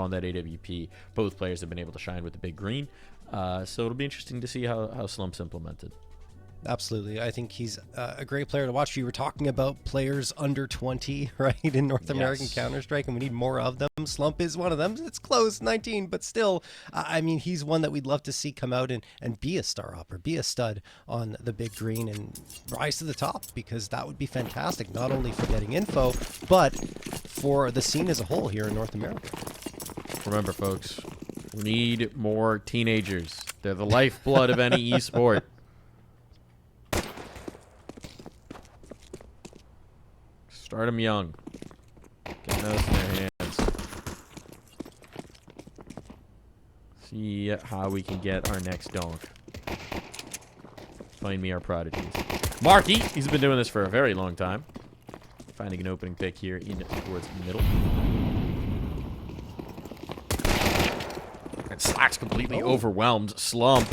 on that AWP. Both players have been able to shine with the big green. So it'll be interesting to see how Slump's implemented. Absolutely. I think he's a great player to watch. You were talking about players under 20, right, in North American Counter-Strike, and we need more of them. Slump is one of them. It's close, 19, but still, I mean, he's one that we'd love to see come out and be a star hopper, be a stud on the big green and rise to the top, because that would be fantastic, not only for getting info, but for the scene as a whole here in North America. Remember, folks, we need more teenagers. They're the lifeblood of any esport. Start them young. Get those in their hands. See how we can get our next donk. Find me our prodigies. Marky, he's been doing this for a very long time. Finding an opening pick here in towards the middle. And slaxz completely overwhelmed. Slump.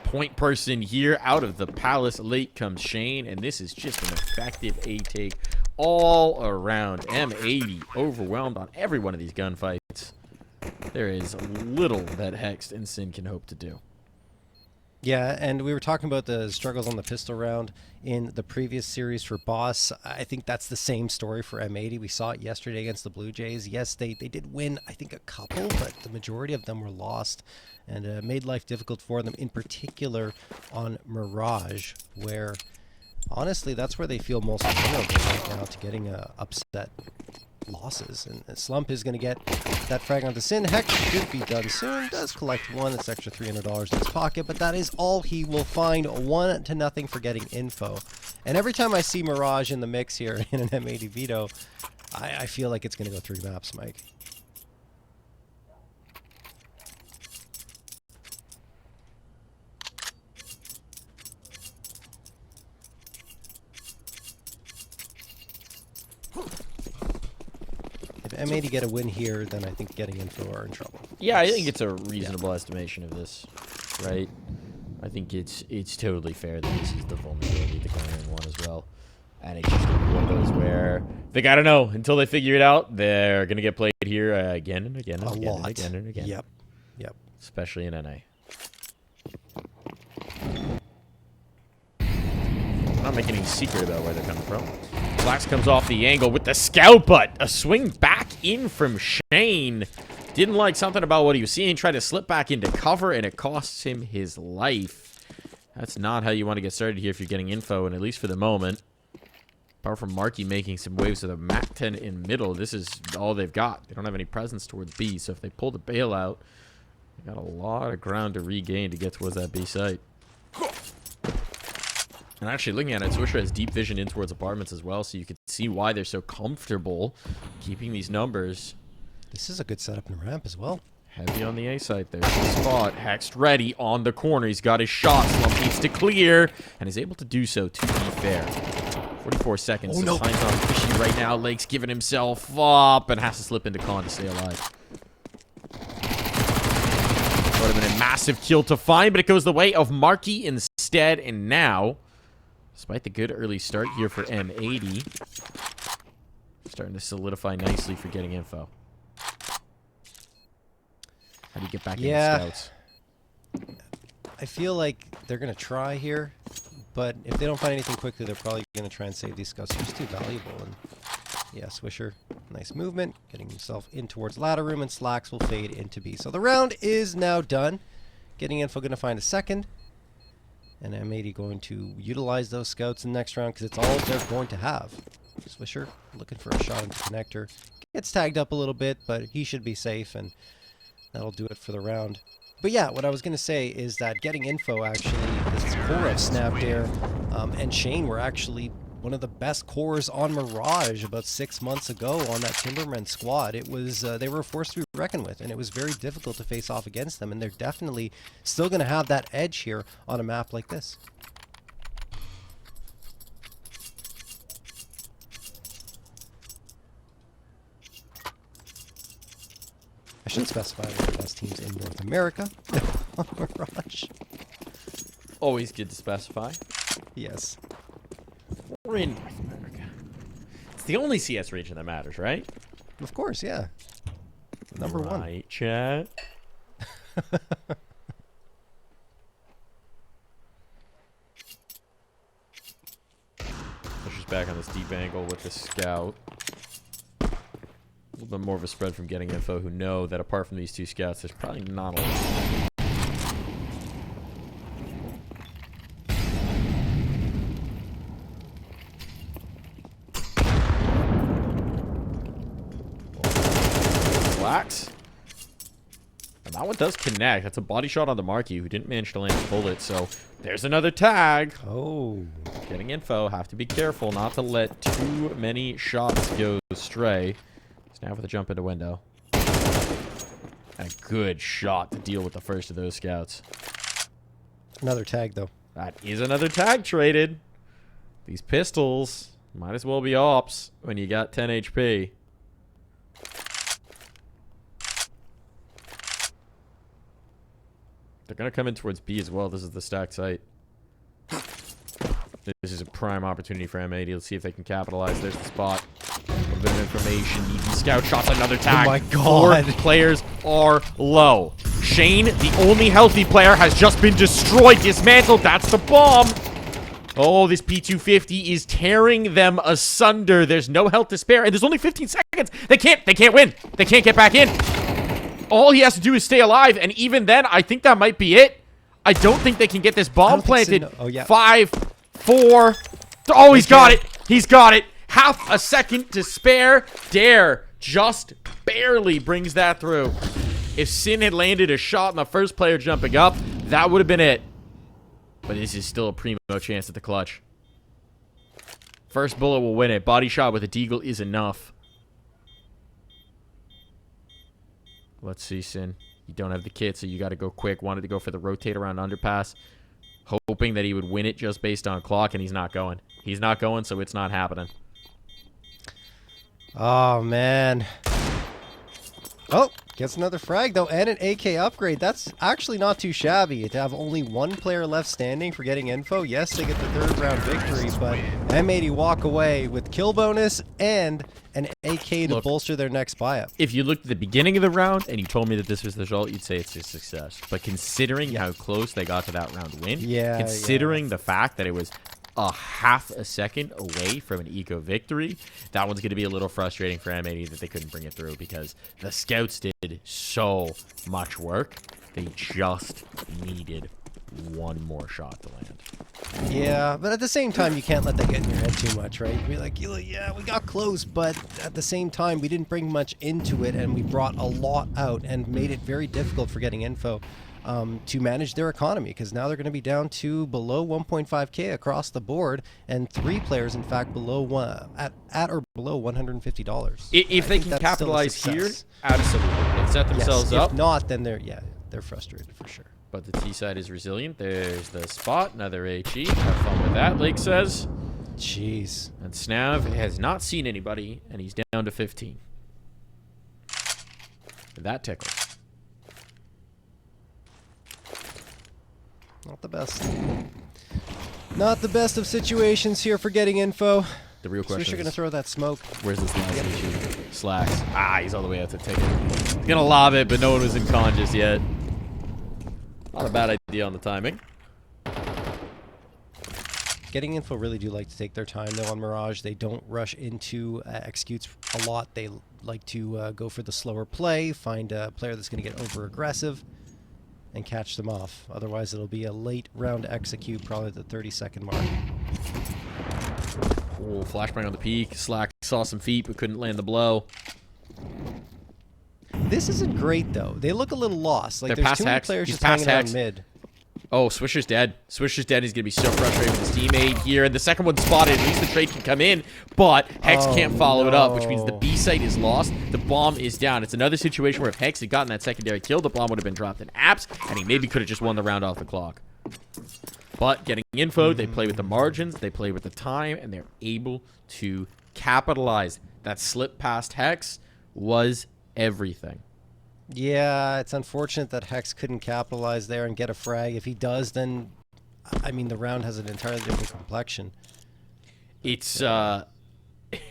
Point person here out of the Palace. Late comes Shane, and this is just an effective A-take all around. M80 overwhelmed on every one of these gunfights. There is little that Hext and Sin can hope to do. Yeah, and we were talking about the struggles on the pistol round in the previous series for Boss. I think that's the same story for M80. We saw it yesterday against the Blue Jays. Yes, they did win, I think, a couple, but the majority of them were lost, and made life difficult for them, in particular on Mirage, where, honestly, that's where they feel most vulnerable right now to getting upset losses. And Slump is going to get that frag onto Sin. Hex should be done soon. Does collect one. It's extra $300 in his pocket, but that is all he will find. 1-0 for getting info. And every time I see Mirage in the mix here in an M80 veto, I feel like it's going to go 3 maps, Mike. M80 get a win here, then I think getting info are in trouble. Yeah, I think it's a reasonable estimation of this, right? I think it's totally fair that this is the vulnerability the Garner one as well. And it's just one of those where they gotta know until they figure it out. They're gonna get played here again and again and again and again and again. Yep. Especially in NA. I'm not making any secret about where they're coming from. slaxz comes off the angle with the scout, but a swing back in from Shane. Didn't like something about what he was seeing. Tried to slip back into cover, and it costs him his life. That's not how you want to get started here if you're getting info, and at least for the moment. Apart from Marky making some waves with a Mac 10 in middle, this is all they've got. They don't have any presence towards B, so if they pull the bailout, they got a lot of ground to regain to get towards that B site. And actually, looking at it, Swisher has deep vision in towards apartments as well, so you can see why they're so comfortable keeping these numbers. This is a good setup in the ramp as well. Heavy on the A site. There's the spot. Hext ready on the corner. He's got his shot. Slump needs to clear, and is able to do so, to be fair. 44 seconds. Oh, no. Time's on fishy right now. Lake's giving himself up and has to slip into con to stay alive. Would have been a massive kill to find, but it goes the way of Marky instead, and now, despite the good early start here for M80, starting to solidify nicely for getting info. How do you get back into scouts? I feel like they're going to try here, but if they don't find anything quickly, they're probably going to try and save these scouts. They're just too valuable. And yeah, Swisher, nice movement, getting himself in towards ladder room, and slaxz will fade into B. So the round is now done. Getting info, going to find a second. And M80 going to utilize those scouts in the next round because it's all they're going to have. Swisher looking for a shot into connector. Gets tagged up a little bit, but he should be safe, and that'll do it for the round. But yeah, what I was going to say is that getting info, actually, this core of Snapped Air and Shane were actually one of the best cores on Mirage about 6 months ago on that Timberman squad. It was they were a force to be reckoned with, and it was very difficult to face off against them, and they're definitely still going to have that edge here on a map like this. I should specify one of the best teams in North America on Mirage. Always good to specify. Yes. We're in North America. It's the only CS region that matters, right? Of course, yeah. Number one. Right, chat. Pushes back on this deep angle with the scout. A little bit more of a spread from getting info who know that apart from these two scouts, there's probably not a lot. Slaxz. And that one does connect. That's a body shot on the Marquee who didn't manage to land a bullet. So there's another tag. Oh. Getting info. Have to be careful not to let too many shots go astray. Snap with a jump into window. And a good shot to deal with the first of those scouts. Another tag, though. That is another tag traded. These pistols might as well be ops when you got 10 HP. They're going to come in towards B as well. This is the stacked site. This is a prime opportunity for M80. Let's see if they can capitalize. There's the spot. A little bit of information. Easy scout shots. Another tag. Oh my god. 4 players are low. Shane, the only healthy player, has just been destroyed. Dismantled. That's the bomb. Oh, this P250 is tearing them asunder. There's no health to spare. And there's only 15 seconds. They can't win. They can't get back in. All he has to do is stay alive, and even then, I think that might be it. I don't think they can get this bomb planted. So, no. Oh, yeah. 5, 4. Oh, he's got it. He's got it. Half a second to spare. Dare just barely brings that through. If Sin had landed a shot on the first player jumping up, that would have been it. But this is still a primo chance at the clutch. First bullet will win it. Body shot with a deagle is enough. Let's see, Sin. You don't have the kit, so you got to go quick. Wanted to go for the rotate around underpass, hoping that he would win it just based on clock, and he's not going. He's not going, so it's not happening. Oh, man. Oh, gets another frag, though, and an AK upgrade. That's actually not too shabby. To have only one player left standing for getting info, yes, they get the third round victory, but M80 walk away with kill bonus and an AK to bolster their next buy-up. If you looked at the beginning of the round and you told me that this was the result, you'd say it's a success. But considering how close they got to that round win, considering the fact that it was a half a second away from an eco victory, that one's going to be a little frustrating for M80 that they couldn't bring it through because the scouts did so much work. They just needed one more shot to land. Yeah, but at the same time, you can't let that get in your head too much, right? Be like, yeah, we got close, but at the same time, we didn't bring much into it, and we brought a lot out and made it very difficult for getting info to manage their economy, because now they're going to be down to below 1.5K across the board, and 3 players, in fact, below at or below $150. If they can capitalize here, absolutely. They've set themselves up. If not, then they're frustrated for sure. But the T side is resilient. There's the spot. Another HE. Have fun with that, Lake says. Jeez. And Snav has not seen anybody, and he's down to 15. That tickles. Not the best. Not the best of situations here for getting info. The real question is, going to throw that smoke. Where's this last HE? Slaxz. Ah, he's all the way out to take it. He's going to lob it, but no one was in con just yet. Not a bad idea on the timing. Getting info really do like to take their time, though, on Mirage. They don't rush into executes a lot. They like to go for the slower play, find a player that's going to get over-aggressive, and catch them off. Otherwise, it'll be a late round execute, probably the 30-second mark. Oh, flashbang on the peak. Slack saw some feet, but couldn't land the blow. This isn't great, though. They look a little lost. Like, there's too many players just hanging around mid. Oh, Swisher's dead. Swisher's dead. He's going to be so frustrated with his teammate here. And the second one's spotted. At least the trade can come in. But Hex can't follow it up, which means the B site is lost. The bomb is down. It's another situation where if Hex had gotten that secondary kill, the bomb would have been dropped in apps, and he maybe could have just won the round off the clock. But getting info, they play with the margins, they play with the time, and they're able to capitalize. That slip past Hex was everything. Yeah, it's unfortunate that Hex couldn't capitalize there and get a frag. If he does, then, I mean, the round has an entirely different complexion. It's,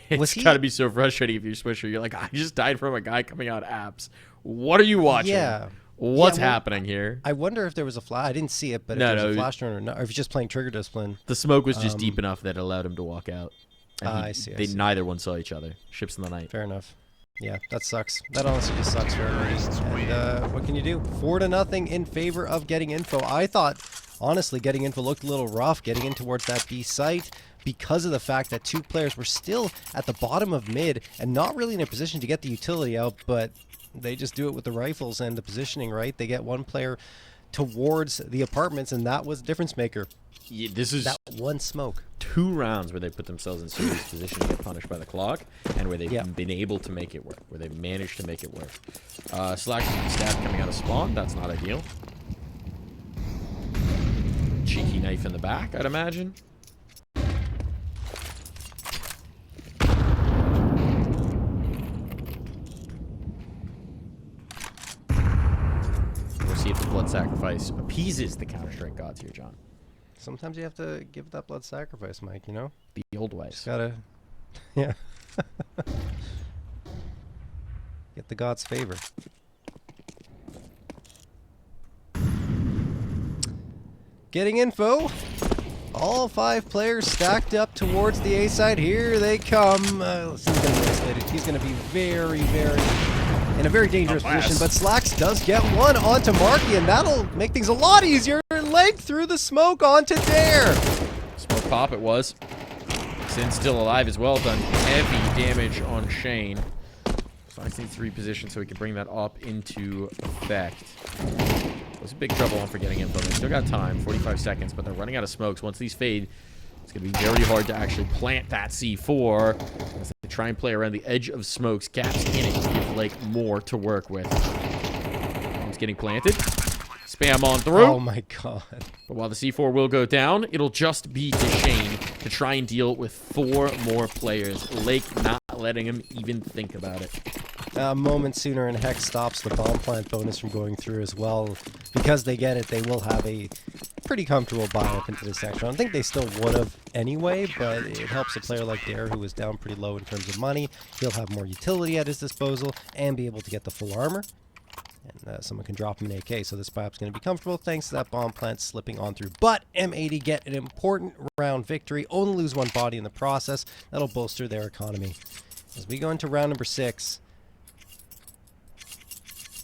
It's gotta be so frustrating if you're Swisher. You're like, I just died from a guy coming out apps. What are you watching? Yeah. What's happening here? I wonder if there was a flash. I didn't see it, but if there was a flash turn or not, or if he's just playing trigger discipline. The smoke was just deep enough that it allowed him to walk out. And I see. Neither one saw each other. Ships in the night. Fair enough. Yeah, that sucks. That honestly just sucks for everybody. And what can you do? 4-0 in favor of Getting Info. I thought, honestly, Getting Info looked a little rough getting in towards that B site because of the fact that 2 players were still at the bottom of mid and not really in a position to get the utility out, but they just do it with the rifles and the positioning, right? They get 1 player towards the apartments, and that was the difference maker. Yeah, this is that 1 smoke. 2 rounds where they put themselves in serious position to get punished by the clock, and where they've been able to make it work, where they've managed to make it work. slaxz stab coming out of spawn. That's not ideal. Cheeky knife in the back, I'd imagine. We'll see if the blood sacrifice appeases the Counter-Strike gods here, John. Sometimes you have to give that blood sacrifice, Mike, you know? The old ways. Just gotta, yeah. Get the god's favor. Getting Info. All 5 players stacked up towards the A side. Here they come. He's going to be very, in a very dangerous position, but slaxz does get one onto Marky, and that'll make things a lot easier. Leg through the smoke onto Dare. Smoke pop it was. Sin's still alive as well, done heavy damage on Shane. slaxz needs to reposition so he can bring that up into effect. It was a big trouble on for Getting Info. They still got time, 45 seconds, but they're running out of smokes. Once these fade, it's going to be very hard to actually plant that C4 as they try and play around the edge of smokes. Gaps in it to give Lake more to work with. Bomb's getting planted. Spam on through. Oh my god. But while the C4 will go down, it'll just be to Shane to try and deal with 4 more players. Lake not letting him even think about it. A moment sooner, and Hex stops the bomb plant bonus from going through as well. Because they get it, they will have a pretty comfortable buy up into this next round. I think they still would have anyway, but it helps a player like Dare, who was down pretty low in terms of money. He'll have more utility at his disposal and be able to get the full armor. And someone can drop him an AK, so this buy-up's going to be comfortable thanks to that bomb plant slipping on through. But M80 get an important round victory, only lose 1 body in the process. That'll bolster their economy. As we go into round number 6,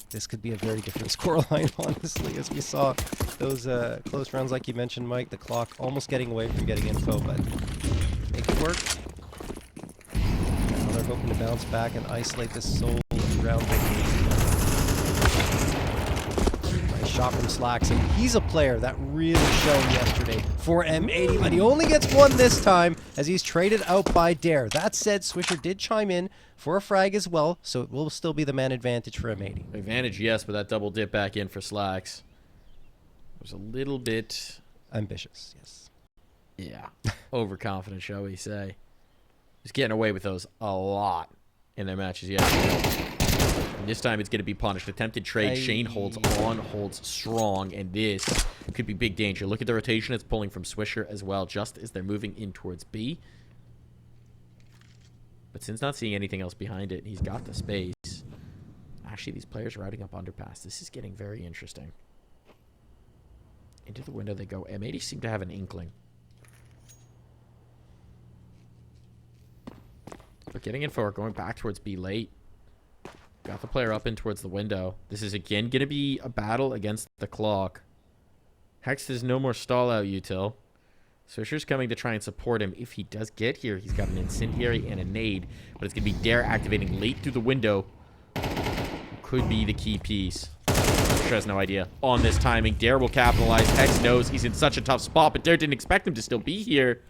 this could be a very different scoreline, honestly, as we saw those close rounds like you mentioned, Mike. The clock almost getting away from Getting Info, but make it work. Now they're hoping to bounce back and isolate this sole round victory. Shot from slaxz, and he's a player that really shone yesterday for M80, but he only gets 1 this time as he's traded out by Dare. That said, Swisher did chime in for a frag as well, so it will still be the man advantage for M80. Advantage, yes, but that double dip back in for slaxz was a little bit ambitious, yes. Yeah, overconfident, shall we say. He's getting away with those a lot in their matches yesterday. And this time it's going to be punished. Attempted trade. Shane holds on, holds strong, and this could be big danger. Look at the rotation it's pulling from Swisher as well, just as they're moving in towards B. But Sin's not seeing anything else behind it. He's got the space. Actually, these players are routing up underpass. This is getting very interesting. Into the window they go. M80 seem to have an inkling. But Getting Info are going back towards B late. Got the player up in towards the window. This is again going to be a battle against the clock. Hex has no more stall out util. Swisher's coming to try and support him. If he does get here, he's got an incendiary and a nade. But it's going to be Dare activating late through the window. Could be the key piece. Swisher has no idea on this timing. Dare will capitalize. Hex knows he's in such a tough spot, but Dare didn't expect him to still be here.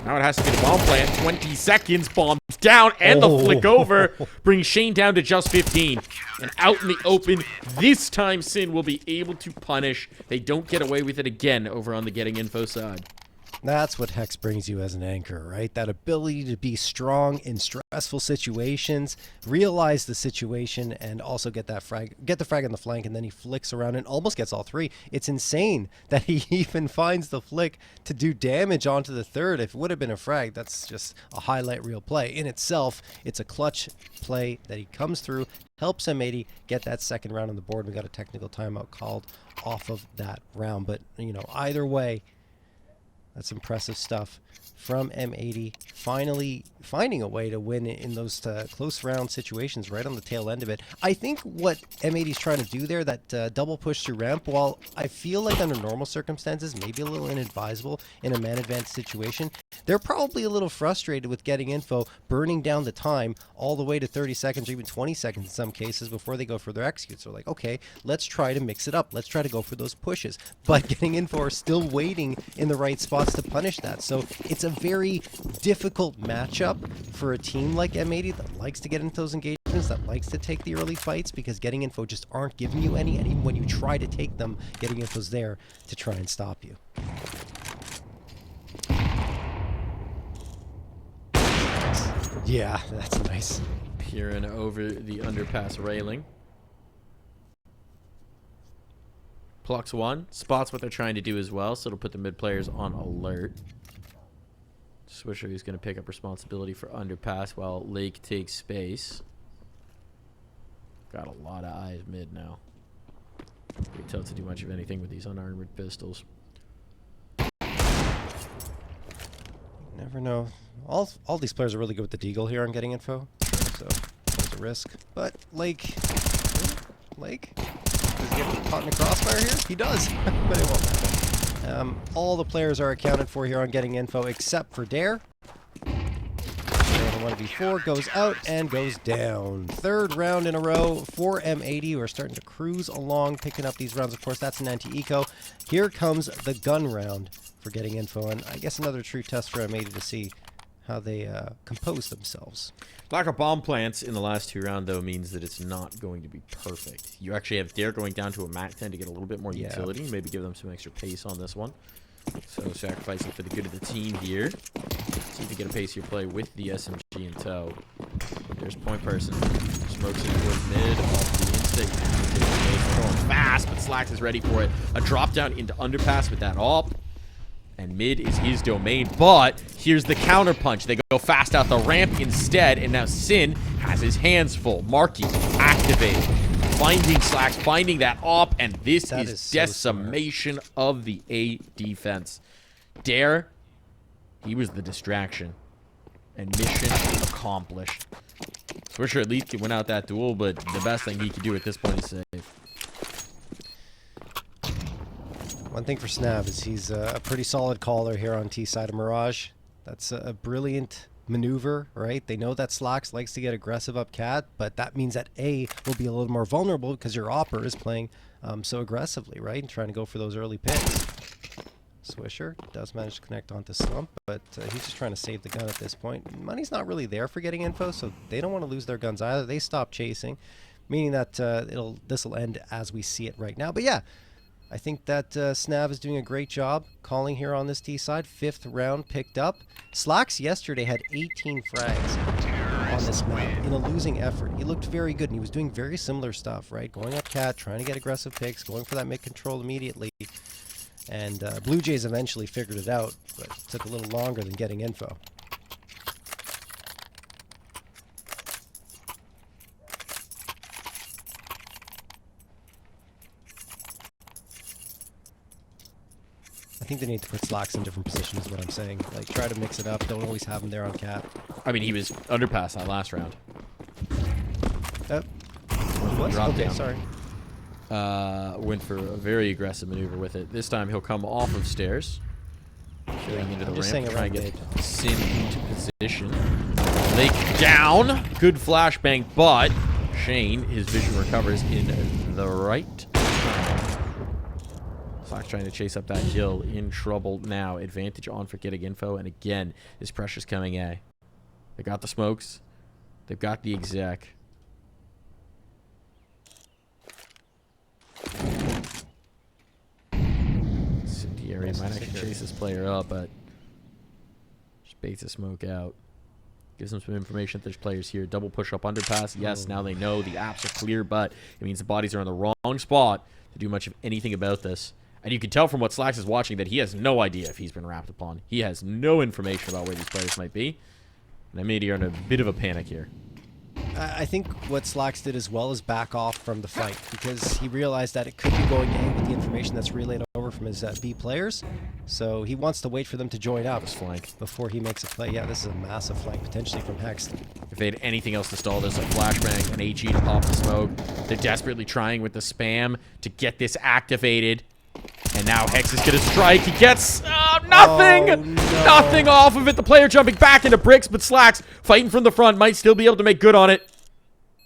Now it has to be the bomb plant. 20 seconds. Bombs down. And the flick over brings Shane down to just 15. And out in the open, this time Sin will be able to punish. They don't get away with it again over on the Getting Info side. That's what Hex brings you as an anchor, right? That ability to be strong in stressful situations, realize the situation, and also get the frag on the flank, and then he flicks around and almost gets all three. It's insane that he even finds the flick to do damage onto the third. If it would have been a frag, that's just a highlight reel play. In itself, it's a clutch play that he comes through, helps M80 get that second round on the board. We got a technical timeout called off of that round. But, you know, either way, that's impressive stuff from M80, finally finding a way to win in those close round situations right on the tail end of it. I think what M80 is trying to do there, that double push through ramp, while I feel like under normal circumstances, maybe a little inadvisable in a man advanced situation, they're probably a little frustrated with getting info, burning down the time all the way to 30 seconds or even 20 seconds in some cases before they go for their executes. They're like, okay, let's try to mix it up. Let's try to go for those pushes. But getting info are still waiting in the right spots to punish that. So it's a very difficult matchup for a team like M80 that likes to get into those engagements, that likes to take the early fights, because getting info just aren't giving you any, and even when you try to take them, getting info's there to try and stop you. Yeah, that's nice. Peering over the underpass railing. Plucks one. Spots what they're trying to do as well, so it'll put the mid players on alert. Swisher who's going to pick up responsibility for underpass while Lake takes space. Got a lot of eyes mid now. Pretty tough to do much of anything with these unarmored pistols. Never know. All these players are really good with the deagle here on getting info, so there's a risk. But Lake, does he get caught in the crossfire here? He does, but it won't happen. All the players are accounted for here on getting info except for Dare. Dare the 1v4 goes out and goes down. Third round in a row for M80, who are starting to cruise along, picking up these rounds. Of course, that's an anti-eco. Here comes the gun round for getting info, and I guess another true test for M80 to see how they compose themselves. Lack of bomb plants in the last two rounds, though, means that it's not going to be perfect. You actually have Dare going down to a Mac 10 to get a little bit more utility, maybe give them some extra pace on this one. So sacrificing for the good of the team here. See if you get a pacier play with the SMG in tow. There's point person. Smokes in towards mid, off the instinct. Going fast, but slaxz is ready for it. A drop down into underpass with that op. And mid is his domain, but here's the counter punch. They go fast out the ramp instead, and now Sin has his hands full. Marky activated, finding slaxz, finding that op, and this is so decimation of the A defense. Dare, he was the distraction, and mission accomplished. Swisher at least went out that duel, but the best thing he could do at this point is save. One thing for Snav is he's a pretty solid caller here on T side of Mirage. That's a brilliant maneuver, right? They know that slaxz likes to get aggressive up cat, but that means that A will be a little more vulnerable because your opper is playing so aggressively, right? And trying to go for those early picks. Swisher does manage to connect onto Slump, but he's just trying to save the gun at this point. Money's not really there for getting info, so they don't want to lose their guns either. They stop chasing, meaning that this will end as we see it right now. But yeah, I think that Snav is doing a great job calling here on this T side. 5th round picked up. slaxz yesterday had 18 frags on this map in a losing effort. He looked very good, and he was doing very similar stuff, right? Going up cat, trying to get aggressive picks, going for that mid control immediately. And Blue Jays eventually figured it out, but it took a little longer than getting info. I think they need to put slaxz in different positions is what I'm saying. Like, try to mix it up. Don't always have him there on cat. I mean, he was underpass that last round. What? Okay, down. sorry. Went for a very aggressive maneuver with it. This time he'll come off of stairs. Going into the ramp, trying to get Sin into position. Lake down. Good flashbang, but Shane, his vision recovers in the right. slaxz trying to chase up that kill. In trouble now. Advantage on for getting info. And again, this pressure's coming A. They got the smokes. They've got the exec. Incendiary might actually chase this player up, but Baits a smoke out. Gives them some information that there's players here. Double push up underpass. Yes, now they know the apps are clear, but it means the bodies are in the wrong spot to do much of anything about this. And you can tell from what slaxz is watching that he has no idea if he's been wrapped upon. He has no information about where these players might be. And M80 are in a bit of a panic here. I think what slaxz did as well is back off from the fight because he realized that it could be going A with the information that's relayed over from his B players. So he wants to wait for them to join up Flank before he makes a play. Yeah, this is a massive flank potentially from Hex. If they had anything else to stall this, like flashbang, an HE to pop the smoke, they're desperately trying with the spam to get this activated. And now Hex is going to strike. He gets nothing! Oh, no. Nothing off of it. The player jumping back into bricks, but slaxz fighting from the front might still be able to make good on it.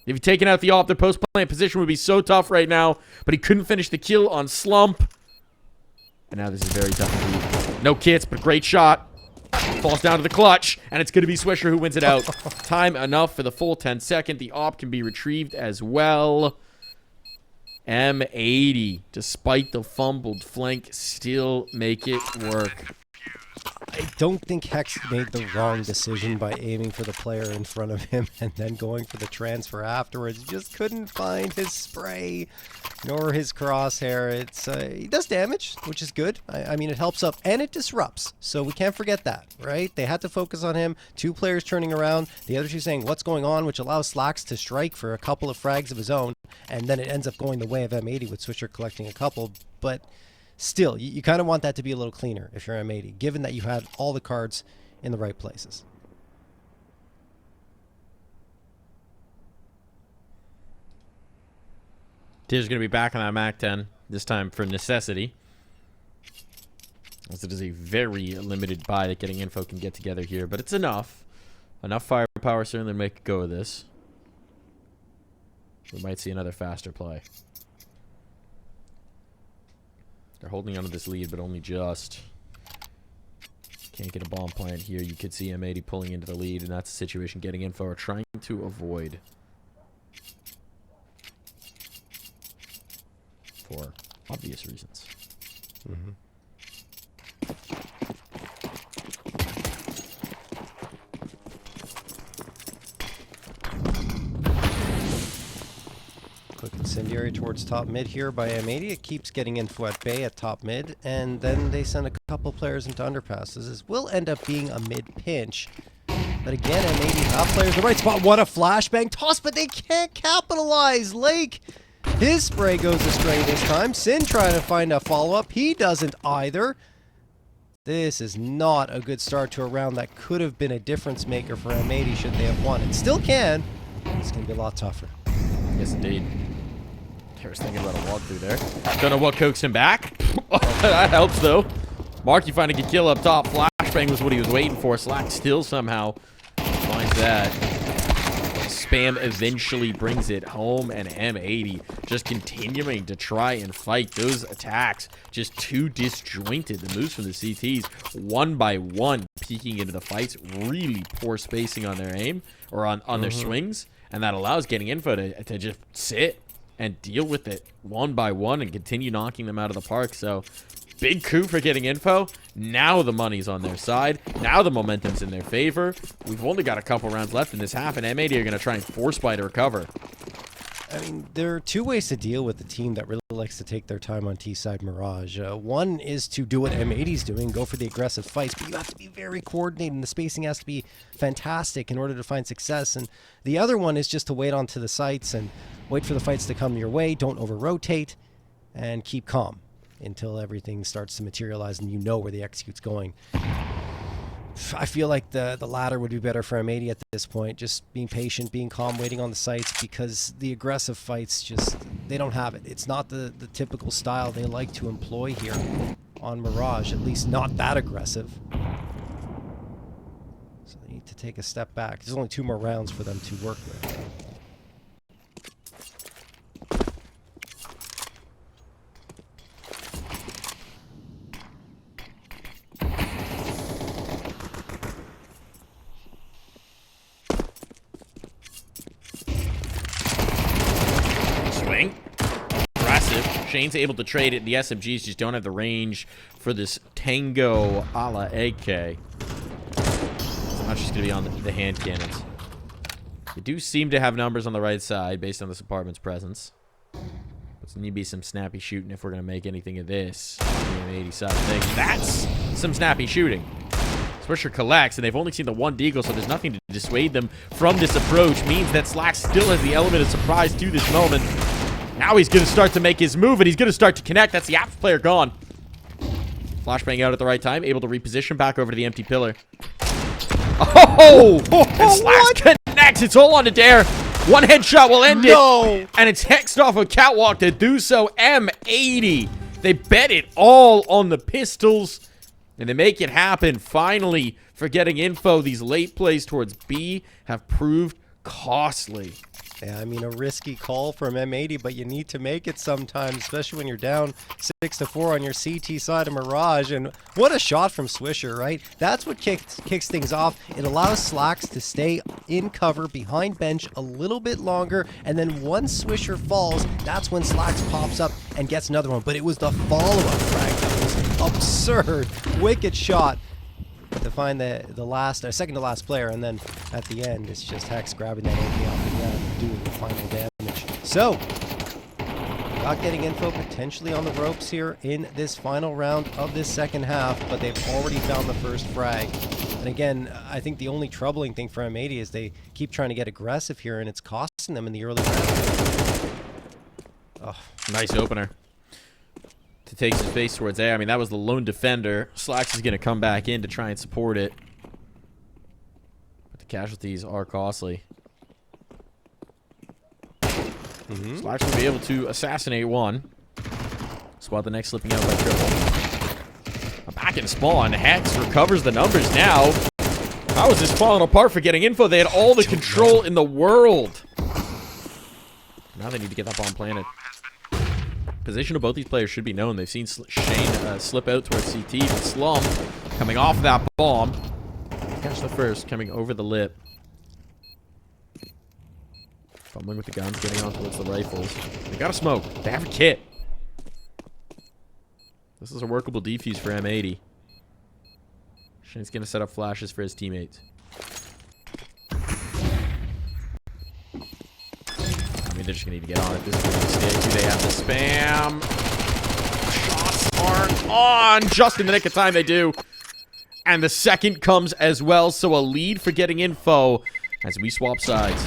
If he'd taken out the op, their post-plant position would be so tough right now. But he couldn't finish the kill on Slump. And now this is very tough indeed. No kits, but great shot. Falls down to the clutch, and it's going to be Swisher who wins it out. Time enough for the full 10 second. The op can be retrieved as well. M80, despite the fumbled flank, still make it work. I don't think Hex made the wrong decision by aiming for the player in front of him and then going for the transfer afterwards. He just couldn't find his spray nor his crosshair. It's he does damage, which is good. I mean, it helps up and it disrupts. So we can't forget that, right? They had to focus on him. Two players turning around. The other two saying, what's going on? Which allows slaxz to strike for a couple of frags of his own. And then it ends up going the way of M80 with Swisher collecting a couple. But still, you kind of want that to be a little cleaner if you're M80, given that you had all the cards in the right places. Tiz's going to be back on that Mac 10, this time for necessity. As it is a very limited buy that getting info can get together here, but it's enough. Enough firepower certainly to make a go of this. We might see another faster play. They're holding onto this lead, but only just. Can't get a bomb plant here. You could see M80 pulling into the lead, and that's a situation getting info or trying to avoid. For obvious reasons. Mm-hmm. Quick incendiary towards top mid here by M80. It keeps getting info at bay at top mid, and then they send a couple players into underpasses. This will end up being a mid pinch. But again, M80 top players in the right spot. What a flashbang toss, but they can't capitalize. Lake, his spray goes astray this time. Sin trying to find a follow-up. He doesn't either. This is not a good start to a round that could have been a difference maker for M80 should they have won. It still can. It's going to be a lot tougher. Yes, indeed. I was thinking about a walkthrough there. Don't know what coaxed him back. That helps, though. Marky finding a kill up top. Flashbang was what he was waiting for. slaxz still somehow finds that. Spam eventually brings it home, and M80 just continuing to try and fight those attacks. Just too disjointed. The moves from the CTs, one by one, peeking into the fights. Really poor spacing on their aim, or on their swings. And that allows getting info to just sit and deal with it one by one and continue knocking them out of the park. So, big coup for getting info. Now the money's on their side. Now the momentum's in their favor. We've only got a couple rounds left in this half, and M80 are going to try and force buy to recover. I mean, there are two ways to deal with a team that really likes to take their time on T-side Mirage. One is to do what M80's doing, go for the aggressive fights, but you have to be very coordinated, and the spacing has to be fantastic in order to find success. And the other one is just to wait onto the sites and wait for the fights to come your way, don't over-rotate, and keep calm until everything starts to materialize and you know where the execute's going. I feel like the latter would be better for M80 at this point. Just being patient, being calm, waiting on the sites, because the aggressive fights just, they don't have it. It's not the typical style they like to employ here on Mirage, at least not that aggressive. So they need to take a step back. There's only 2 more rounds for them to work with. Shane's able to trade it. The SMGs just don't have the range for this Tango a la AK. Flash is going to be on the hand cannons. They do seem to have numbers on the right side based on this apartment's presence. But there need to be some snappy shooting if we're going to make anything of this. The M80 side of things. That's some snappy shooting. Swisher collects, and they've only seen the one deagle, so there's nothing to dissuade them from this approach. Means that slaxz still has the element of surprise to this moment. Now he's going to start to make his move, and he's going to start to connect. That's the Apps player gone. Flashbang out at the right time, able to reposition back over to the empty pillar. Oh! And slaxz connects. It's all on to Dare. One headshot will end it. And it's hexed off a catwalk to do so. M80. They bet it all on the pistols. And they make it happen. Finally, for getting info, these late plays towards B have proved costly. Yeah, I mean, a risky call from M80, but you need to make it sometimes, especially when you're down 6-4 on your CT side of Mirage. And what a shot from Swisher, right? That's what kicks things off. It allows slaxz to stay in cover behind bench a little bit longer, and then once Swisher falls, that's when slaxz pops up and gets another one. But it was the follow-up frag that was absurd. Wicked shot to find the last, second to last player, and then at the end, it's just Hex grabbing that AP off the ground and doing the final damage. So, not getting info potentially on the ropes here in this final round of this second half, but they've already found the first frag. And again, I think the only troubling thing for M80 is they keep trying to get aggressive here, and it's costing them in the early round. Oh, nice opener to take his face towards A. I mean, that was the lone defender. slaxz is going to come back in to try and support it. But the casualties are costly. slaxz will be able to assassinate one. Squad the next slipping out by triple. Back in spawn. Hex recovers the numbers now. How is this falling apart for getting info? They had all the control in the world. Now they need to get that bomb planted. Position of both these players should be known. They've seen Shane slip out towards CT, but Slum coming off that bomb. Catch the first, coming over the lip. Fumbling with the guns, getting on towards the rifles. They got a smoke. They have a kit. This is a workable defuse for M80. Shane's going to set up flashes for his teammates. They're just going to need to get on it. This is going to be a mistake. Do they have the spam? Shots aren't on. Just in the nick of time, they do. And the second comes as well. So a lead for getting info as we swap sides.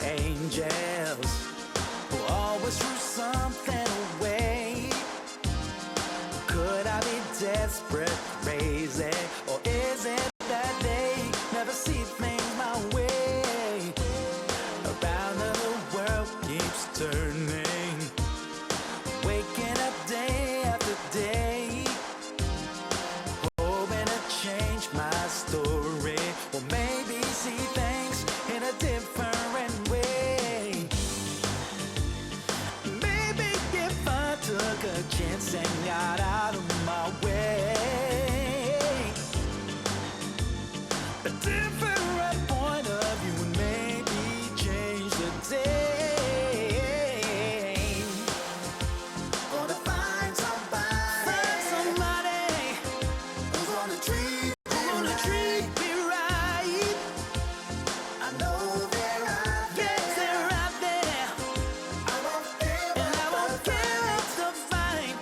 angels who always threw something away. Could I be desperate, crazy, or is it that they never see things my way? Around the world keeps turning, waking up day after day, hoping to change my story, or maybe see things in a different way. Maybe if I took a chance and got out of my way, a different point of view would maybe change the day. Gonna find somebody who's gonna treat me right. I know they're out there. Yes, they're out there. I won't care to fight.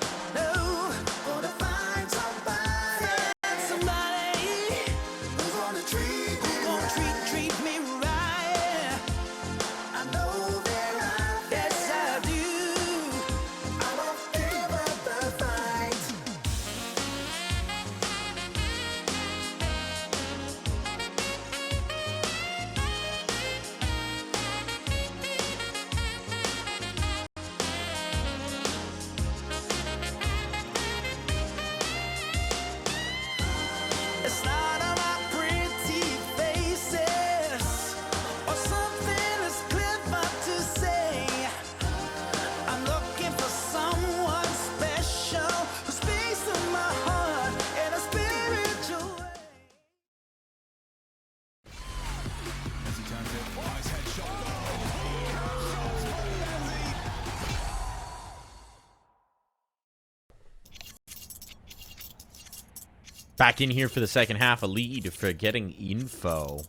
Back in here for the second half, a lead for getting info.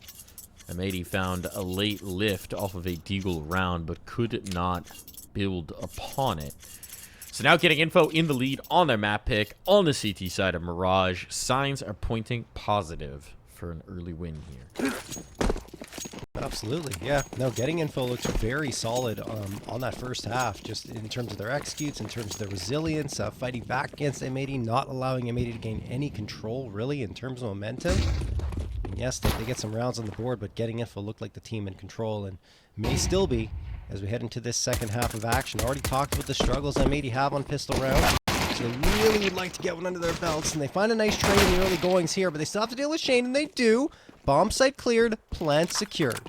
M80 found a late lift off of a deagle round, but could not build upon it. So now getting info in the lead on their map pick on the CT side of Mirage. Signs are pointing positive for an early win here. Absolutely, yeah. No, getting info looks very solid on that first half, just in terms of their executes, in terms of their resilience, fighting back against M80, not allowing M80 to gain any control, really, in terms of momentum. And yes, they get some rounds on the board, but getting info looked like the team in control, and may still be as we head into this second half of action. Already talked about the struggles M80 have on pistol round, so they really would like to get one under their belts, and they find a nice trade in the early goings here, but they still have to deal with Shane, and they do. Bomb site cleared, plant secured.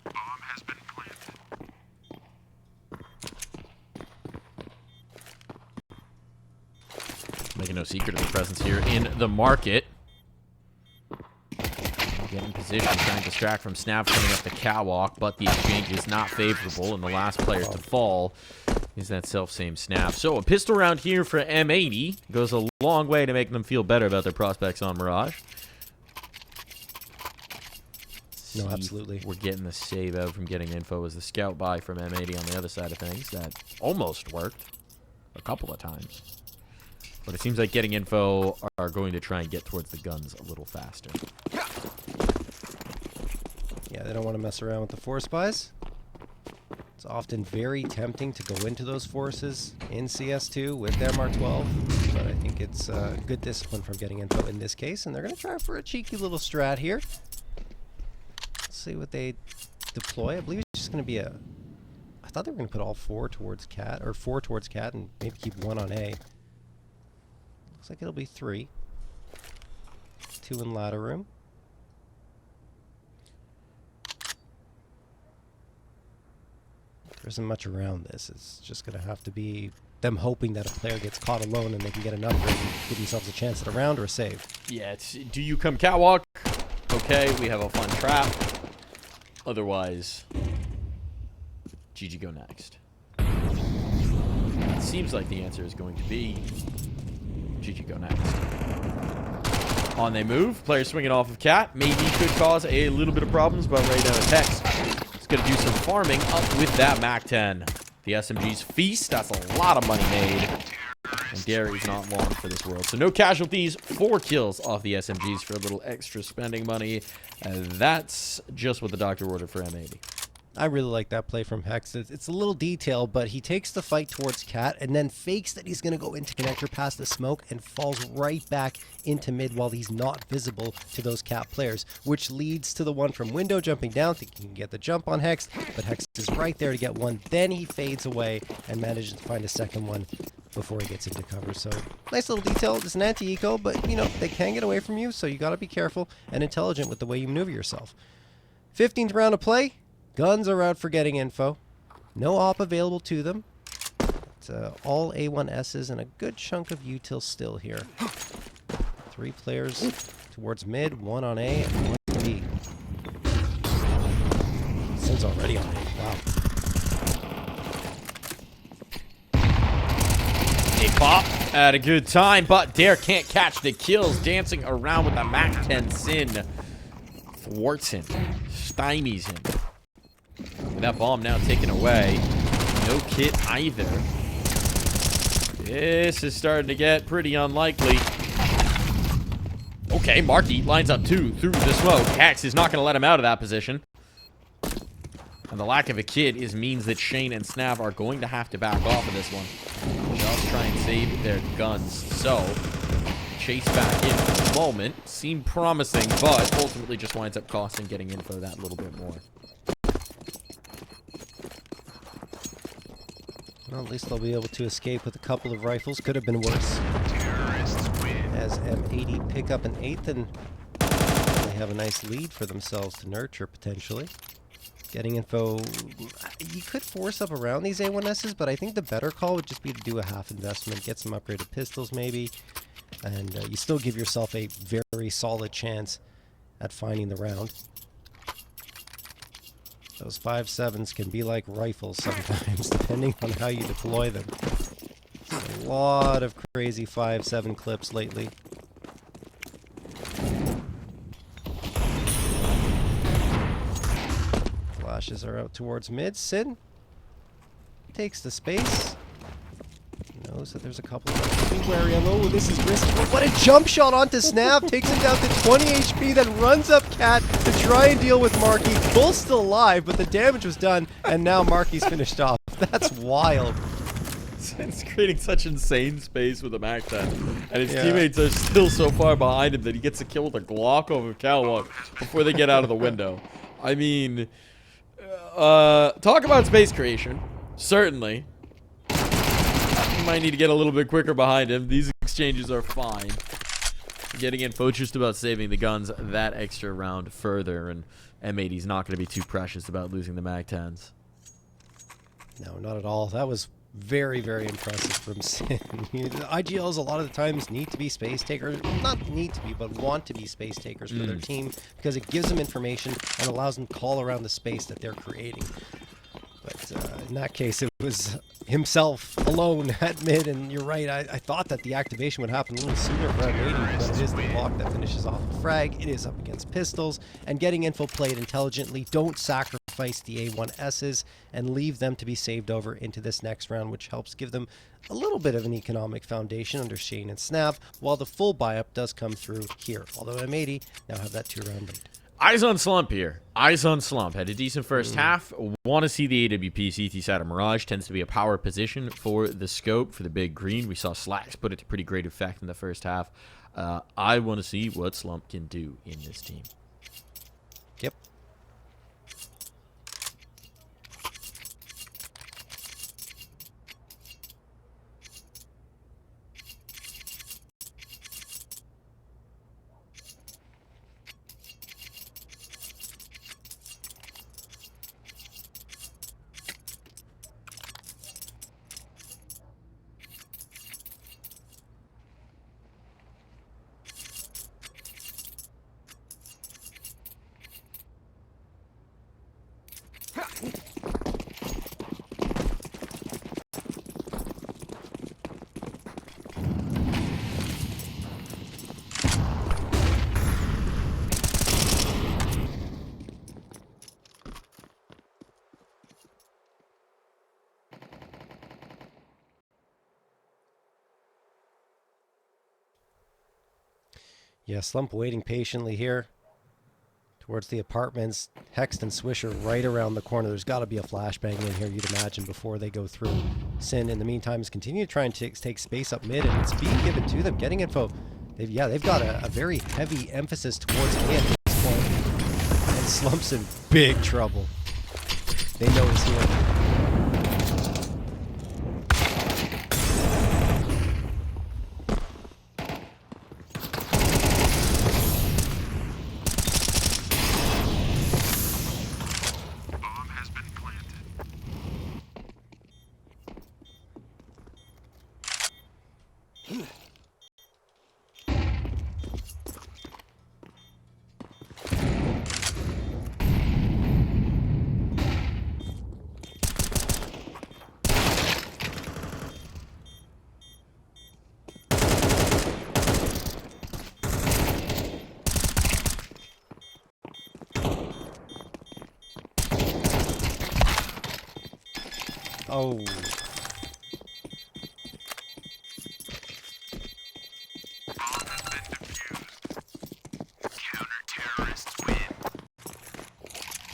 Bomb has been planted. Making no secret of the presence here in the market. Getting in position, trying to distract from Snap coming up the catwalk, but the exchange is not favorable, and the last player to fall is that self-same Snap. So a pistol round here for M80 goes a long way to make them feel better about their prospects on Mirage. No, absolutely. We're getting the save out from getting info as the scout buy from M80 on the other side of things. That almost worked a couple of times. But it seems like getting info are going to try and get towards the guns a little faster. Yeah, they don't want to mess around with the force buys. It's often very tempting to go into those forces in CS2 with their Mark 12, but I think it's good discipline from getting info in this case, and they're going to try for a cheeky little strat here. Let's see what they deploy. I believe it's just going to be a... I thought they were going to put all 4 towards Cat, or 4 towards Cat, and maybe keep 1 on A. Looks like it'll be 3. 2 in ladder room. There isn't much around this. It's just going to have to be them hoping that a player gets caught alone and they can get an upgrade and give themselves a chance at a round or a save. Yeah, it's do you come catwalk? Okay, we have a fun trap. Otherwise, GG go next. It seems like the answer is going to be GG go next. On they move. Player swinging off of Cat. Maybe could cause a little bit of problems, but right down to Tex. He's going to do some farming up with that MAC-10. The SMG's feast. That's a lot of money made. And Gary's not long for this world. So no casualties. 4 kills off the SMGs for a little extra spending money. That's just what the doctor ordered for M80. I really like that play from Hex. It's a little detail, but he takes the fight towards Cat and then fakes that he's going to go into connector past the smoke and falls right back into mid while he's not visible to those Cat players, which leads to the one from window jumping down, thinking he can get the jump on Hex, but Hex is right there to get one. Then he fades away and manages to find a second one before he gets into cover. So nice little detail. It's an anti-eco, but you know, they can get away from you, so you got to be careful and intelligent with the way you maneuver yourself. 15th round of play. Guns are out for getting info. No op available to them. It's all A1Ss and a good chunk of util still here. 3 players towards mid, 1 on A and 1 on B. Sin's already on A. Wow. A pop at a good time, but Dare can't catch the kills. Dancing around with the MAC-10 Sin. Thwarts him. Stymies him. With that bomb now taken away. No kit either. This is starting to get pretty unlikely. Okay, Marky lines up 2 through the smoke. Hex is not going to let him out of that position. And the lack of a kit means that Shane and Snav are going to have to back off of this one. Just try and save their guns. So, chase back in for the moment. Seemed promising, but ultimately just winds up costing getting info that little bit more. Well, at least they'll be able to escape with a couple of rifles. Could have been worse. As M80 pick up an 8th, and they have a nice lead for themselves to nurture, potentially. Getting info... You could force up around these A1Ss, but I think the better call would just be to do a half investment, get some upgraded pistols maybe, and you still give yourself a very solid chance at finding the round. Those 5.7s can be like rifles sometimes, depending on how you deploy them. So lot of crazy 5.7 clips lately. Flashes are out towards mid. Sin takes the space. Knows that there's a couple of be wary of. Oh, this is risky. But what a jump shot onto Snap. Takes him down to 20 HP, then runs up Cat to try and deal with Marky. Bull's still alive, but the damage was done, and now Marky's finished off. That's wild. It's creating such insane space with the MAC-10, and his teammates are still so far behind him that he gets a kill with a Glock over Catwalk before they get out of the window. I mean, talk about space creation. Certainly. You might need to get a little bit quicker behind him. These exchanges are fine. Getting info just about saving the guns that extra round further, and M80's not going to be too precious about losing the MAC-10s. No, not at all. That was very, very impressive from Sin. IGLs a lot of the times need to be space takers. Not need to be, but want to be space takers for their team because it gives them information and allows them to call around the space that they're creating. But in that case, it was himself alone at mid, and you're right, I thought that the activation would happen a little sooner for M80, but it is the clock that finishes off the frag. It is up against pistols, and getting info played intelligently. Don't sacrifice the A1Ss and leave them to be saved over into this next round, which helps give them a little bit of an economic foundation under Shane and Snap, while the full buy-up does come through here, although M80 now have that 2-round lead. Eyes on Slump here. Eyes on Slump. Had a decent first half. Want to see the AWP CT side of Mirage. Tends to be a power position for the scope, for the big green. We saw slaxz put it to pretty great effect in the first half. I want to see what Slump can do in this team. Yep. Yeah, Slump waiting patiently here towards the apartments. Hext and Swisher right around the corner. There's got to be a flashbang in here, you'd imagine, before they go through. Sin, in the meantime, is continuing to try and take space up mid, and it's being given to them. Getting info. They've got a very heavy emphasis towards A at this point. And Slump's in big trouble. They know he's here. Oh.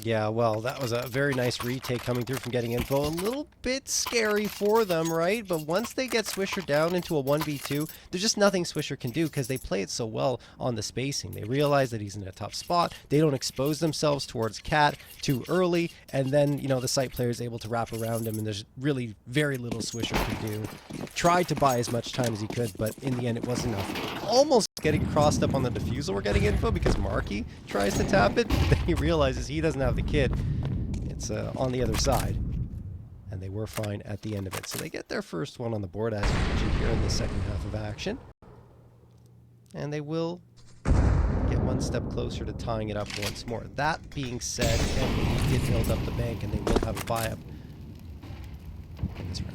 Yeah, well, that was a very nice retake coming through from getting info. A little bit scary for them, right? But once they get Swisher down into a 1v2, there's just nothing Swisher can do because they play it so well on the spacing. They realize that he's in a tough spot. They don't expose themselves towards Cat too early, and then, you know, the site player is able to wrap around him, and there's really very little Swisher can do. Tried to buy as much time as he could, but in the end it wasn't enough. Almost getting crossed up on the defusal we're getting info because Marky tries to tap it, but then he realizes he doesn't have the kid. It's on the other side, and they were fine at the end of it. So they get their first one on the board, as you mentioned, here in the second half of action, and they will get one step closer to tying it up once more. That being said, M80 did build up the bank, and they will have a buy-up in this round.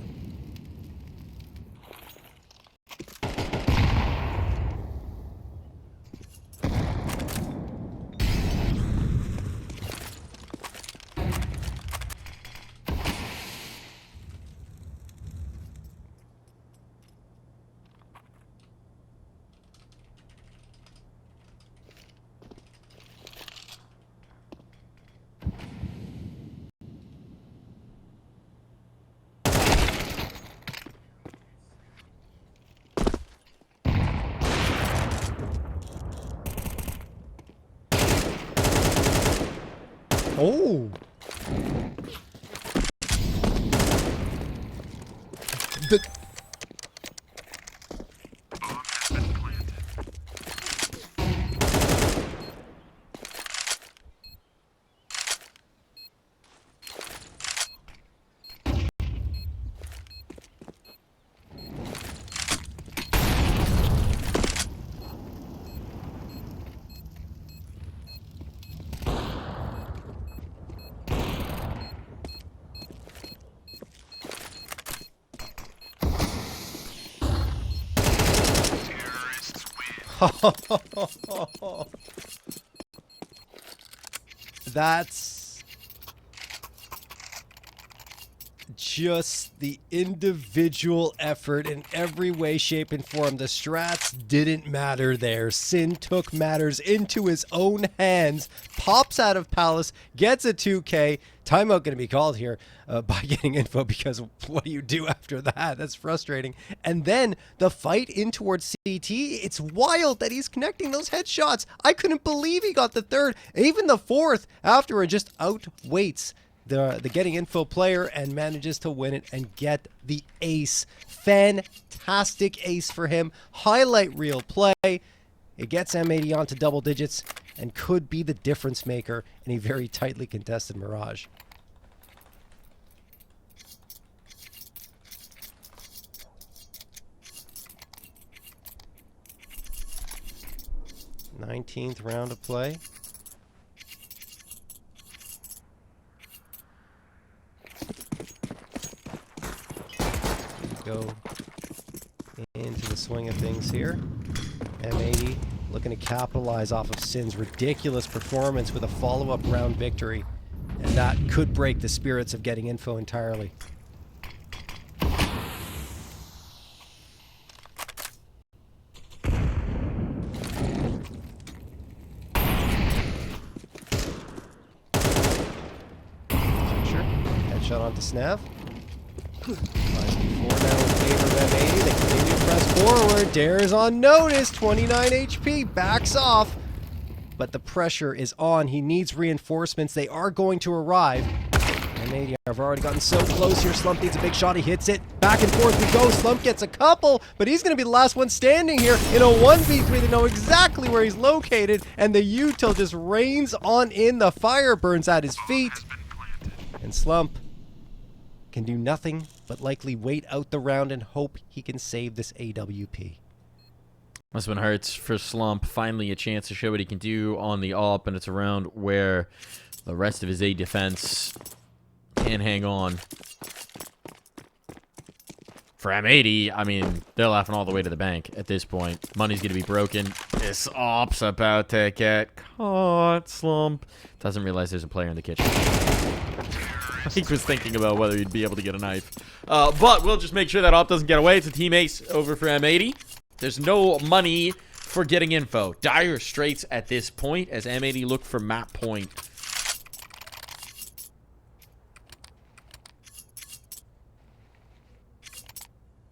Oh. The That's just the individual effort in every way, shape, and form. The strats didn't matter there. Sin took matters into his own hands, pops out of Palace, gets a 2K. Timeout going to be called here by getting info, because what do you do after that? That's frustrating. And then the fight in towards CT. It's wild that he's connecting those headshots. I couldn't believe he got the third. Even the fourth afterward just outweights the getting info player and manages to win it and get the ace. Fantastic ace for him. Highlight reel play. It gets M80 onto double digits and could be the difference maker in a very tightly contested Mirage. Nineteenth round of play. Go into the swing of things here. M80 looking to capitalize off of Sin's ridiculous performance with a follow-up round victory, and that could break the spirits of getting info entirely. Sure. Headshot onto Snav. 5v4 now in favor of M80. They continue to press forward. Dare's on notice. 29 HP. Backs off. But the pressure is on. He needs reinforcements. They are going to arrive. M80 have already gotten so close here. Slump needs a big shot. He hits it. Back and forth we go. Slump gets a couple, but he's going to be the last one standing here in a 1v3. They know exactly where he's located, and the util just rains on in. The fire burns at his feet. And Slump can do nothing but likely wait out the round and hope he can save this AWP. Must have been hurts for Slump. Finally a chance to show what he can do on the AWP, and it's a round where the rest of his A defense can hang on. For M80, I mean, they're laughing all the way to the bank at this point. Money's going to be broken. This AWP's about to get caught. Slump doesn't realize there's a player in the kitchen. He was thinking about whether he'd be able to get a knife. But we'll just make sure that AWP doesn't get away. It's a team ace over for M80. There's no money for getting info. Dire straits at this point as M80 look for map point.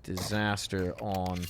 Disaster on.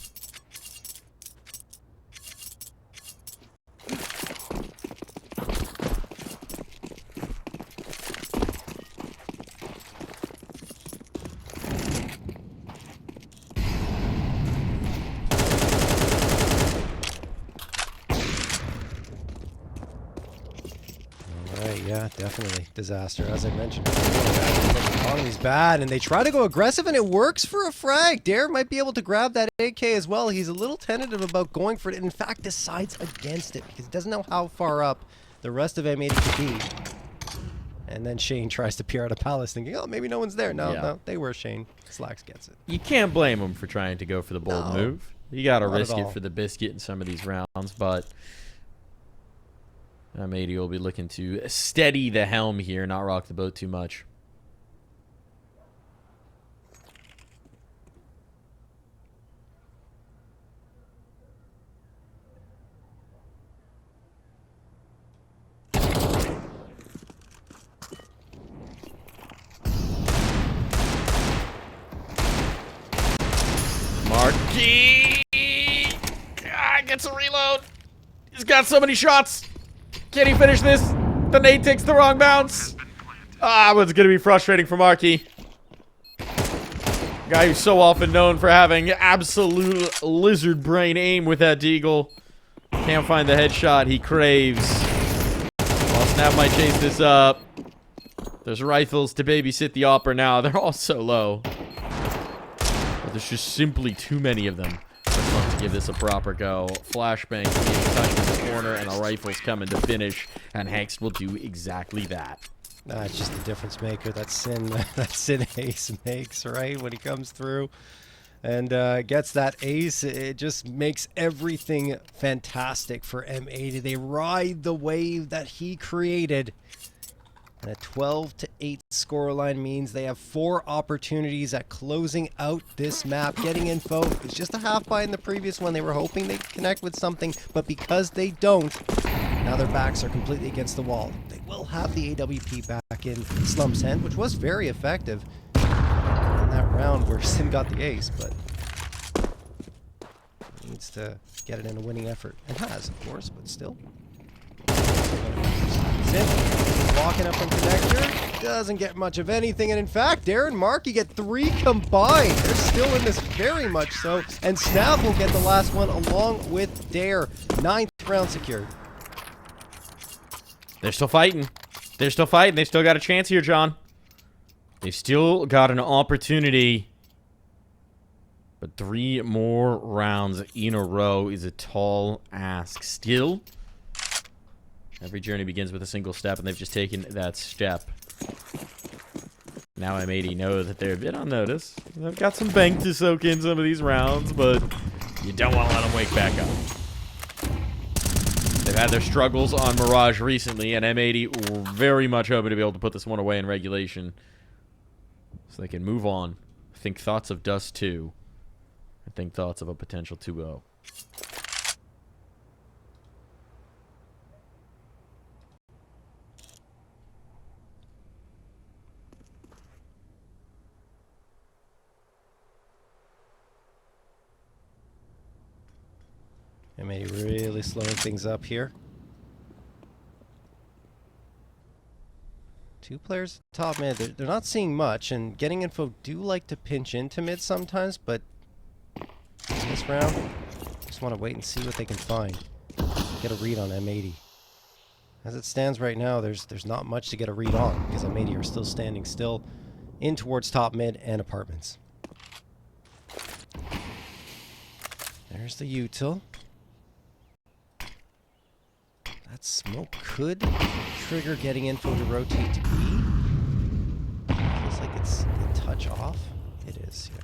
Yeah, definitely disaster. As I mentioned before, the economy's bad, and they try to go aggressive, and it works for a frag. Dare might be able to grab that AK as well. He's a little tentative about going for it, and in fact decides against it because he doesn't know how far up the rest of M80 could be. And then Shane tries to peer out of Palace thinking, oh, maybe no one's there. No, no, they were Shane. slaxz gets it. You can't blame him for trying to go for the bold move. You got to risk it for the biscuit in some of these rounds, but M80 will be looking to steady the helm here, not rock the boat too much. Marquis gets a reload. He's got so many shots. Can he finish this? The nade takes the wrong bounce. Ah, but it's going to be frustrating for Marky. Guy who's so often known for having absolute lizard brain aim with that deagle. Can't find the headshot he craves. Well, Snap might chase this up. There's rifles to babysit the Opera now. They're all so low. But there's just simply too many of them. Let's love to give this a proper go. Flashbang being touched in the corner, and a rifle's coming to finish. And Hangst will do exactly that. Nah, it's just the difference maker that Sin Ace makes, right? When he comes through and gets that ace, it just makes everything fantastic for M80. They ride the wave that he created. And a 12-8 scoreline means they have 4 opportunities at closing out this map. Getting info is just a half buy in the previous one. They were hoping they'd connect with something, but because they don't, now their backs are completely against the wall. They will have the AWP back in Slump's hand, which was very effective in that round where Sin got the ace, but he needs to get it in a winning effort. And has, of course, but still. Sin walking up from connector, doesn't get much of anything, and in fact, Darren and Marky get 3 combined. They're still in this very much so, and Snap will get the last one along with Dare. 9th round secured. They're still fighting. They're still fighting. They still got a chance here, John. They've still got an opportunity. But 3 more rounds in a row is a tall ask. Still, every journey begins with a single step, and they've just taken that step. Now M80 know that they're a bit on notice. They've got some bank to soak in some of these rounds, but you don't want to let them wake back up. They've had their struggles on Mirage recently, and M80 were very much hoping to be able to put this one away in regulation so they can move on. Think thoughts of Dust2. I think thoughts of a potential 2-0. M80 really slowing things up here. 2 players top mid. They're not seeing much, and getting info do like to pinch into mid sometimes, but this round, just want to wait and see what they can find. Get a read on M80. As it stands right now, there's not much to get a read on, because M80 are still standing still in towards top mid and apartments. There's the util. That smoke could trigger getting info to rotate to B. Feels like it's a touch off. It is, yeah.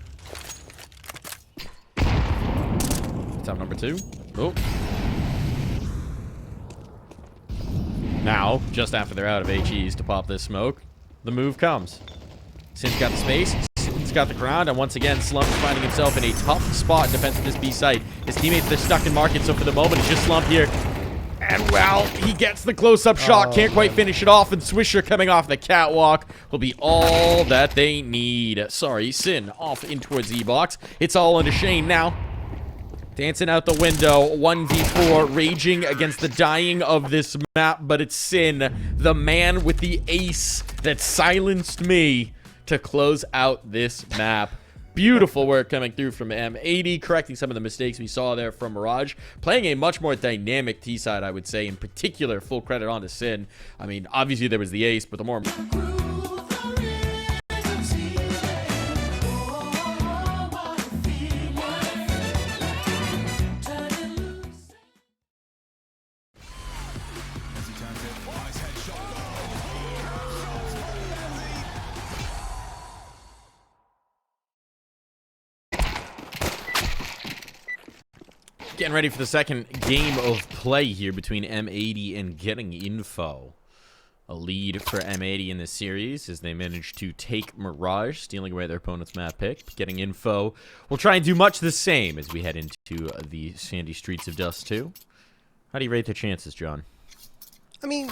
Top number 2. Oh. Now, just after they're out of HEs to pop this smoke, the move comes. Sin's got the space. He's got the ground, and once again, Slump is finding himself in a tough spot in defense of this B site. His teammates, they're stuck in market, so for the moment, it's just Slump here. And, well, he gets the close-up shot. Can't quite finish it off, and Swisher coming off the catwalk will be all that they need. Sorry, Sin off in towards E-box. It's all into Shane now. Dancing out the window, 1v4, raging against the dying of this map, but it's Sin, the man with the ace that silenced me to close out this map. Beautiful work coming through from M80, correcting some of the mistakes we saw there from Mirage. Playing a much more dynamic T-side, I would say. In particular, full credit on to Sin. I mean, obviously there was the ace, but the more... Getting ready for the second game of play here between M80 and Getting Info. A lead for M80 in this series as they manage to take Mirage, stealing away their opponent's map pick. Getting Info will try and do much the same as we head into the sandy streets of Dust 2. How do you rate their chances, John? I mean,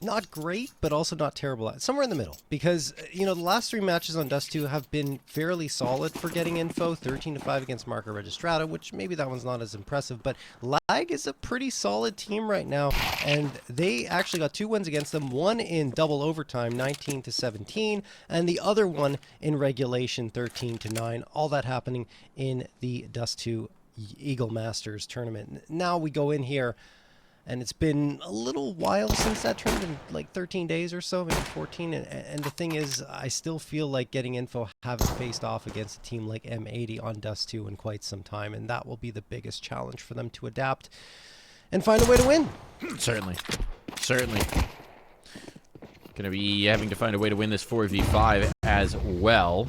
not great, but also not terrible. Somewhere in the middle. Because, you know, the last 3 matches on Dust2 have been fairly solid for getting info. 13-5 against Marco Registrata, which maybe that one's not as impressive. But Lag is a pretty solid team right now. And they actually got 2 wins against them. One in double overtime, 19-17. And the other one in regulation, 13-9. All that happening in the Dust2 Eagle Masters tournament. Now we go in here. And it's been a little while since that tournament, like 13 days or so, maybe 14. And the thing is, I still feel like getting info haven't faced off against a team like M80 on Dust2 in quite some time. And that will be the biggest challenge for them to adapt and find a way to win. Certainly. Certainly. Going to be having to find a way to win this 4v5 as well.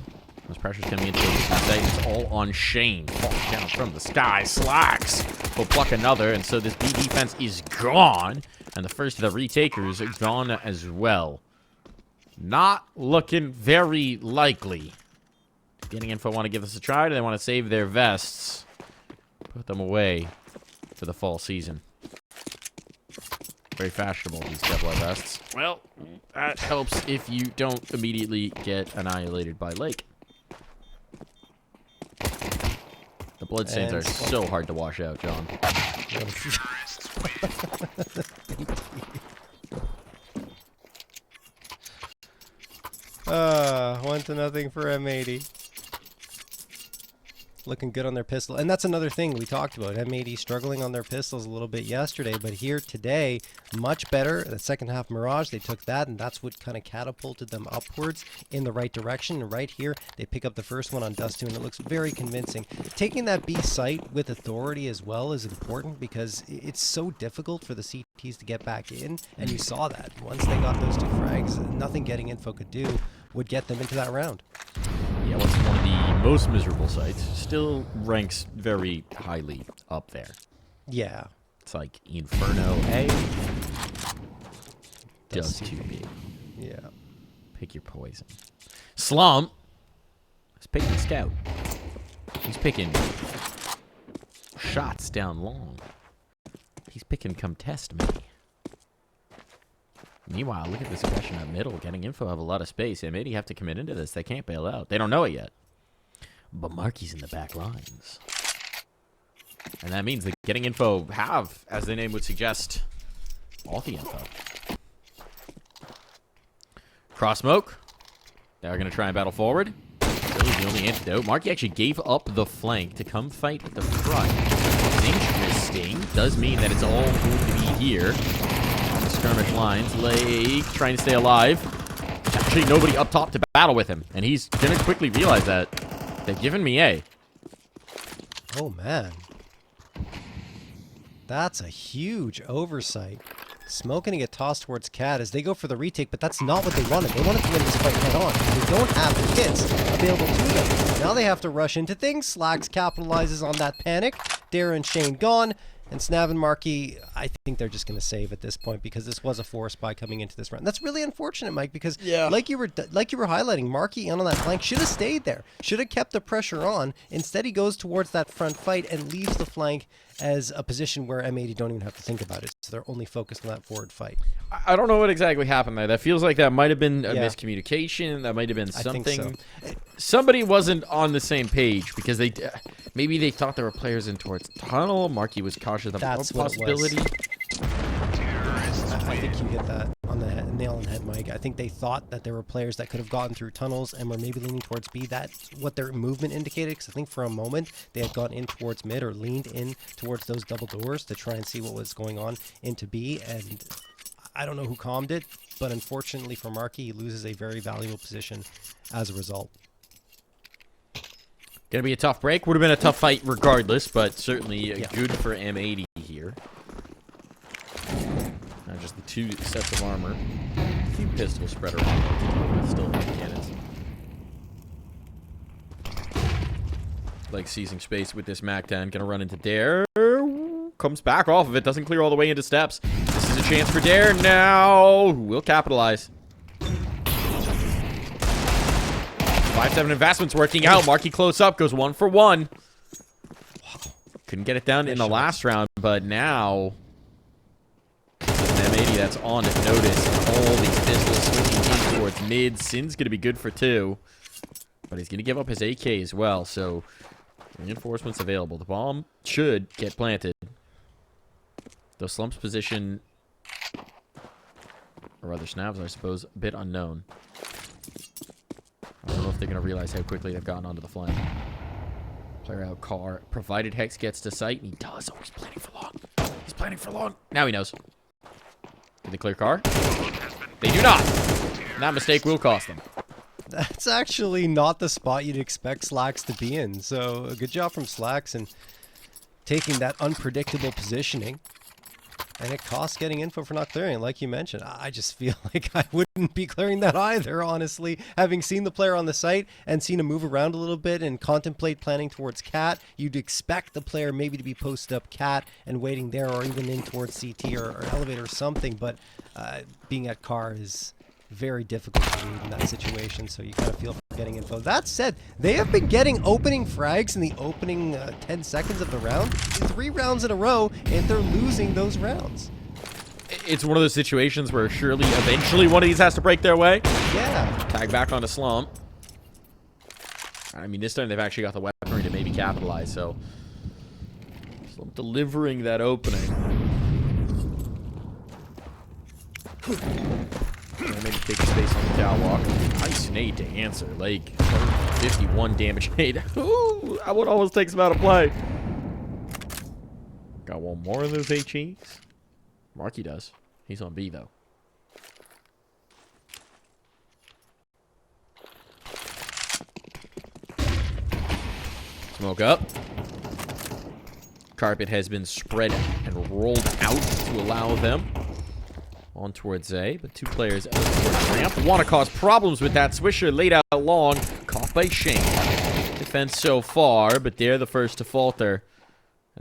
As pressure's coming into it, it's all on Shane. Falling down from the sky. slaxz will pluck another, and so this B defense is gone. And the first of the retakers are gone as well. Not looking very likely. Getting info want to give this a try. Do they want to save their vests? Put them away for the fall season. Very fashionable, these Kevlar vests. Well, that helps if you don't immediately get annihilated by Lake. The bloodstains are so hard to wash out, John. 1-0 for M80. Looking good on their pistol. And that's another thing we talked about. M80 struggling on their pistols a little bit yesterday, but here today, much better. The second half Mirage, they took that, and that's what kind of catapulted them upwards in the right direction. And right here, they pick up the first one on Dust2, and it looks very convincing. Taking that B site with authority as well is important because it's so difficult for the CTs to get back in, and you saw that. Once they got those 2 frags, nothing getting info could do would get them into that round. Yeah, what's one of the most miserable sites still ranks very highly up there. Yeah. It's like Inferno A, Dust2B. Yeah. Pick your poison. Slump is picking Scout. He's picking shots down long. He's picking come test me. Meanwhile, look at this aggression up middle. Getting info, have a lot of space. M80 have to commit into this. They can't bail out. They don't know it yet. But Marky's in the back lines. And that means that getting info have, as the name would suggest, all the info. Cross smoke. They're going to try and battle forward. Really the only antidote. Marky actually gave up the flank to come fight at the front. Interesting. Does mean that it's all going to be here. Skirmish lines. Lake trying to stay alive. Actually, nobody up top to battle with him. And he's going to quickly realize that they've given me A. Oh, man. That's a huge oversight. Smoke going to get tossed towards Cat as they go for the retake, but that's not what they wanted. They wanted to win this fight head on. They don't have the kits available to them. Now they have to rush into things. slaxz capitalizes on that panic. Dare and Shane gone. And Snav and Marky, I think they're just going to save at this point because this was a forest buy coming into this round. That's really unfortunate, Mike, because like you were highlighting, Marky on that flank should have stayed there, should have kept the pressure on. Instead, he goes towards that front fight and leaves the flank as a position where M80 don't even have to think about it. So they're only focused on that forward fight. I don't know what exactly happened there. That feels like that might have been a miscommunication. That might have been something. I think so. Somebody wasn't on the same page because they maybe they thought there were players in towards tunnel. Marky was cautious of the possibility. I think you hit that on the head, nail on the head, Mike. I think they thought that there were players that could have gotten through tunnels and were maybe leaning towards B. That's what their movement indicated, because I think for a moment they had gone in towards mid or leaned in towards those double doors to try and see what was going on into B. And I don't know who calmed it, but unfortunately for Marky, he loses a very valuable position as a result. Gonna be a tough break. Would have been a tough fight regardless, but certainly good for M80 here. Not just the 2 sets of armor. A few pistols spread around. Still cannons. Like seizing space with this MAC-10. Gonna run into Dare. Comes back off of it. Doesn't clear all the way into steps. This is a chance for Dare now. Will capitalize. 5-7 investments working out. Marky close up. Goes 1 for 1. Couldn't get it done in the last round, but now... M80 that's on notice. all these pistols swinging in towards mid. Sin's going to be good for 2. But he's going to give up his AK as well, so reinforcements available. The bomb should get planted. Though Slump's position, or rather Snav's, I suppose, a bit unknown. I don't know if they're going to realize how quickly they've gotten onto the flank. Player out car, provided Hex gets to sight, and he does. Oh, he's planning for long. He's planning for long. Now he knows. Did they clear car? They do not. And that mistake will cost them. That's actually not the spot you'd expect slaxz to be in. So a good job from slaxz and taking that unpredictable positioning. And it costs getting info for not clearing. Like you mentioned, I just feel like I wouldn't be clearing that either, honestly. Having seen the player on the site and seen him move around a little bit and contemplate planning towards cat, you'd expect the player maybe to be posted up cat and waiting there, or even in towards CT or elevator or something. But being at car is very difficult to read in that situation, so you kind of feel for getting info. That said, they have been getting opening frags in the opening 10 seconds of the round, 3 rounds in a row, and they're losing those rounds. It's one of those situations where surely eventually one of these has to break their way. Yeah. Tag back onto Slump. I mean, this time they've actually got the weaponry to maybe capitalize, so Slump delivering that opening. Maybe take space on the catwalk. Nice nade to answer. Like, 51 damage nade. Ooh, that one almost takes him out of play. Got one more of those HEs. Marky does. He's on B, though. Smoke up. Carpet has been spread and rolled out to allow them on towards A, but 2 players out towards ramp. Want to cause problems with that. Swisher laid out long. Caught by Shane. Defense so far, but they're the first to falter.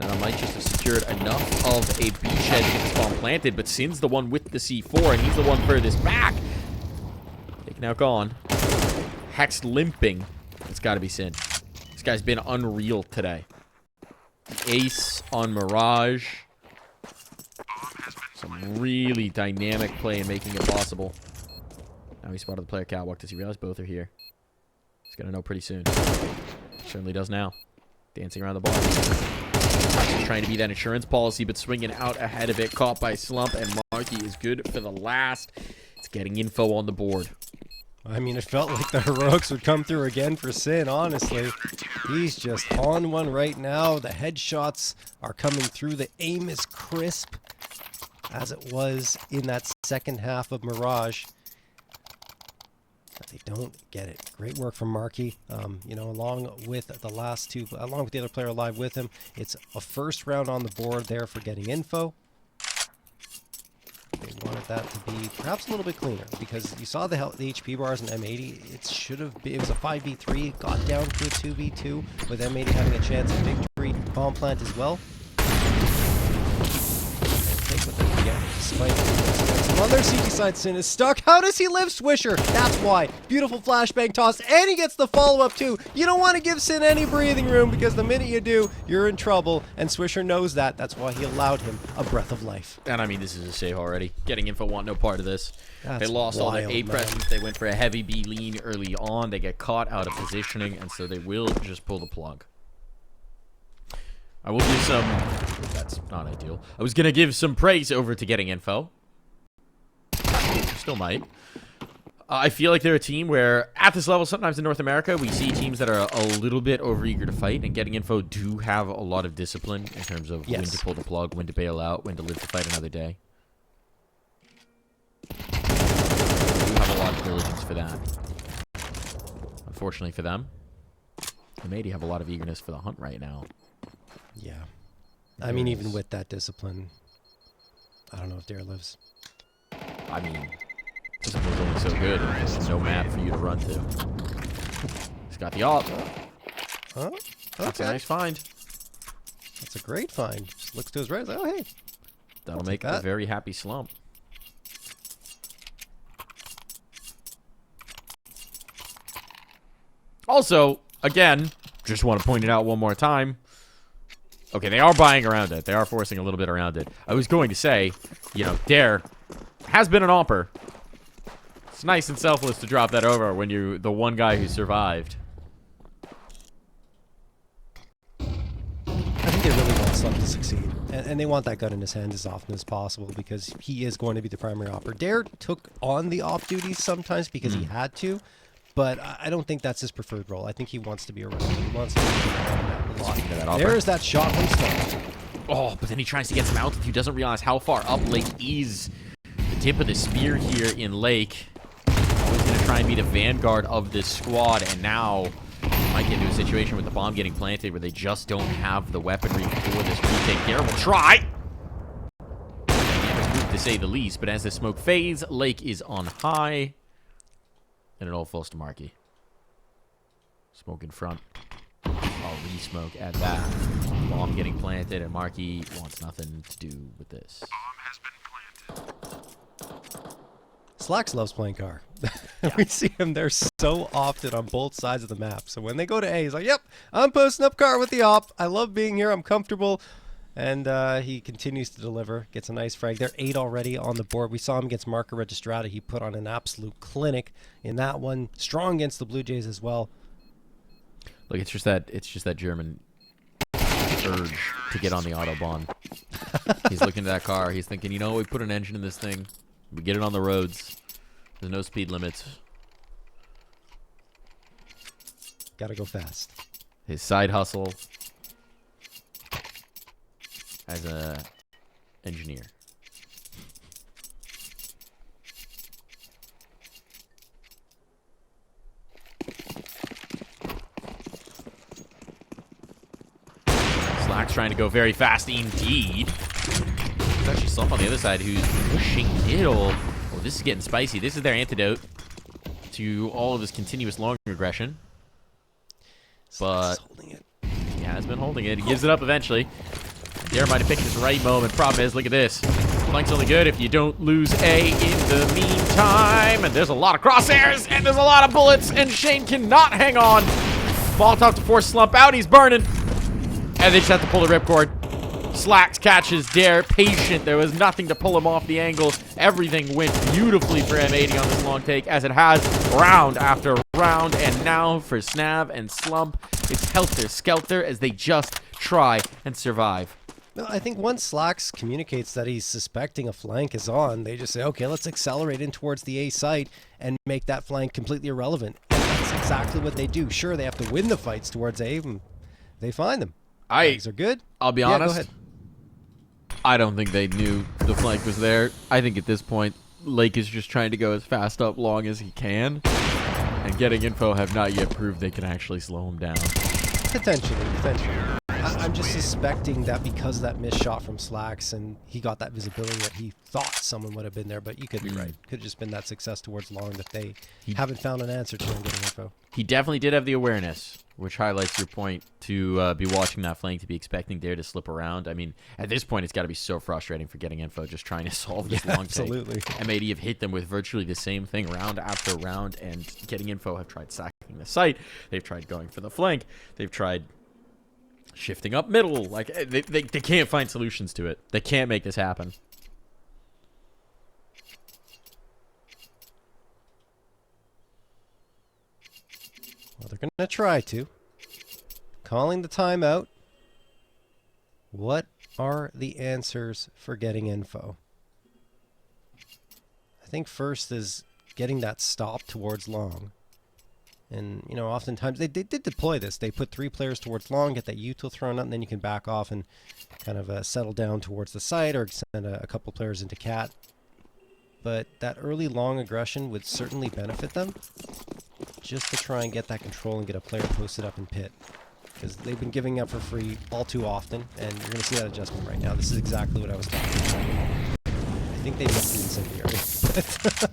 And I might just have secured enough of a beachhead to get the spawn planted, but Sin's the one with the C4, and he's the one furthest back. Taken out gone. Hex limping. It's got to be Sin. This guy's been unreal today. Ace on Mirage. Some really dynamic play in making it possible. Now he spotted the player catwalk. Does he realize both are here? He's going to know pretty soon. Certainly does now. Dancing around the ball. He's trying to be that insurance policy, but swinging out ahead of it. Caught by Slump, and Marky is good for the last. It's getting info on the board. I mean, it felt like the heroics would come through again for Sin, honestly. He's just on one right now. The headshots are coming through. The aim is crisp, as it was in that second half of Mirage. But they don't get it. Great work from Marky. You know, along with the last 2, along with the other player alive with him, it's a first round on the board there for getting info. They wanted that to be perhaps a little bit cleaner, because you saw the HP bars in M80. It should have been, it was a 5v3, got down to a 2v2 with M80 having a chance at victory. Bomb plant as well. Take what they can get, despite on their CT side. Sin is stuck. How does he live, Swisher? That's why. Beautiful flashbang toss, and he gets the follow-up too. You don't want to give Sin any breathing room, because the minute you do, you're in trouble, and Swisher knows that. That's why he allowed him a breath of life. And I mean, this is a save already. Getting info, want no part of this. That's they lost all their A wild, presence. They went for a heavy B lean early on. They get caught out of positioning, and so they will just pull the plug. I will give some... That's not ideal. I was going to give some praise over to getting info. Still might. I feel like they're a team where, at this level, sometimes in North America, we see teams that are a little bit overeager to fight, and getting info do have a lot of discipline in terms of when to pull the plug, when to bail out, when to live to fight another day. They do have a lot of diligence for that. Unfortunately for them, M80 have a lot of eagerness for the hunt right now. Yeah. I mean, even with that discipline, I don't know if Dare lives. I mean, discipline's only so good. There's no map for you to run to. He's got the ult. Huh? Okay. That's a nice find. That's a great find. Just looks to his right. Like, oh, hey. That'll make a very happy Slump. Also, again, just want to point it out one more time. Okay, they are buying around it. They are forcing a little bit around it. I was going to say, you know, Dare has been an omper. It's nice and selfless to drop that over when you're the one guy who survived. I think they really want Slump to succeed. And they want that gun in his hand as often as possible because he is going to be the primary opper. Dare took on the op duties sometimes because he had to, but I don't think that's his preferred role. I think he wants to be a runner. He wants to be a lot. Speaking of that opper. There's that shot from Slump. Oh, but then he tries to get some altitude. Doesn't realize how far up Lake is. The tip of the spear here in Lake. Always going to try and be the vanguard of this squad. And now might get into a situation with the bomb getting planted where they just don't have the weaponry for this retake. Dare will try. To say the least. But as the smoke fades, Lake is on high. And it all falls to Marky. Smoke in front. I'll re-smoke at that. Bomb getting planted, and Marky wants nothing to do with this. Bomb has been planted. slaxz loves playing car. We see him there so often on both sides of the map. So when they go to A, he's like, yep, I'm posting up car with the op. I love being here. I'm comfortable. And he continues to deliver. Gets a nice frag. They're 8 already on the board. We saw him against Marco Registrata. He put on an absolute clinic in that one. Strong against the Blue Jays as well. Look, it's just that German urge to get on the Autobahn. He's looking at that car. He's thinking, you know, we put an engine in this thing. We get it on the roads. There's no speed limits. Gotta go fast. His side hustle as a engineer. slaxz trying to go very fast indeed. There's actually Slump on the other side who's pushing middle. Oh, this is getting spicy. This is their antidote to all of this continuous long aggression. But holding it. he has been holding it. He gives it up eventually. Dare might have picked his right moment. Problem is, look at this. Flank's only good if you don't lose A in the meantime. And there's a lot of crosshairs, and there's a lot of bullets, and Shane cannot hang on. Molotov to force Slump out. He's burning. And they just have to pull the ripcord. slaxz catches Dare. Patient. There was nothing to pull him off the angle. Everything went beautifully for M80 on this long take, as it has round after round. And now for Snav and Slump, it's helter-skelter as they just try and survive. No, I think once slaxz communicates that he's suspecting a flank is on, they just say, okay, let's accelerate in towards the A site and make that flank completely irrelevant. And that's exactly what they do. Sure, they have to win the fights towards A, and they find them. Flanks are good. I'll be honest. Go ahead. I don't think they knew the flank was there. I think at this point, Lake is just trying to go as fast up long as he can. And getting info have not yet proved they can actually slow him down. Potentially. I'm just suspecting that because of that missed shot from slaxz and he got that visibility that he thought someone would have been there, but you could be right. Could have just been that success towards long that they haven't found an answer to in getting info. He definitely did have the awareness, which highlights your point to be watching that flank, to be expecting Dare to slip around. I mean, at this point, it's got to be so frustrating for getting info, just trying to solve this long take. Absolutely. M80 have hit them with virtually the same thing round after round, and getting info have tried sacking the site. They've tried going for the flank. They've tried shifting up middle. Like, they can't find solutions to it. They can't make this happen. Well, they're going to try to. Calling the timeout. What are the answers for getting info? I think first is getting that stop towards long. And, you know, oftentimes they did deploy this. They put 3 players towards long, get that util thrown out, and then you can back off and kind of settle down towards the site or send a couple players into cat. But that early long aggression would certainly benefit them, just to try and get that control and get a player posted up in pit. Because they've been giving up for free all too often, and you're going to see that adjustment right now. This is exactly what I was talking about. I think they missed the incendiary.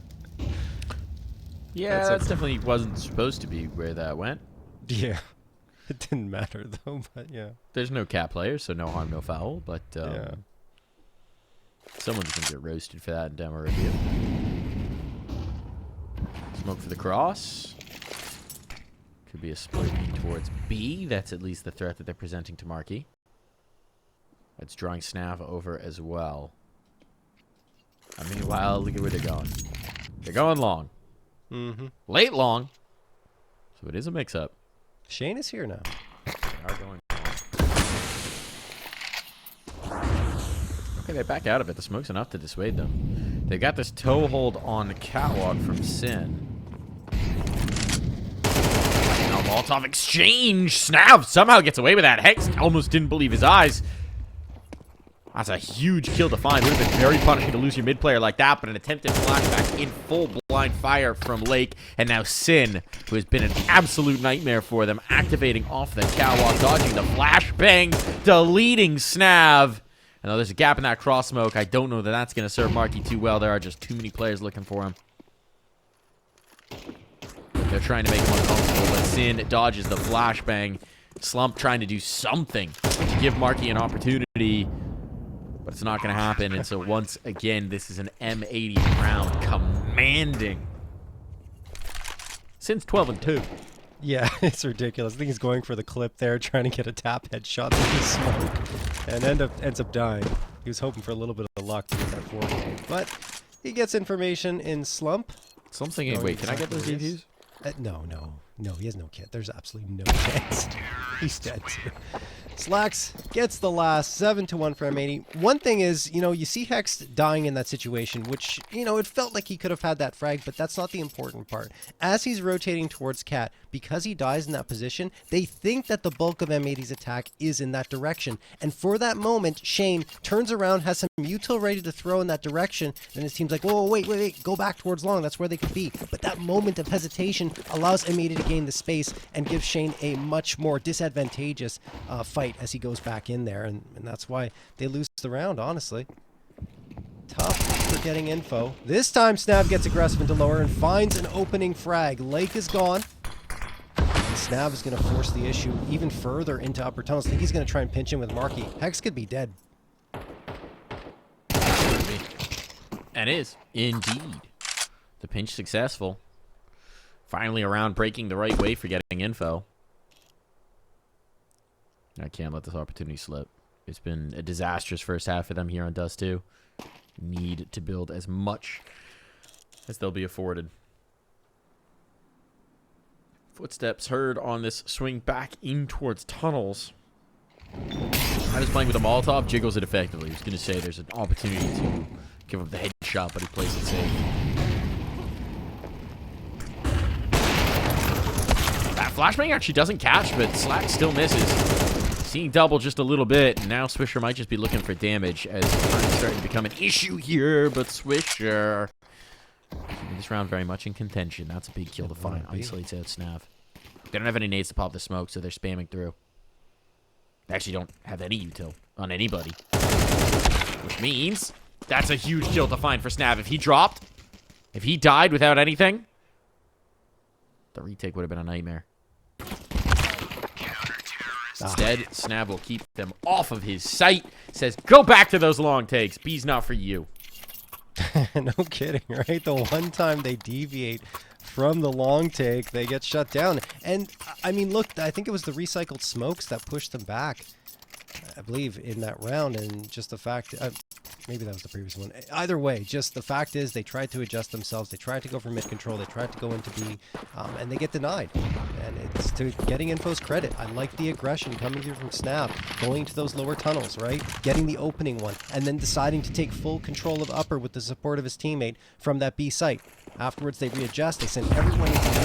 Yeah, that definitely wasn't supposed to be where that went. Yeah. It didn't matter, though, but yeah. There's no cat players, so no harm, no foul, but yeah. Someone's going to get roasted for that in demo review. Smoke for the cross. Could be a split towards B. That's at least the threat that they're presenting to Marky. That's drawing Snav over as well. I mean, wow, look at where they're going. They're going long. Mm-hmm. Late long. So it is a mix-up. Shane is here now. They are going. Okay, they back out of it. The smoke's enough to dissuade them. They got this toe hold on catwalk from Sin. Now Molotov exchange. Snav somehow gets away with that. Hex almost didn't believe his eyes. That's a huge kill to find. Would have been very punishing to lose your mid player like that, but an attempted flashback in full blind fire from Lake. And now Sin, who has been an absolute nightmare for them, activating off the catwalk, dodging the flashbang, deleting Snav. I know there's a gap in that cross smoke. I don't know that that's going to serve Marky too well. There are just too many players looking for him. They're trying to make him uncomfortable, but Sin dodges the flashbang. Slump trying to do something to give Marky an opportunity. But it's not going to happen, and so once again, this is an M80 round commanding. Since 12-2. Yeah, it's ridiculous. I think he's going for the clip there, trying to get a tap headshot through the smoke, and ends up dying. He was hoping for a little bit of luck to get that 4K, but he gets information in Slump. So I'm thinking, wait, can I get those DVs? No, he has no kit. There's absolutely no chance. He's dead too. slaxz gets the last 7-1 for M80. One thing is, you see Hex dying in that situation, which, it felt like he could have had that frag, but that's not the important part. As he's rotating towards Cat, because he dies in that position, they think that the bulk of M80's attack is in that direction. And for that moment, Shane turns around, has some util ready to throw in that direction, and his team's like, whoa, wait, go back towards long. That's where they could be. But that moment of hesitation allows M80 to gain the space and gives Shane a much more disadvantageous fight as he goes back in there, and that's why they lose the round, honestly. Tough for getting info. This time Snav gets aggressive into lower and finds an opening frag. Lake is gone. And Snav is going to force the issue even further into upper tunnels. I think he's going to try and pinch in with Marky. Hex could be dead. And is, indeed. The pinch successful. Finally around breaking the right way for getting info. I can't let this opportunity slip. It's been a disastrous first half for them here on Dust2. Need to build as much as they'll be afforded. Footsteps heard on this swing back in towards tunnels. I was playing with a Molotov, jiggles it effectively. I was going to say there's an opportunity to give up the headshot, but he plays it safe. That flashbang actually doesn't catch, but slaxz still misses. Seeing double just a little bit, and now Swisher might just be looking for damage as time is starting to become an issue here, but Swisher keeping this round very much in contention. That's a big kill to find. Isolates out Snav. They don't have any nades to pop the smoke, so they're spamming through. They actually don't have any util on anybody. Which means that's a huge kill to find for Snav. If he dropped, if he died without anything, the retake would have been a nightmare. Instead, Snav will keep them off of his sight. Says, go back to those long takes. B's not for you. No kidding, right? The one time they deviate from the long take, they get shut down. And, I mean, look, I think it was the recycled smokes that pushed them back, I believe, in that round. And just the fact... maybe that was the previous one. Either way, just the fact is they tried to adjust themselves. They tried to go for mid control. They tried to go into B, and they get denied. And it's to getting info's credit. I like the aggression coming through from Snav, going to those lower tunnels, right? Getting the opening one, and then deciding to take full control of upper with the support of his teammate from that B site. Afterwards, they readjust. They send everyone into middle.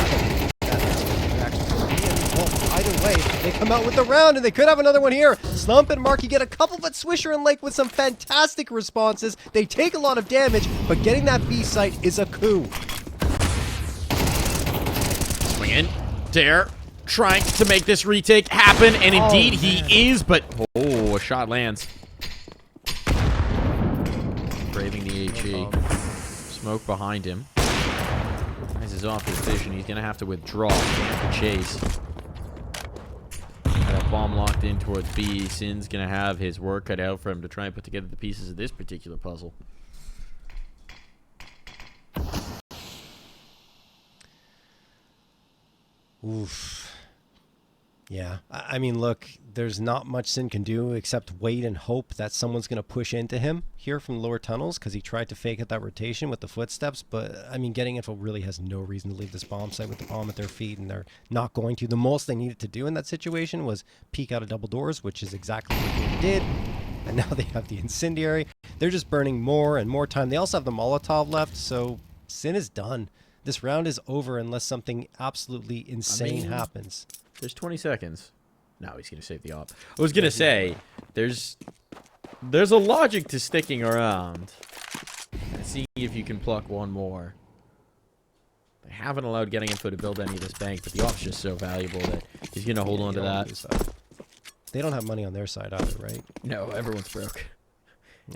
Either way, they come out with the round, and they could have another one here. Slump and Marky get a couple, but Swisher and Lake with some fantastic responses. They take a lot of damage, but getting that B site is a coup. Swing in. Dare. Trying to make this retake happen, and indeed he is, but... oh, a shot lands. Braving the HE. Smoke behind him. This is off his vision. He's going to have to withdraw. He's going to have to chase. That bomb locked in towards B. Sin's going to have his work cut out for him to try and put together the pieces of this particular puzzle. Oof. Yeah, I mean, look, there's not much Sin can do except wait and hope that someone's going to push into him here from lower tunnels, because he tried to fake at that rotation with the footsteps. But, I mean, Getting Info really has no reason to leave this bomb site with the bomb at their feet, and they're not going to. The most they needed to do in that situation was peek out of double doors, which is exactly what they did. And now they have the incendiary. They're just burning more and more time. They also have the Molotov left, so Sin is done. This round is over unless something absolutely insane happens. There's 20 seconds. No, he's going to save the op. I was going to say, there's a logic to sticking around and seeing if you can pluck one more. They haven't allowed Getting Info to build any of this bank, but the op's just so valuable that he's going to hold on to that. They don't have money on their side either, right? No, everyone's broke.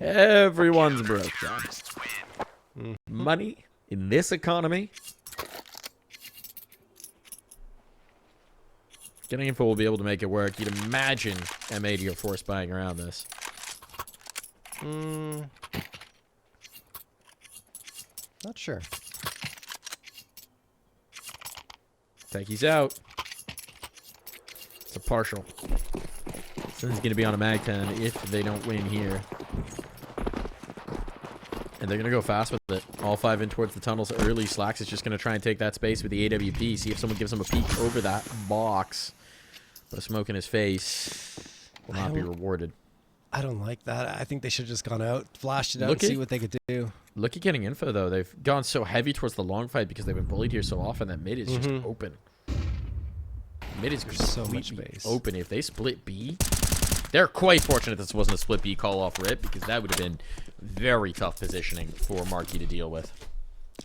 Everyone's broke, John. Money in this economy. Getting Info will be able to make it work. You'd imagine M80 are force buying around this. Not sure. Think he's out. It's a partial. So he's going to be on a mag 10 if they don't win here. And they're going to go fast with it. All 5 in towards the tunnels early. slaxz is just going to try and take that space with the AWP. See if someone gives him a peek over that box. But a smoke in his face will not be rewarded. I don't like that. I think they should have just gone out, flashed it out, and see what they could do. Look at Getting Info, though. They've gone so heavy towards the long fight because they've been bullied here so often that mid is just open. Mid is so much space open. If they split B, they're quite fortunate this wasn't a split B call off rip, because that would have been very tough positioning for Marquee to deal with.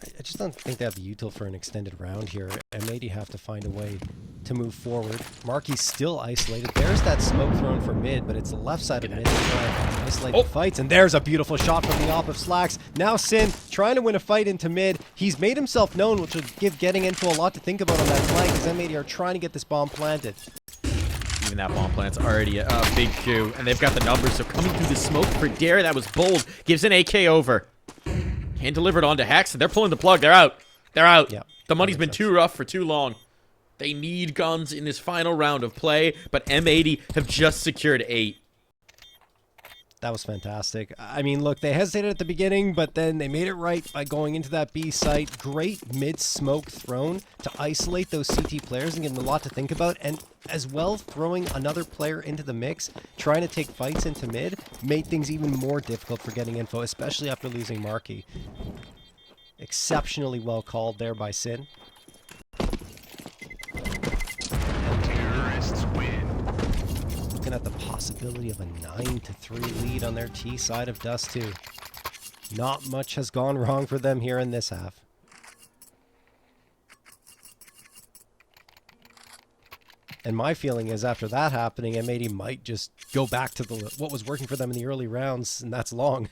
I just don't think they have the util for an extended round here. M80 have to find a way to move forward. Marquee's still isolated. There's that smoke thrown for mid, but it's the left side of mid to try and isolate the fights. And there's a beautiful shot from the op of slaxz. Now Sin trying to win a fight into mid. He's made himself known, which would give Getting Info a lot to think about on that flank, because M80 are trying to get this bomb planted. Even that bomb plant's already a big coup, and they've got the numbers. So coming through the smoke for Dare, that was bold. Gives an AK over. Hand delivered onto Hex, and they're pulling the plug. They're out. They're out. Yep, the money's been too rough for too long. They need guns in this final round of play, but M80 have just secured 8. That was fantastic. I mean, look, they hesitated at the beginning, but then they made it right by going into that B site. Great mid-smoke thrown to isolate those CT players and give them a lot to think about. And as well, throwing another player into the mix, trying to take fights into mid, made things even more difficult for Getting Info, especially after losing Marquee. Exceptionally well called there by Sin. Looking at the possibility of a 9-3 lead on their T side of Dust2. Not much has gone wrong for them here in this half. And my feeling is after that happening, M80 might just go back to what was working for them in the early rounds, and that's long.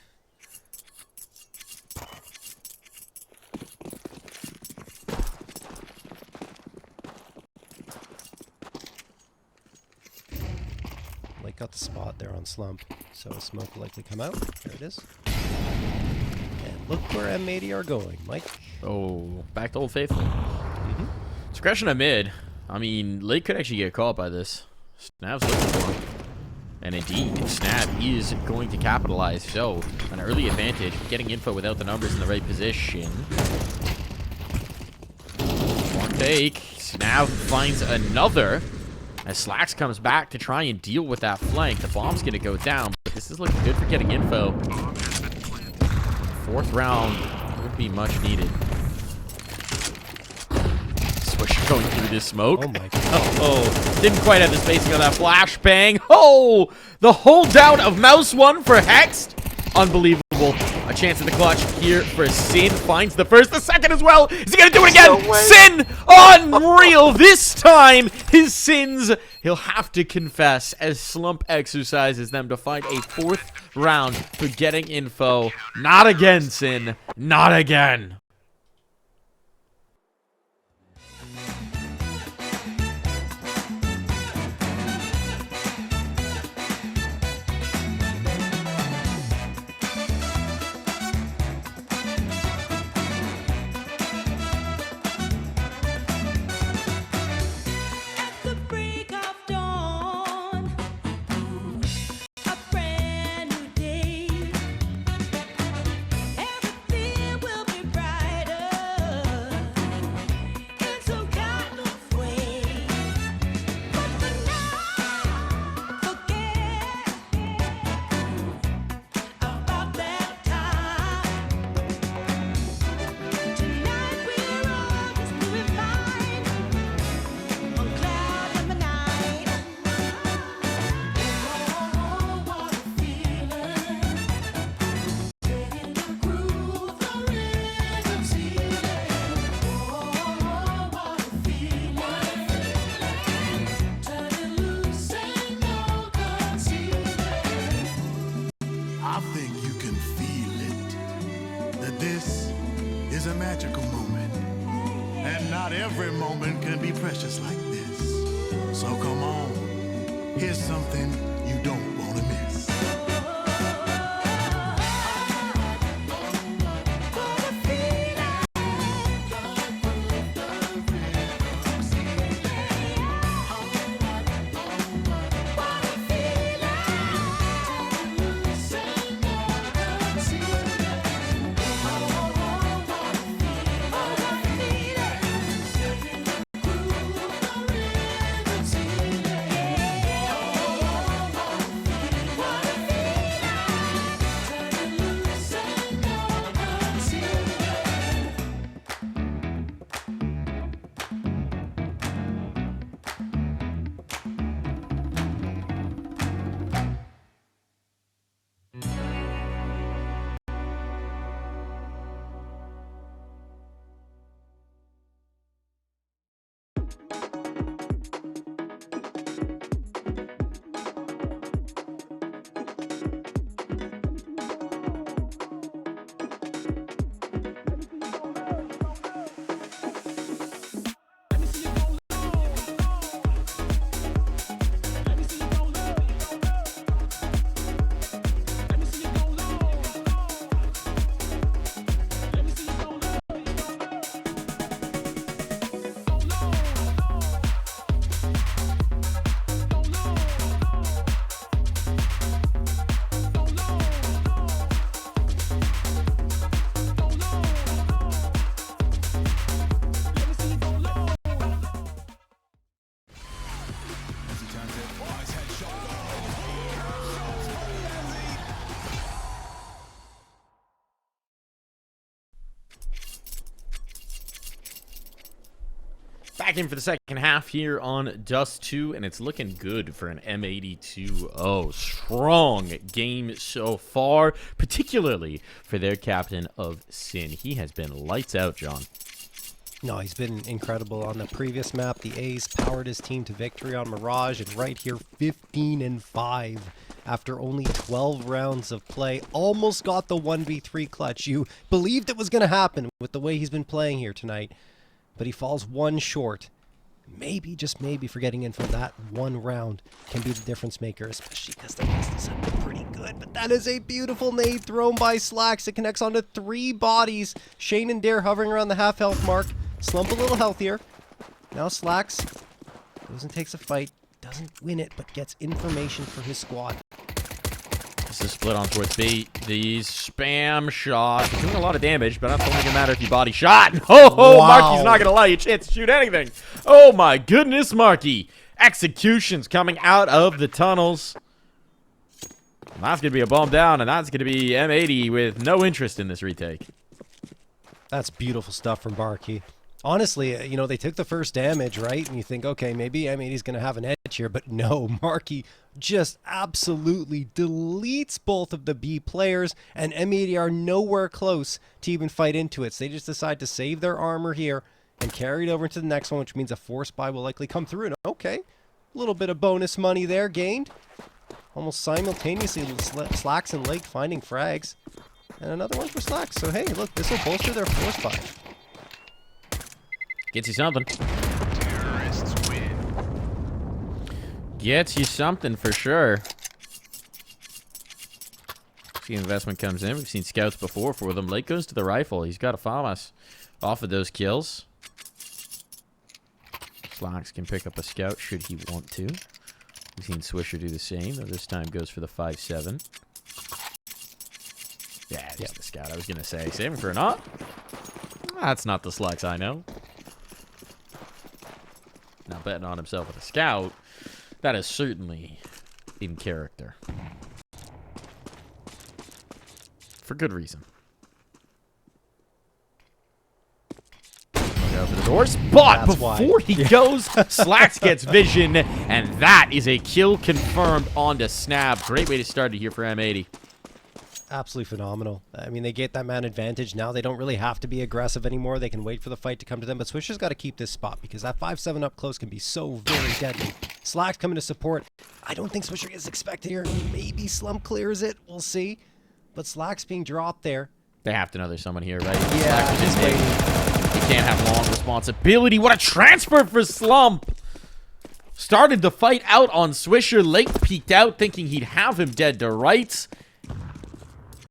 Got the spot there on slump, so smoke will likely come out. There it is. And look where M80 are going, Mike. Oh, back to Old Faithful. Discretion at mid. I mean, Lake could actually get caught by this. Snav's looking for him. And indeed, Snav is going to capitalize. So, an early advantage, Getting Info without the numbers in the right position. One take. Snav finds another. As slaxz comes back to try and deal with that flank. The bomb's going to go down, but this is looking good for Getting Info. 4th round would be much needed. Swish going through this smoke. Oh my god. Oh, didn't quite have the spacing on that flashbang. Oh, the hold down of Mouse 1 for Hex. Unbelievable. A chance at the clutch here for Sin. Finds the first, the second as well. Is he going to do it again? No way. Sin! Unreal. This time, his sins, he'll have to confess as Slump exercises them to find a 4th round for Getting Info. Not again, Sin. Not again. At the break of dawn. a magical moment. And not every moment can be precious like this. So come on, here's something you don't want to miss. Back in for the second half here on Dust2, and it's looking good for an M80 2-0. Strong game so far, particularly for their captain of Sin. He has been lights out, John. No, he's been incredible on the previous map. The A's powered his team to victory on Mirage, and right here, 15-5 after only 12 rounds of play. Almost got the 1v3 clutch. You believed it was going to happen with the way he's been playing here tonight, but he falls one short. Maybe, just maybe, for getting in for that one round can be the difference maker, especially because the rest is up pretty good. But that is a beautiful nade thrown by slaxz. It connects onto 3 bodies. Shane and Dare hovering around the half health mark. Slump a little healthier. Now slaxz goes and takes a fight. Doesn't win it, but gets information for his squad. This is split on towards B. These spam shots doing a lot of damage, but that's only gonna matter if you body shot. Oh, wow. Marky's not gonna allow you a chance to shoot anything. Oh my goodness, Marky. Executions coming out of the tunnels. That's gonna be a bomb down, and that's gonna be M80 with no interest in this retake. That's beautiful stuff from Barkey. Honestly, you know, they took the first damage, right? And you think, okay, maybe M80's going to have an edge here. But no, Markey just absolutely deletes both of the B players. And M80 are nowhere close to even fight into it. So they just decide to save their armor here and carry it over to the next one, which means a force buy will likely come through. And okay, a little bit of bonus money there gained. Almost simultaneously, slaxz and Lake finding frags. And another one for slaxz. So hey, look, this will bolster their force buy. Gets you something. Terrorists win. Gets you something for sure. See, investment comes in. We've seen scouts before for them. Lake goes to the rifle. He's got to follow us off of those kills. slaxz can pick up a scout should he want to. We've seen Swisher do the same, though this time goes for the 5-7. Yeah, just the scout. I was going to say, saving for a not. That's not the slaxz I know. Now betting on himself with a scout, that is certainly in character. For good reason. Go for the doors, but That's before why. he goes, slaxz gets vision, and that is a kill confirmed onto Snap. Great way to start it here for M80. Absolutely phenomenal. I mean, they get that man advantage now. They don't really have to be aggressive anymore. They can wait for the fight to come to them. But Swisher's got to keep this spot because that 5-7 up close can be so very deadly. slaxz coming to support. I don't think Swisher is expected here. Maybe Slump clears it. We'll see. But slaxz being dropped there. They have to know there's someone here, right? Yeah, Slaxz is he's in waiting. He can't have long responsibility. What a transfer for Slump! Started the fight out on Swisher. Late peeked out, thinking he'd have him dead to rights.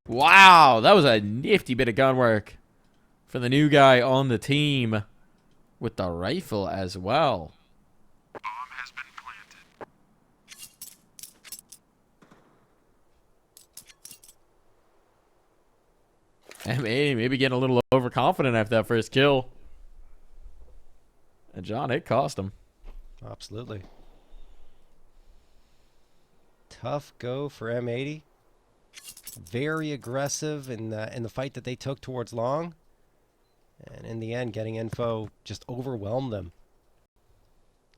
Wow, that was a nifty bit of gun work for the new guy on the team with the rifle as well. Bomb has been planted. M80 maybe getting a little overconfident after that first kill. And John, it cost him. Absolutely. Tough go for M80. Very aggressive in the fight that they took towards long. And in the end, getting info just overwhelmed them.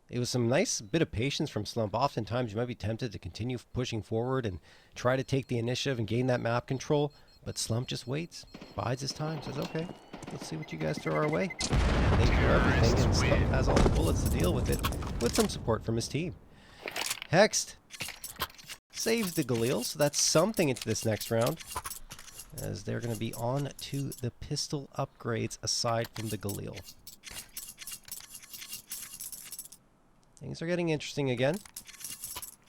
It was some nice bit of patience from Slump. Oftentimes, you might be tempted to continue pushing forward and try to take the initiative and gain that map control. But Slump just waits, bides his time, says, okay, let's see what you guys throw our way. And they throw everything, and Slump has all the bullets to deal with it, with some support from his team. Hext saves the Galil, so that's something into this next round, as they're going to be on to the pistol upgrades aside from the Galil. Things are getting interesting again,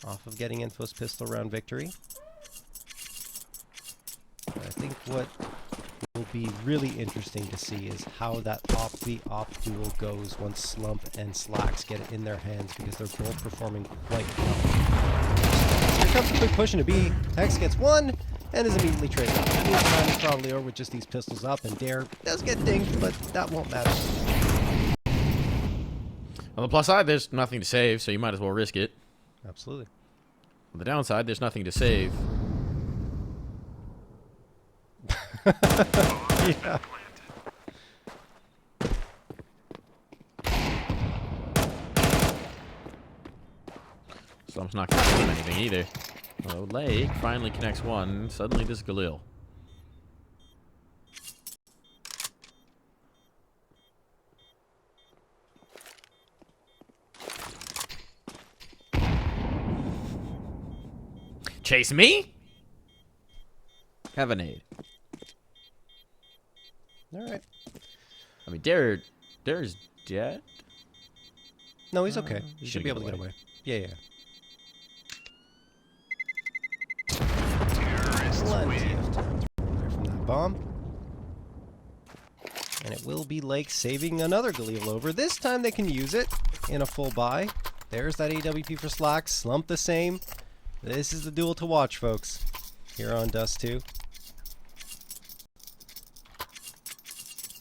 off of getting Info's pistol round victory. I think what will be really interesting to see is how that op-v-op duel goes once Slump and slaxz get it in their hands, because they're both performing quite well. Here comes a quick push into B. Hex gets one and is immediately traded up. Meantime, he's probably over with just these pistols up, and Dare does get dinged, but that won't matter. On the plus side, there's nothing to save, so you might as well risk it. Absolutely. On the downside, there's nothing to save. Yeah. Slump's not going to do anything either. Oh, Lake finally connects one. Suddenly this Galil. Chase me? Have a nade. Alright. I mean, Dare's dead? No, he's okay. he's Should gonna be able get to get away. Yeah, yeah. Plenty of time to run away from that bomb. And it will be Lake saving another Galil over. This time they can use it in a full buy. There's that AWP for slaxz. Slump the same. This is the duel to watch, folks. Here on Dust2.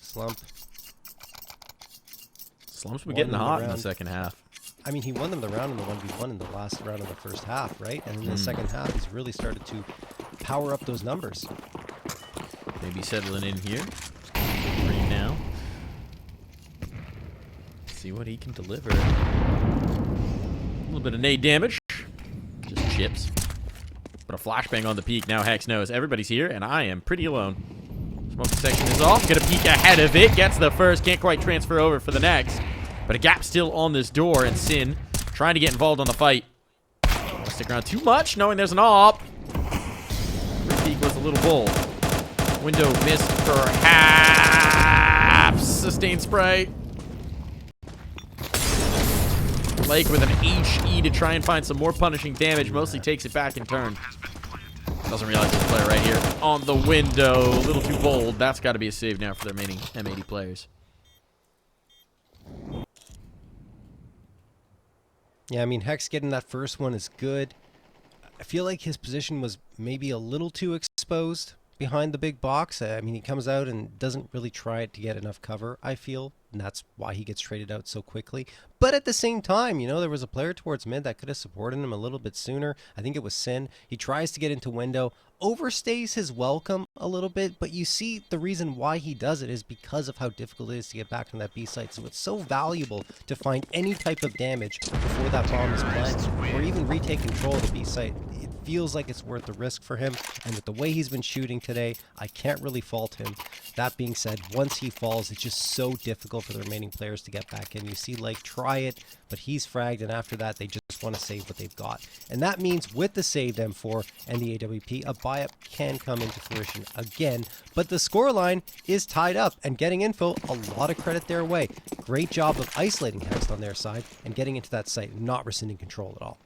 Slump. Slump's been getting Won the hot in the round. second half. I mean, he won them the round in the 1v1 in the last round of the first half, right? And in the second half, he's really started to power up those numbers. Maybe settling in here. Right now. See what he can deliver. A little bit of nade damage. Just chips. But a flashbang on the peak. Now Hex knows everybody's here, and I am pretty alone. Smoke section is off. Gonna peek ahead of it. Gets the first. Can't quite transfer over for the next. But a gap still on this door, and Sin trying to get involved on the fight. Don't stick around too much, knowing there's an op. First peek was a little bold. Window missed perhaps. Sustained spray. Lake with an HE to try and find some more punishing damage. Mostly takes it back in turn. Doesn't realize there's a player right here on the window. A little too bold. That's got to be a save now for the remaining M80 players. Yeah, I mean, Hex getting that first one is good. I feel like his position was maybe a little too exposed behind the big box. I mean, he comes out and doesn't really try to get enough cover, I feel. And that's why he gets traded out so quickly. But at the same time, you know, there was a player towards mid that could have supported him a little bit sooner. I think it was Sin. He tries to get into window, overstays his welcome a little bit, but you see the reason why he does it is because of how difficult it is to get back from that B site. So it's so valuable to find any type of damage before that bomb is planted, or even retake control of the B site. It feels like it's worth the risk for him. And with the way he's been shooting today, I can't really fault him. That being said, once he falls, it's just so difficult for the remaining players to get back in. You see Lake try it, but he's fragged, and after that, they just want to save what they've got. And that means with the saved M4 and the AWP, a buy-up can come into fruition again. But the scoreline is tied up, and getting info, a lot of credit their way. Great job of isolating Hext on their side and getting into that site, not rescinding control at all.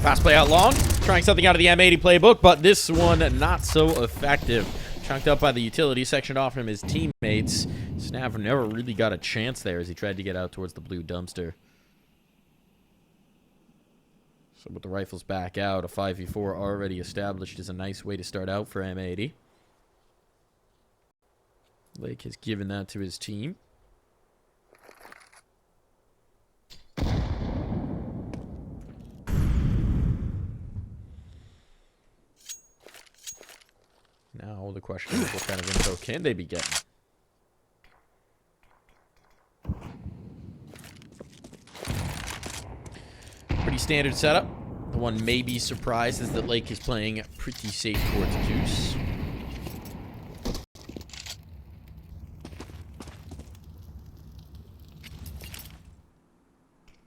Fast play out long, trying something out of the M80 playbook, but this one not so effective. Chunked up by the utility, sectioned off from his teammates. Snav never really got a chance there as he tried to get out towards the blue dumpster. So with the rifles back out, a 5v4 already established is a nice way to start out for M80. Lake has given that to his team. Now the question is, what kind of info can they be getting? Pretty standard setup. The one maybe surprised is that Lake is playing pretty safe towards Deuce.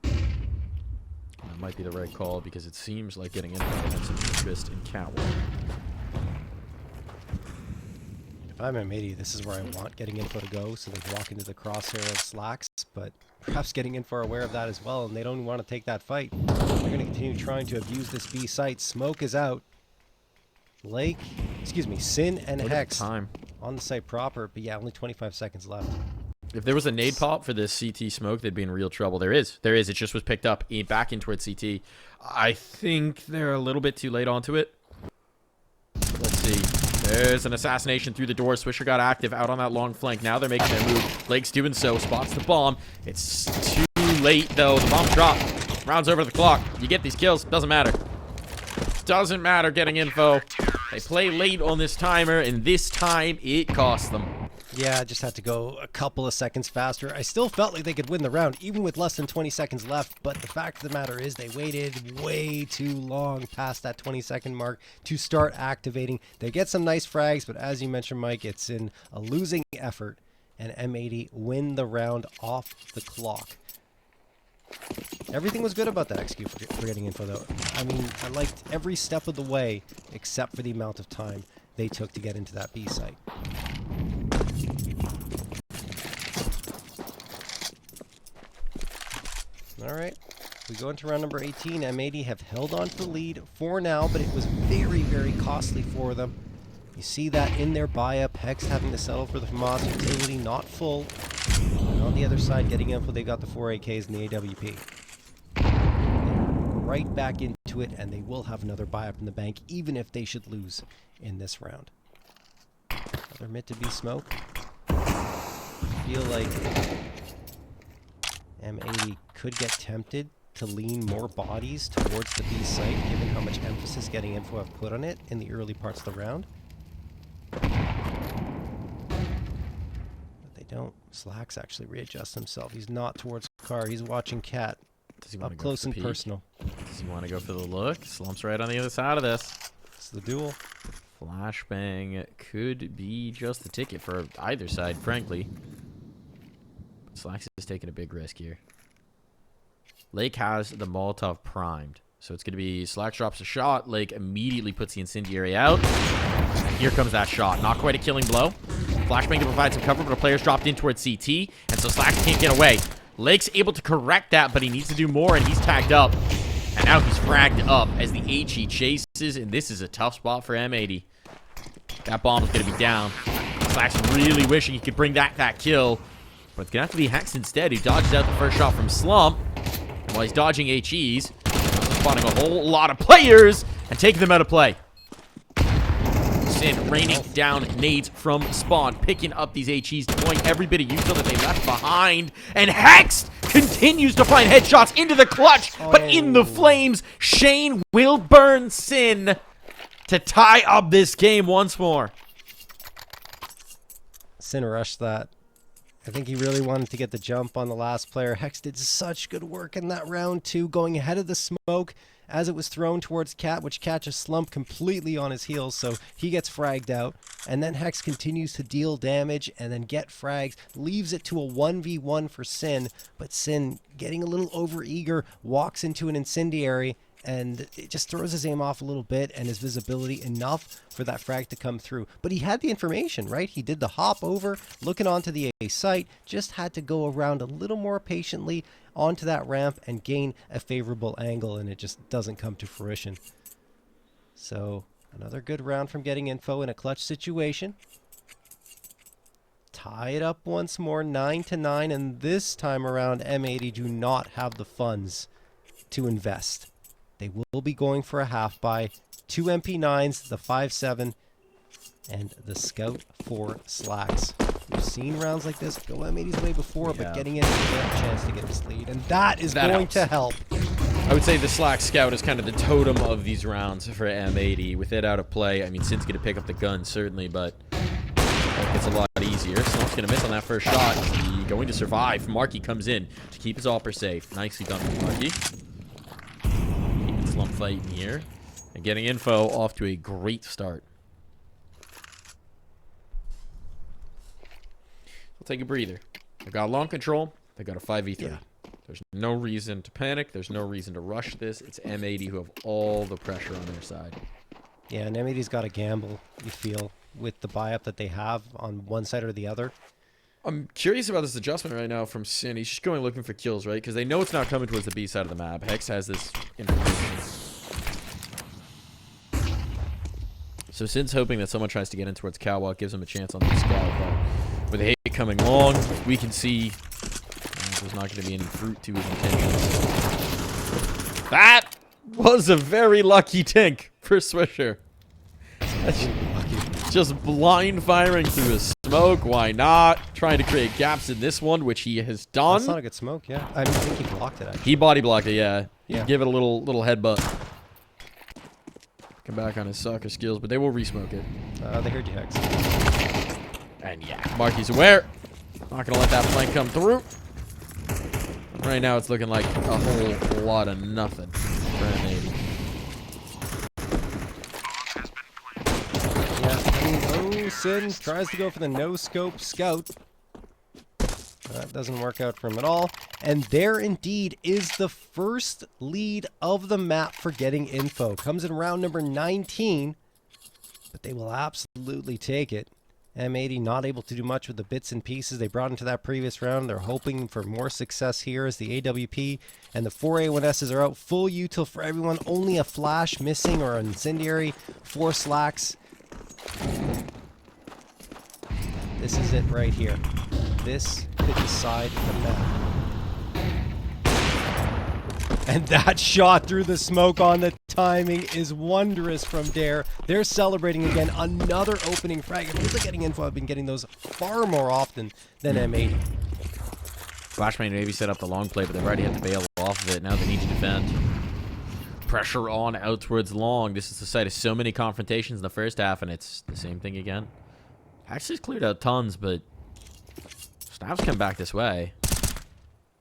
That might be the right call because it seems like getting info has some interest in Catwalk. If I'm M80, this is where I want getting info to go, so they walk into the crosshair of slaxz, but perhaps getting info are aware of that as well, and they don't want to take that fight. They're going to continue trying to abuse this B site. Smoke is out. Lake, excuse me, Sin and Hex time on the site proper, but yeah, only 25 seconds left. If there was a nade pop for this CT smoke, they'd be in real trouble. There is. It just was picked up back in towards CT. I think they're a little bit too late onto it. Let's see. There's an assassination through the door. Swisher got active out on that long flank. Now they're making their move. Lake's doing so. Spots the bomb. It's too late, though. The bomb dropped. Rounds over the clock. You get these kills. Doesn't matter. Doesn't matter getting info. They play late on this timer, and this time it cost them. Yeah, just had to go a couple of seconds faster. I still felt like they could win the round, even with less than 20 seconds left. But the fact of the matter is they waited way too long past that 20-second mark to start activating. They get some nice frags, but as you mentioned, Mike, it's in a losing effort. And M80 win the round off the clock. Everything was good about that XQ for getting info, though. I mean, I liked every step of the way, except for the amount of time they took to get into that B site. All right, we go into round number 18. M80 have held on to the lead for now, but it was very, very costly for them. You see that in their buy-up. Hex having to settle for the FAMAS utility, not full. And on the other side, getting info, they got the 4 AKs and the AWP. Right back into it, and they will have another buy-up in the bank, even if they should lose in this round. Another mid to B smoke. I feel like M80 could get tempted to lean more bodies towards the B site, given how much emphasis getting info have put on it in the early parts of the round. But they don't. slaxz actually readjusts himself. He's not towards car. He's watching Cat up close and personal. Does he want to go for the look? Slumps right on the other side of this. It's the duel. Flashbang could be just the ticket for either side, frankly. But slaxz is taking a big risk here. Lake has the Molotov primed. So it's going to be slaxz drops a shot. Lake immediately puts the incendiary out. Here comes that shot. Not quite a killing blow. Flashbang to provide some cover, but a player's dropped in towards CT. And so slaxz can't get away. Lake's able to correct that, but he needs to do more, and he's tagged up. And now he's fragged up as the HE chases, and this is a tough spot for M80. That bomb is going to be down. slaxz really wishing he could bring back that kill. But it's going to have to be Hex instead, who dodges out the first shot from Slump. And while he's dodging HEs, he's spotting a whole lot of players and taking them out of play. Sin raining down nades from spawn, picking up these HEs, deploying every bit of util that they left behind. And Hex continues to find headshots into the clutch, but in the flames, Shane will burn Sin to tie up this game once more. Sin rushed that. I think he really wanted to get the jump on the last player. Hex did such good work in that round too, going ahead of the smoke as it was thrown towards Cat, which Cat just slumped completely on his heels, so he gets fragged out. And then Hex continues to deal damage and then get frags, leaves it to a 1v1 for Sin, but Sin, getting a little overeager, walks into an incendiary, and it just throws his aim off a little bit and his visibility enough for that frag to come through. But he had the information, right? He did the hop over, looking onto the A site, just had to go around a little more patiently onto that ramp and gain a favorable angle, and it just doesn't come to fruition. So another good round from Getting Info in a clutch situation. Tie it up once more, 9-9, and this time around M80 do not have the funds to invest. They will be going for a half buy. 2 MP9s, the 5.7, and the Scout for slaxz. We've seen rounds like this go M80's way before, but getting in, they have a chance to get this lead, and that is going to help. I would say the slaxz Scout is kind of the totem of these rounds for M80. With it out of play, I mean, Sin's going to pick up the gun, certainly, but it's a lot easier. Slump's going to miss on that first shot. He's going to survive. Marky comes in to keep his AWPer safe. Nicely done from Marky. Keeping Slump fighting here. And Getting Info off to a great start. We'll take a breather. They got long control. They got a 5v3. Yeah. There's no reason to panic. There's no reason to rush this. It's M80 who have all the pressure on their side. Yeah, and M80's got to gamble, you feel, with the buy-up that they have on one side or the other. I'm curious about this adjustment right now from Sin. He's just going looking for kills, right? Because they know it's not coming towards the B side of the map. Hex has this information. So Sin's hoping that someone tries to get in towards Catwalk, gives him a chance on the scout. But with the hate coming long, we can see there's not going to be any fruit to his intentions. That was a very lucky tink for Swisher. Just blind firing through his smoke. Why not? Trying to create gaps in this one, which he has done. That's not a good smoke, yeah. I think he blocked it, actually. He body blocked it, yeah. Yeah. Give it a little headbutt. Come back on his soccer skills, but they will resmoke it. They heard you, Hex. And yeah, Marky's aware. Not going to let that flank come through. Right now, it's looking like a whole lot of nothing for M80. Sin tries to go for the no-scope scout. That doesn't work out for him at all. And there indeed is the first lead of the map for Getting Info. Comes in round number 19, but they will absolutely take it. M80 not able to do much with the bits and pieces they brought into that previous round. They're hoping for more success here as the AWP and the 4A1Ss are out. Full util for everyone. Only a flash missing or an incendiary for slaxz. This is it right here. This could decide the map. And that shot through the smoke on the timing is wondrous from Dare. They're celebrating again. Another opening frag. It feels like Getting Info have been getting those far more often than M80. Flashbang maybe set up the long play, but they've already had to bail off of it. Now they need to defend. Pressure on out towards long. This is the site of so many confrontations in the first half, and it's the same thing again. Actually cleared out tons, but Snap's come back this way.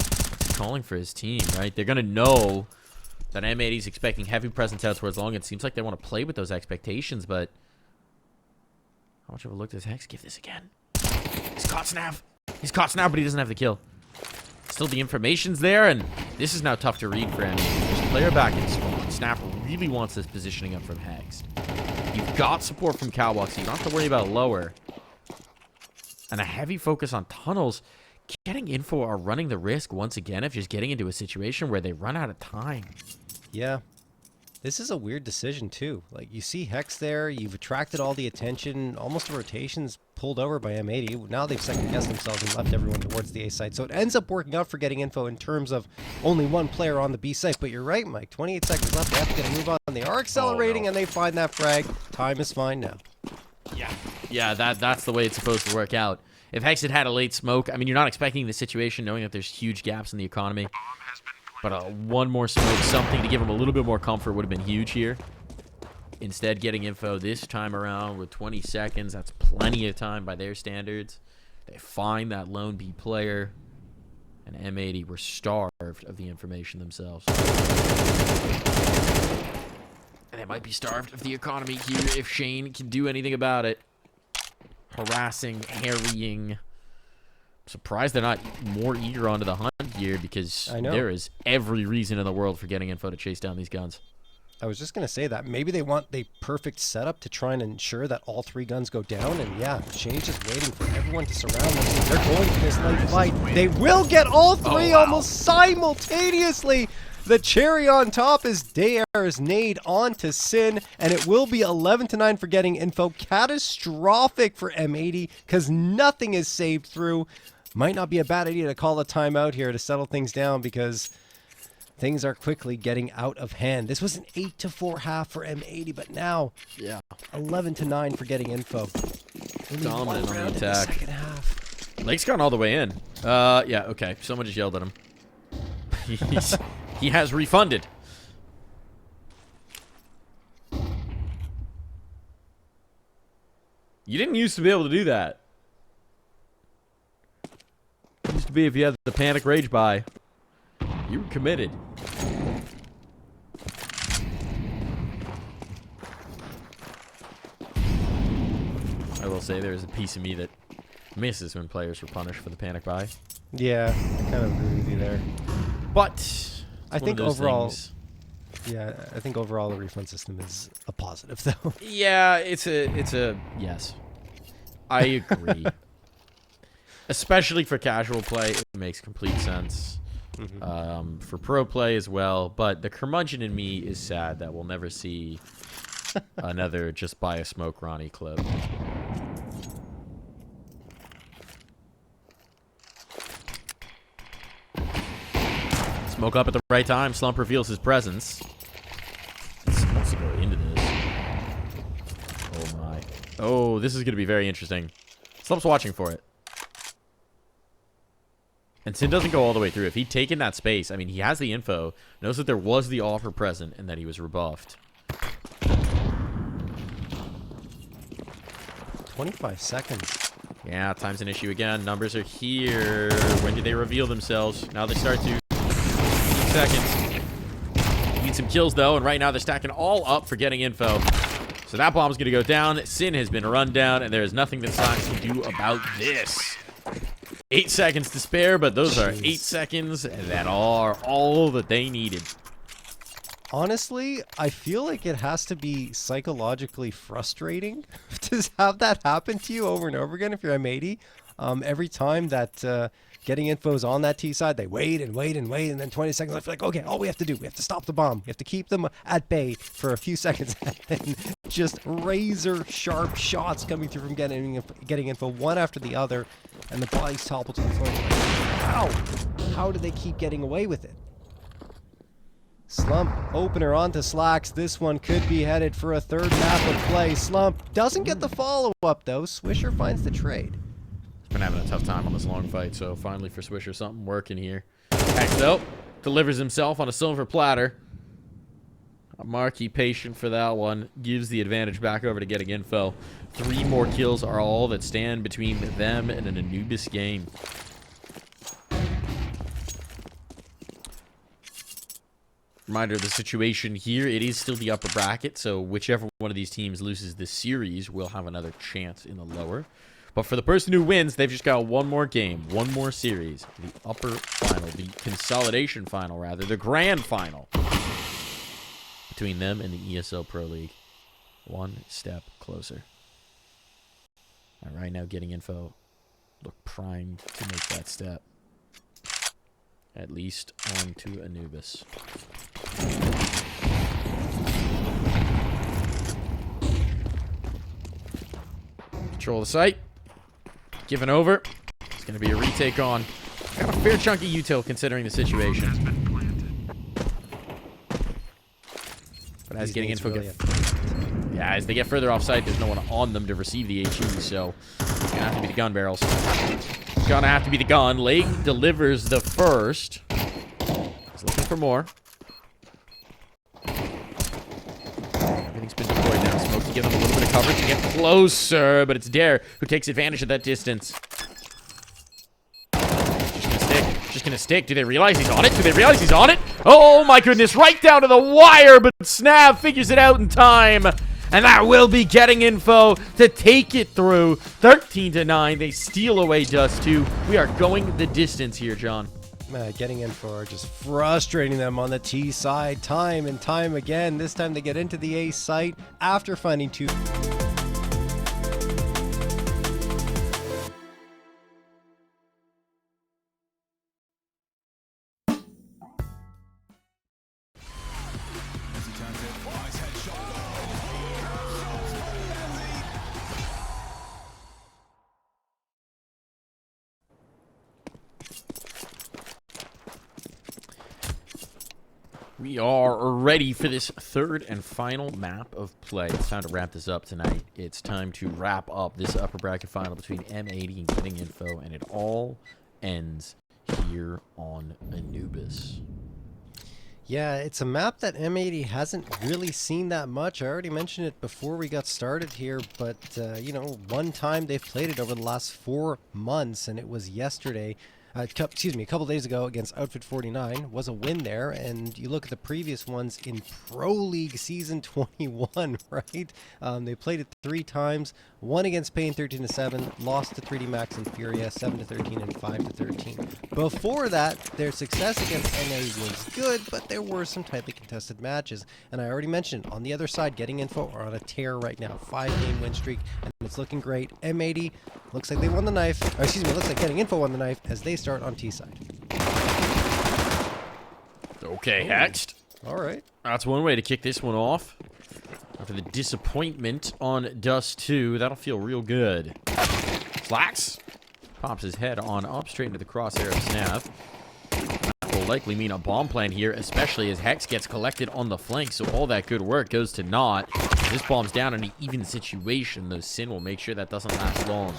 He's calling for his team, right? They're going to know that M80's expecting heavy presence out towards long. It seems like they want to play with those expectations, but how much of a look does Hex give this again? He's caught Snap. He's caught Snap, but he doesn't have the kill. Still, the information's there, and this is now tough to read for him. There's a player back in spawn. Snap really wants this positioning up from Hex. You've got support from Catwalk, so you don't have to worry about lower. And a heavy focus on tunnels. Getting Info are running the risk once again of just getting into a situation where they run out of time. Yeah. This is a weird decision, too. Like, you see Hex there, you've attracted all the attention, almost the rotation's pulled over by M80. Now they've second-guessed themselves and left everyone towards the A site. So it ends up working out for Getting Info in terms of only one player on the B site. But you're right, Mike. 28 seconds left. They have to get a move on. They are accelerating, and they find that frag. Time is fine now. Yeah, that's the way it's supposed to work out. If Hex had had a late smoke, I mean, you're not expecting the situation knowing that there's huge gaps in the economy. But one more smoke, something to give him a little bit more comfort would have been huge here. Instead, Getting Info this time around with 20 seconds. That's plenty of time by their standards. They find that lone B player. And M80 were starved of the information themselves. might be starved of the economy here if Shane can do anything about it. Harassing, harrying. Surprised they're not more eager onto the hunt here, because there is every reason in the world for getting info to chase down these guns. I was just going to say that. Maybe they want the perfect setup to try and ensure that all 3 guns go down. And yeah, Shane's just waiting for everyone to surround them. So they're going for this late fight. They will get all 3 almost simultaneously. The cherry on top is Dare's nade onto Sin, and it will be 11-9 for getting info. Catastrophic for M80, because nothing is saved through. Might not be a bad idea to call a timeout here to settle things down, because things are quickly getting out of hand. This was an 8-4 half for M80, but now 11-9 for getting info. Dominant on the attack. Second half. Lake's gone all the way in. Yeah, okay. Someone just yelled at him. He has refunded. You didn't used to be able to do that. It used to be if you had the panic rage buy, you were committed. I will say there's a piece of me that misses when players were punished for the panic buy. Yeah, I kind of agree with you there. But I think overall, I think overall the refund system is a positive, though. Yeah, it's a yes. I agree. Especially for casual play, it makes complete sense. For pro play as well, but the curmudgeon in me is sad that we'll never see another just buy a smoke Ronnie clip. Smoke up at the right time. Slump reveals his presence. Let's go into this. Oh my. Oh, this is going to be very interesting. Slump's watching for it. And Sin doesn't go all the way through. If he'd taken that space, I mean, he has the info, knows that there was the offer present, and that he was rebuffed. 25 seconds. Yeah, time's an issue again. Numbers are here. When do they reveal themselves? Now they start to. Seconds. Need some kills, though, and right now they're stacking all up for getting info. So that bomb's going to go down. Sin has been run down, and there is nothing that slaxz can do about this. 8 seconds to spare, but those are 8 seconds that are all that they needed. Honestly, I feel like it has to be psychologically frustrating to have that happen to you over and over again if you're M80. Every time that getting info's on that T side, they wait and wait and wait, and then 20 seconds left, like, okay, all we have to do, we have to stop the bomb. We have to keep them at bay for a few seconds, and just razor-sharp shots coming through from getting info one after the other, and the bodies topple to the floor. Like, how do they keep getting away with it? Slump opener onto slaxz. This one could be headed for a third map of play. Slump doesn't get the follow-up, though. Swisher finds the trade. Been having a tough time on this long fight, so finally for Swisher, something working here. Hex, though, delivers himself on a silver platter. Marquee patient for that one. Gives the advantage back over to getting info. 3 more kills are all that stand between them and an Anubis game. Reminder of the situation here. It is still the upper bracket, so whichever one of these teams loses this series will have another chance in the lower. But for the person who wins, they've just got one more game, one more series. The upper final, the consolidation final, rather. The grand final. Between them and the ESL Pro League. One step closer. And right now, getting info look primed to make that step. At least on to Anubis. Control the site. Given over. It's going to be a retake on. Got a fair chunk of util considering the situation. But as getting info, yeah, as they get further off site, there's no one on them to receive the HE, so it's going to have to be the gun barrels. It's going to have to be the gun. Lake delivers the first. He's looking for more. Everything's been deployed now. Smoke to give them a little bit of coverage to get closer, but it's Dare who takes advantage of that distance. Just gonna stick. Do they realize he's on it? Do they realize he's on it? Oh my goodness, right down to the wire, but Snav figures it out in time. And that will be getting info to take it through. 13-9. They steal away Dust2. We are going the distance here, John. Getting info are just frustrating them on the T side time and time again. This time they get into the A site after finding two. We are ready for this third and final map of play. It's time to wrap this up tonight. It's time to wrap up this upper bracket final between M80 and Getting Info, and it all ends here on Anubis. Yeah, it's a map that M80 hasn't really seen that much. I already mentioned it before we got started here, but, you know, one time they've played it over the last 4 months, and it was yesterday. A couple days ago against Outfit 49 was a win there, and you look at the previous ones in Pro League Season 21, right? They played it 3 times, won against Pain 13-7, lost to 3D Max and Furia 7-13 and 5-13. Before that, their success against NA was good, but there were some tightly contested matches, and I already mentioned on the other side, Getting Info are on a tear right now, 5-game win streak, and it's looking great. M80 looks like they won the knife, or excuse me, looks like Getting Info won the knife as they start on T side. Okay, Hexed. All right. That's one way to kick this one off. After the disappointment on Dust2, that'll feel real good. slaxz pops his head on up straight into the crosshair of Snav. That will likely mean a bomb plan here, especially as Hex gets collected on the flank, so all that good work goes to naught. If this bomb's down in an even situation, though Sin will make sure that doesn't last long.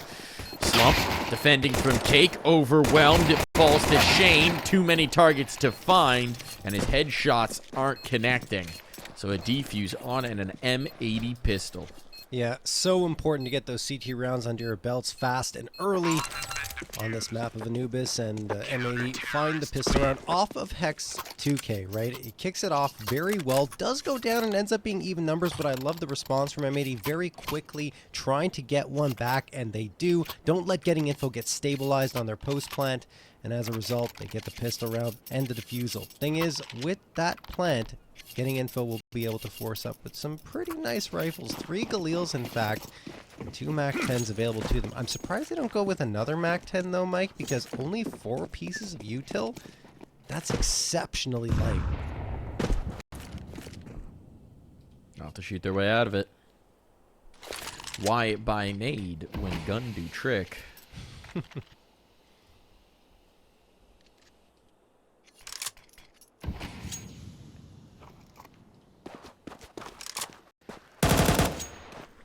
Slump, defending from Cake, overwhelmed, it falls to Shane, too many targets to find, and his headshots aren't connecting. So a defuse on and an M80 pistol. Yeah, so important to get those CT rounds under your belts fast and early on this map of Anubis, and M80 find the pistol round off of Hex 2K, right? It kicks it off very well, does go down and ends up being even numbers, but I love the response from M80 very quickly trying to get one back, and they do. Don't let Getting Info get stabilized on their post plant, and as a result, they get the pistol round and the defusal. Thing is, with that plant, Getting Info will be able to force up with some pretty nice rifles. 3 Galils, in fact, and 2 MAC-10s available to them. I'm surprised they don't go with another MAC-10, though, Mike, because only 4 pieces of util? That's exceptionally light. They'll have to shoot their way out of it. Why buy nade when gun do trick?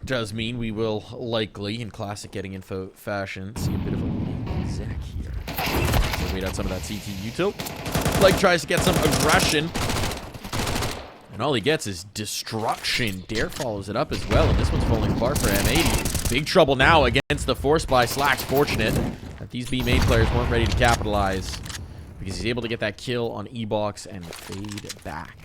Does mean we will likely, in classic Getting Info fashion, see a bit of a Zach here. So wait out some of that CT util. Blake tries to get some aggression. And all he gets is destruction. Dare follows it up as well, and this one's falling apart for M80. Big trouble now against the force by slaxz. Fortunate that these B main players weren't ready to capitalize, because he's able to get that kill on E-Box and fade back.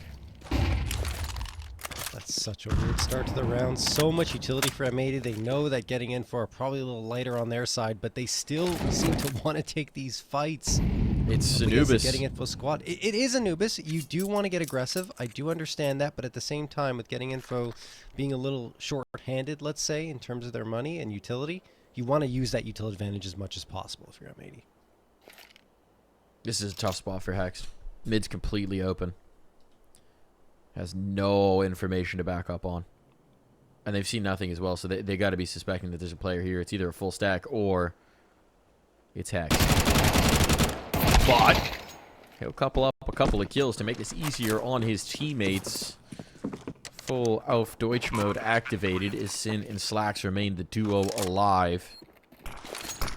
That's such a weird start to the round. So much utility for M80. They know that Getting Info are probably a little lighter on their side, but they still seem to want to take these fights. It's Anubis. Getting Info squad. It is Anubis. You do want to get aggressive. I do understand that, but at the same time, with Getting Info being a little short-handed, let's say, in terms of their money and utility, you want to use that utility advantage as much as possible if you're M80. This is a tough spot for Hex. Mid's completely open. Has no information to back up on. And they've seen nothing as well, so they got to be suspecting that there's a player here. It's either a full stack or it's Hex. But he'll couple up a couple of kills to make this easier on his teammates. Full Auf Deutsch mode activated as Sin and slaxz remain the duo alive.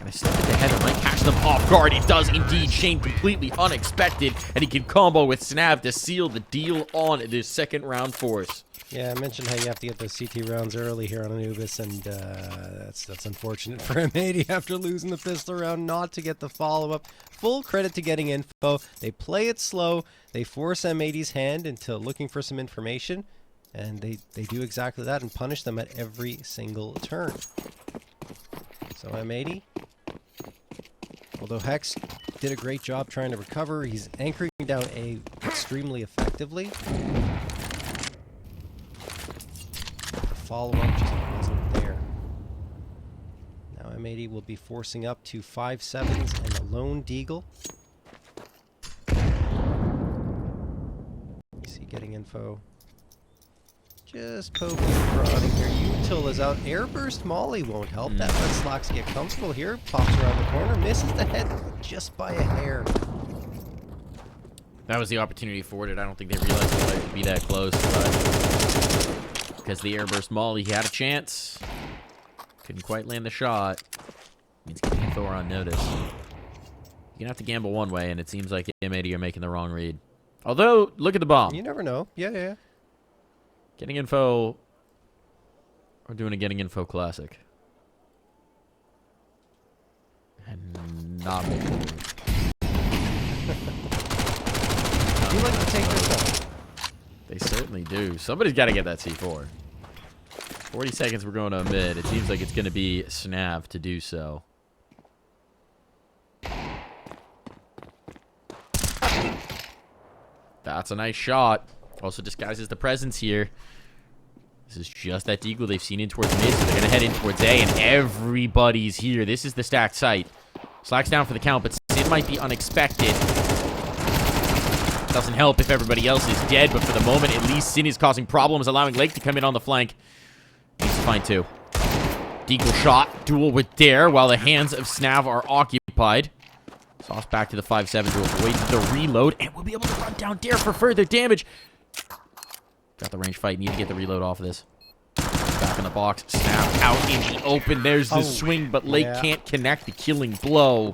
And I step into heaven, might catch them off guard. It does indeed. Shane completely unexpected, and he can combo with Snav to seal the deal on this second round for us. Yeah, I mentioned how you have to get those CT rounds early here on Anubis, and that's unfortunate for M80 after losing the pistol round not to get the follow-up. Full credit to getting info. They play it slow. They force M80's hand into looking for some information, and they do exactly that and punish them at every single turn. So M80, although Hex did a great job trying to recover, he's anchoring down A extremely effectively. The follow-up just wasn't there. Now M80 will be forcing up to 5-7s and a lone deagle. You see getting info. Just poking and prodding here. Util is out. Airburst Molly won't help. That lets slaxz get comfortable here. Pops around the corner. Misses the head just by a hair. That was the opportunity afforded. I don't think they realized it would be that close, but because the airburst Molly, he had a chance. Couldn't quite land the shot. Means getting info on notice. You're gonna have to gamble one way, and it seems like M80 are making the wrong read. Although, look at the bomb. You never know. Yeah. Getting info, or doing a getting info classic. And not making the move. You like to take your time. They certainly do. Somebody's got to get that C4. 40 seconds, we're going to mid. It seems like it's going to be Snav to do so. That's a nice shot. Also disguises the presence here. This is just that deagle they've seen in towards mid, so they're going to head in towards A, and everybody's here. This is the stacked site. slaxz down for the count, but Sin might be unexpected. Doesn't help if everybody else is dead, but for the moment, at least Sin is causing problems, allowing Lake to come in on the flank. Needs to find two. Deagle shot, duel with Dare, while the hands of Snav are occupied. Sauce back to the 5-7 to avoid the reload, and we'll be able to run down Dare for further damage. Got the range fight. Need to get the reload off of this. Back in the box. Snap out in the open. There's the swing, but Lake can't connect the killing blow.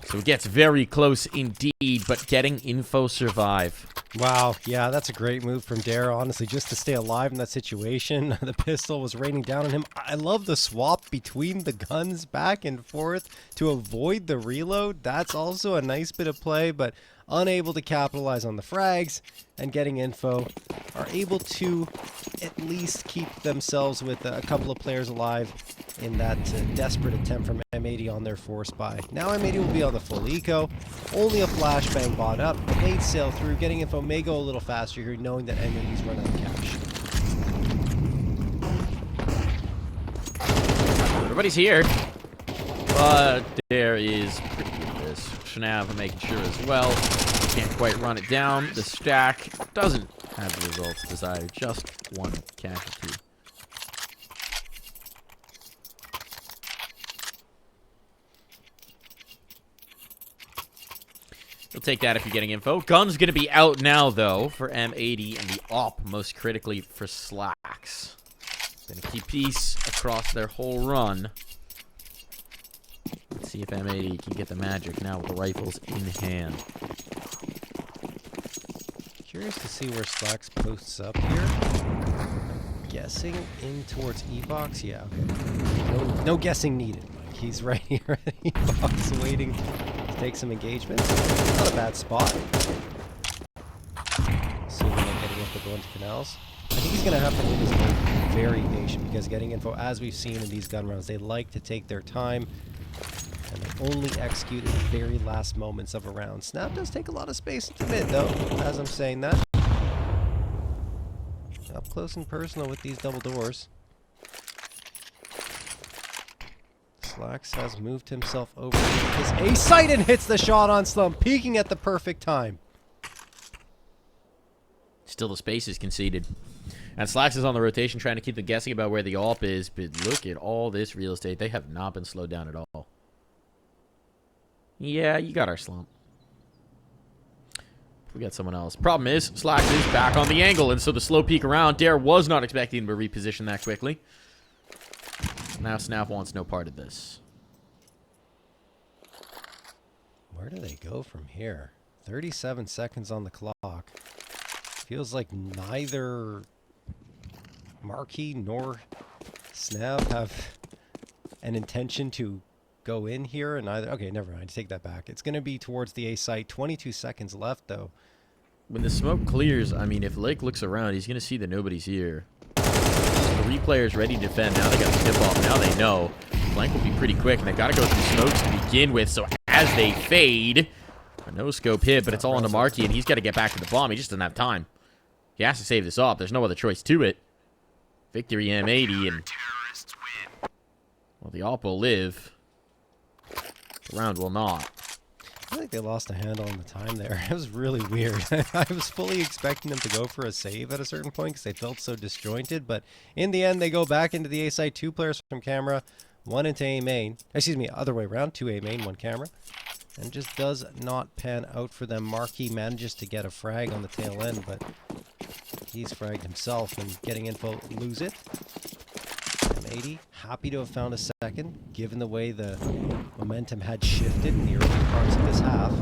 So it gets very close indeed, but getting info survive. Wow, yeah, that's a great move from Dare, honestly, just to stay alive in that situation. The pistol was raining down on him. I love the swap between the guns back and forth to avoid the reload. That's also a nice bit of play, but unable to capitalize on the frags and getting info, are able to at least keep themselves with a couple of players alive in that desperate attempt from M80 on their force buy. Now M80 will be on the full eco, only a flashbang bought up, nades sail through, getting info may go a little faster here, knowing that M80's run out of cash. Everybody's here, but there is pretty good at this. Snav making sure as well. Can't quite run it down. The stack doesn't have the results desired. Just one casualty. You'll take that if you're getting info. Gun's going to be out now, though, for M80 and the op, most critically for slaxz. Going to keep peace across their whole run. Let's see if M80 can get the magic now with the rifles in hand. Curious to see where slaxz posts up here. Guessing in towards E-box. Yeah, okay. No guessing needed, Mike. He's right here at E-box waiting to take some engagements. Not a bad spot. Assuming they're getting info going to canals. I think he's going to have to win this game very patient, because getting info, as we've seen in these gun rounds, they like to take their time. And they only execute in the very last moments of a round. Snap does take a lot of space into mid, though, as I'm saying that. Up close and personal with these double doors. slaxz has moved himself over to his A site and hits the shot on Slump, peeking at the perfect time. Still the space is conceded. And slaxz is on the rotation trying to keep them guessing about where the AWP is, but look at all this real estate. They have not been slowed down at all. Yeah, you got our slump. We got someone else. Problem is, slaxz is back on the angle, and so the slow peek around. Dare was not expecting to reposition that quickly. Now Snap wants no part of this. Where do they go from here? 37 seconds on the clock. Feels like neither Marquee nor Snap have an intention to go in here, and either. Okay, never mind. Take that back. It's going to be towards the A site. 22 seconds left, though. When the smoke clears, I mean, if Lake looks around, he's going to see that nobody's here. 3 players ready to defend. Now they got to skip off. Now they know. Blank will be pretty quick, and they got to go through smokes to begin with. So as they fade, a no-scope hit, but it's all on the Marquee, and he's got to get back to the bomb. He just doesn't have time. He has to save this up. There's no other choice to it. Victory M80, and well, the op will live. The round will not. I feel like they lost a handle on the time there. It was really weird. I was fully expecting them to go for a save at a certain point because they felt so disjointed, but in the end, they go back into the A site. 2 players from camera, 1 into A main. Excuse me, other way around. 2 A main, 1 camera. And just does not pan out for them. Marquee manages to get a frag on the tail end, but he's fragged himself and getting info, lose it. M80, happy to have found a second, given the way the momentum had shifted in the early parts of this half.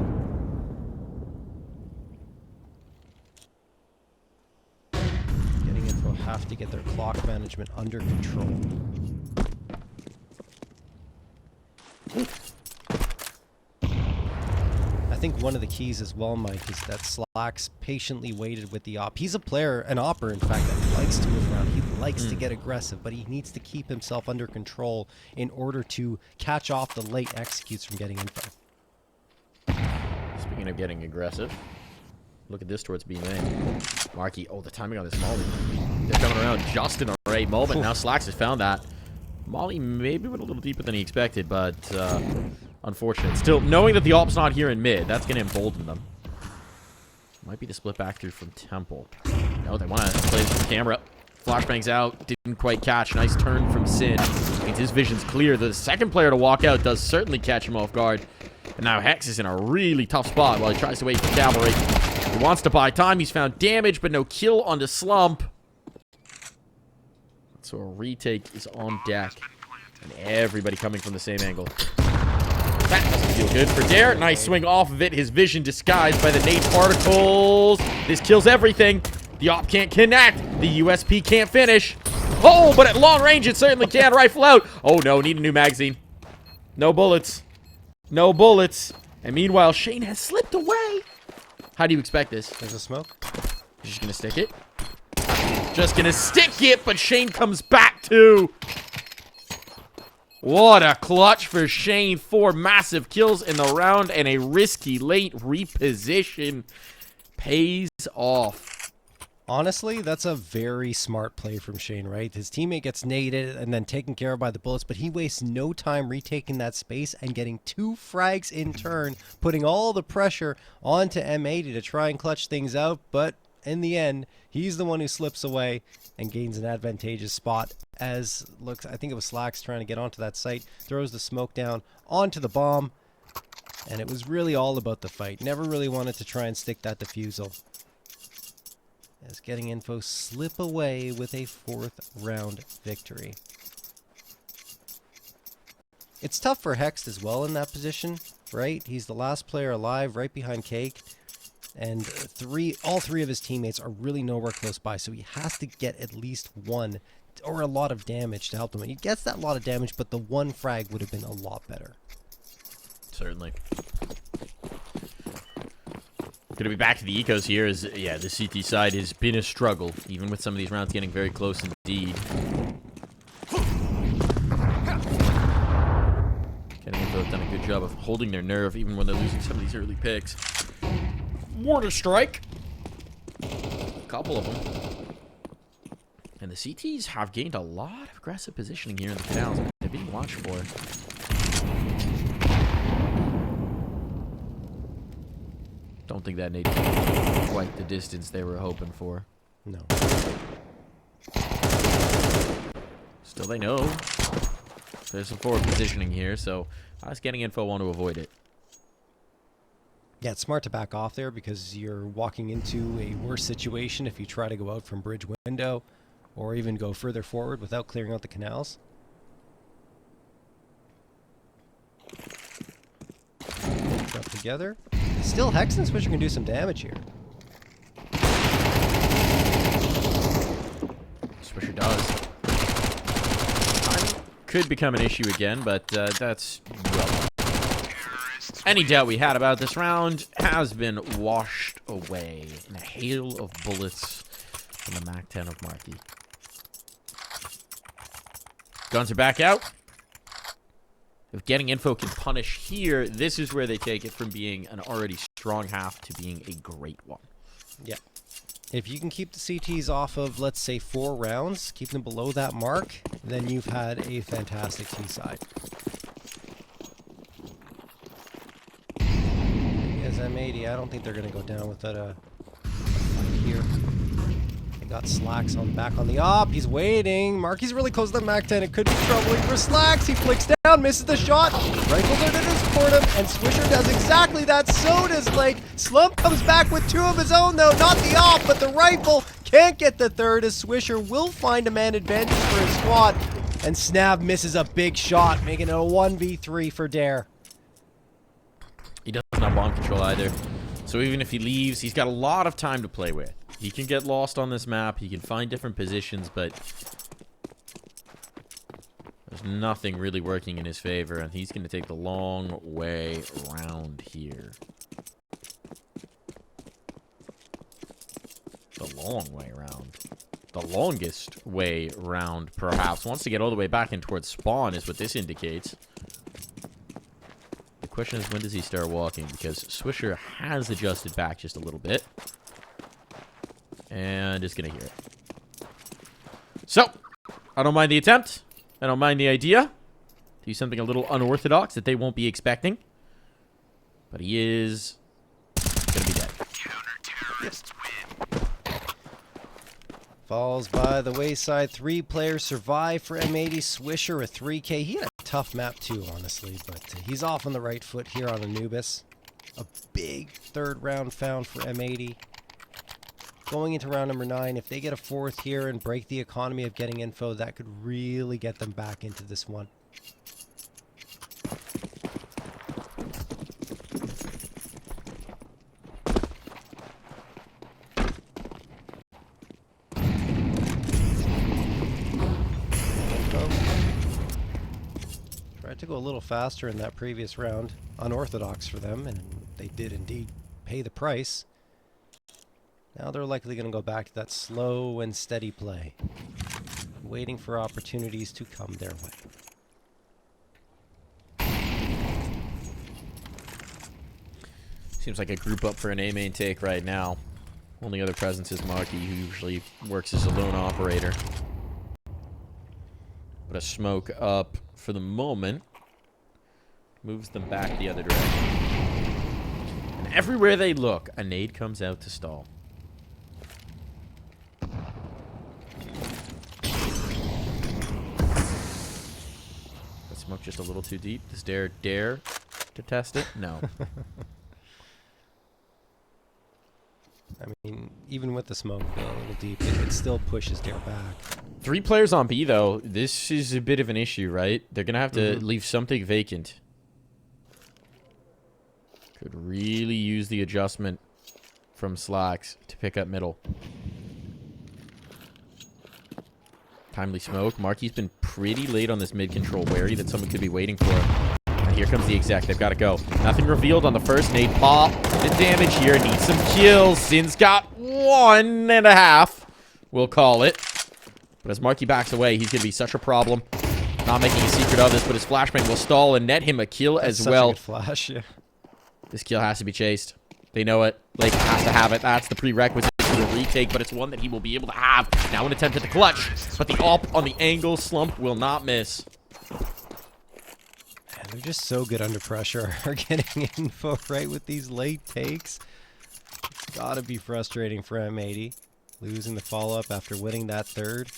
Getting info, have to get their clock management under control. I think one of the keys as well, Mike, is that slaxz patiently waited with the op. He's a player, an opper, in fact, that likes to move around. He likes to get aggressive, but he needs to keep himself under control in order to catch off the late executes from getting info. Speaking of getting aggressive, look at this towards B-main. Marquee, oh, the timing on this Molly. They're coming around just in a right moment. Now slaxz has found that. Molly maybe went a little deeper than he expected, but unfortunate. Still, knowing that the op's not here in mid, that's going to embolden them. Might be the split back through from Temple. No, they want to play this from camera. Flashbangs out. Didn't quite catch. Nice turn from Sin. Means his vision's clear. The second player to walk out does certainly catch him off guard. And now Hex is in a really tough spot while he tries to wait for Cavalry. He wants to buy time. He's found damage, but no kill on the Slump. So a retake is on deck. And everybody coming from the same angle. That doesn't feel good for Dare. Nice swing off of it. His vision disguised by the nade particles. This kills everything. The op can't connect. The USP can't finish. Oh, but at long range, it certainly can. Rifle out. Oh, no. Need a new magazine. No bullets. No bullets. And meanwhile, Shane has slipped away. How do you expect this? There's a smoke. He's just going to stick it. Just going to stick it, but Shane comes back too. What a clutch for Shane. 4 massive kills in the round and a risky late reposition pays off. Honestly, that's a very smart play from Shane, right? His teammate gets naded and then taken care of by the bullets, but he wastes no time retaking that space and getting 2 frags in turn, putting all the pressure onto M80 to try and clutch things out, but in the end, he's the one who slips away and gains an advantageous spot as, looks, I think it was slaxz trying to get onto that site, throws the smoke down onto the bomb, and it was really all about the fight. Never really wanted to try and stick that defusal. As getting info slip away with a 4th round victory. It's tough for Hex as well in that position, right? He's the last player alive right behind Cake. And all three of his teammates are really nowhere close by, so he has to get at least 1 or a lot of damage to help him. And he gets that lot of damage, but the 1 frag would have been a lot better. Certainly. Gonna be back to the ecos here as, yeah, the CT side has been a struggle, even with some of these rounds getting very close indeed. Getting info have done a good job of holding their nerve, even when they're losing some of these early picks. Mortar strike. A couple of them. And the CTs have gained a lot of aggressive positioning here in the canals. They're being watched for. Don't think that nade took quite the distance they were hoping for. No. Still, they know there's some forward positioning here, so I was getting info, want to avoid it. Yeah, it's smart to back off there because you're walking into a worse situation if you try to go out from bridge window or even go further forward without clearing out the canals. Up together. Still, Hex and Swisher can do some damage here. Swisher does. Timing could become an issue again, but that's well. Any doubt we had about this round has been washed away in a hail of bullets from the MAC-10 of Marky. Guns are back out. If getting info can punish here, this is where they take it from being an already strong half to being a great one. Yeah. If you can keep the CTs off of, let's say, 4 rounds, keep them below that mark, then you've had a fantastic T-side. As M80, I don't think they're going to go down without a fight here. They got slaxz on back on the op. He's waiting. Marky's really close to the MAC-10. It could be troubling for slaxz. He flicks down, misses the shot. Rifles are there to support him, and Swisher does exactly that. So does Lake. Slump comes back with 2 of his own, though. Not the op, but the rifle. Can't get the third, as Swisher will find a man advantage for his squad. And Snab misses a big shot, making it a 1v3 for Dare. He doesn't have bomb control either. So even if he leaves, he's got a lot of time to play with. He can get lost on this map. He can find different positions, but there's nothing really working in his favor, and he's going to take the long way around here. The long way around. The longest way round, perhaps. Wants to get all the way back in towards spawn is what this indicates. The question is, when does he start walking? Because Swisher has adjusted back just a little bit. And is going to hear it. So, I don't mind the attempt. I don't mind the idea. Do something a little unorthodox that they won't be expecting. But he is going to be dead. Falls by the wayside. 3 players survive for M80. Swisher a 3K. He had a tough map too, honestly, but he's off on the right foot here on Anubis. A big 3rd round found for M80. Going into round number 9, if they get a 4th here and break the economy of getting info, that could really get them back into this one. Tried to go a little faster in that previous round. Unorthodox for them, and they did indeed pay the price. Now they're likely going to go back to that slow and steady play, waiting for opportunities to come their way. Seems like a group up for an A main take right now. Only other presence is Marky, who usually works as a lone operator. But a smoke up for the moment moves them back the other direction. And everywhere they look, a nade comes out to stall. Smoke just a little too deep. Does Dare to test it? No. I mean, even with the smoke a little deep, it still pushes Dare back. 3 players on B, though. This is a bit of an issue, right? They're going to have to leave something vacant. Could really use the adjustment from slaxz to pick up middle. Timely smoke. Marky's been pretty late on this mid control, wary that someone could be waiting for him. And here comes the exec. They've got to go. Nothing revealed on the first nade pop. The damage here needs some kills. Sin's got 1.5. We'll call it. But as Marky backs away, he's going to be such a problem. Not making a secret of this, but his flashbang will stall and net him a kill as well. A good flash, yeah. This kill has to be chased. They know it. Lake has to have it. That's the prerequisite to a retake, but it's one that he will be able to have. Now an attempt at the clutch, but the op on the angle slump will not miss. Man, they're just so good under pressure. Are getting info right with these late takes. It's gotta be frustrating for M80. Losing the follow-up after winning that 3rd.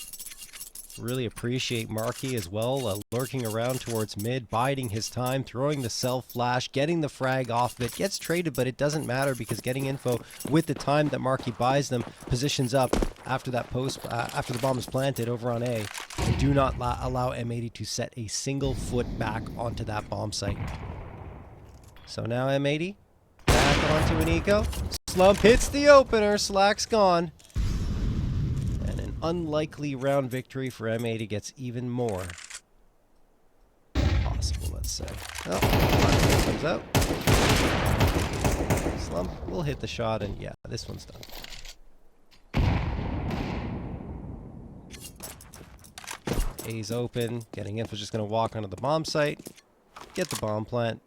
Really appreciate Marky as well, lurking around towards mid, biding his time, throwing the self-flash, getting the frag off of it. Gets traded, but it doesn't matter because getting info with the time that Marky buys them, positions up after that after the bomb is planted over on A, and do not allow M80 to set a single foot back onto that bomb site. So now M80 onto an eco. Slump hits the opener. slaxz gone. And an unlikely round victory for M80 gets even more possible, let's say. Oh, comes out. Slump will hit the shot, and yeah, this one's done. A's open. Getting Info's just going to walk onto the bomb site. Get the bomb plant.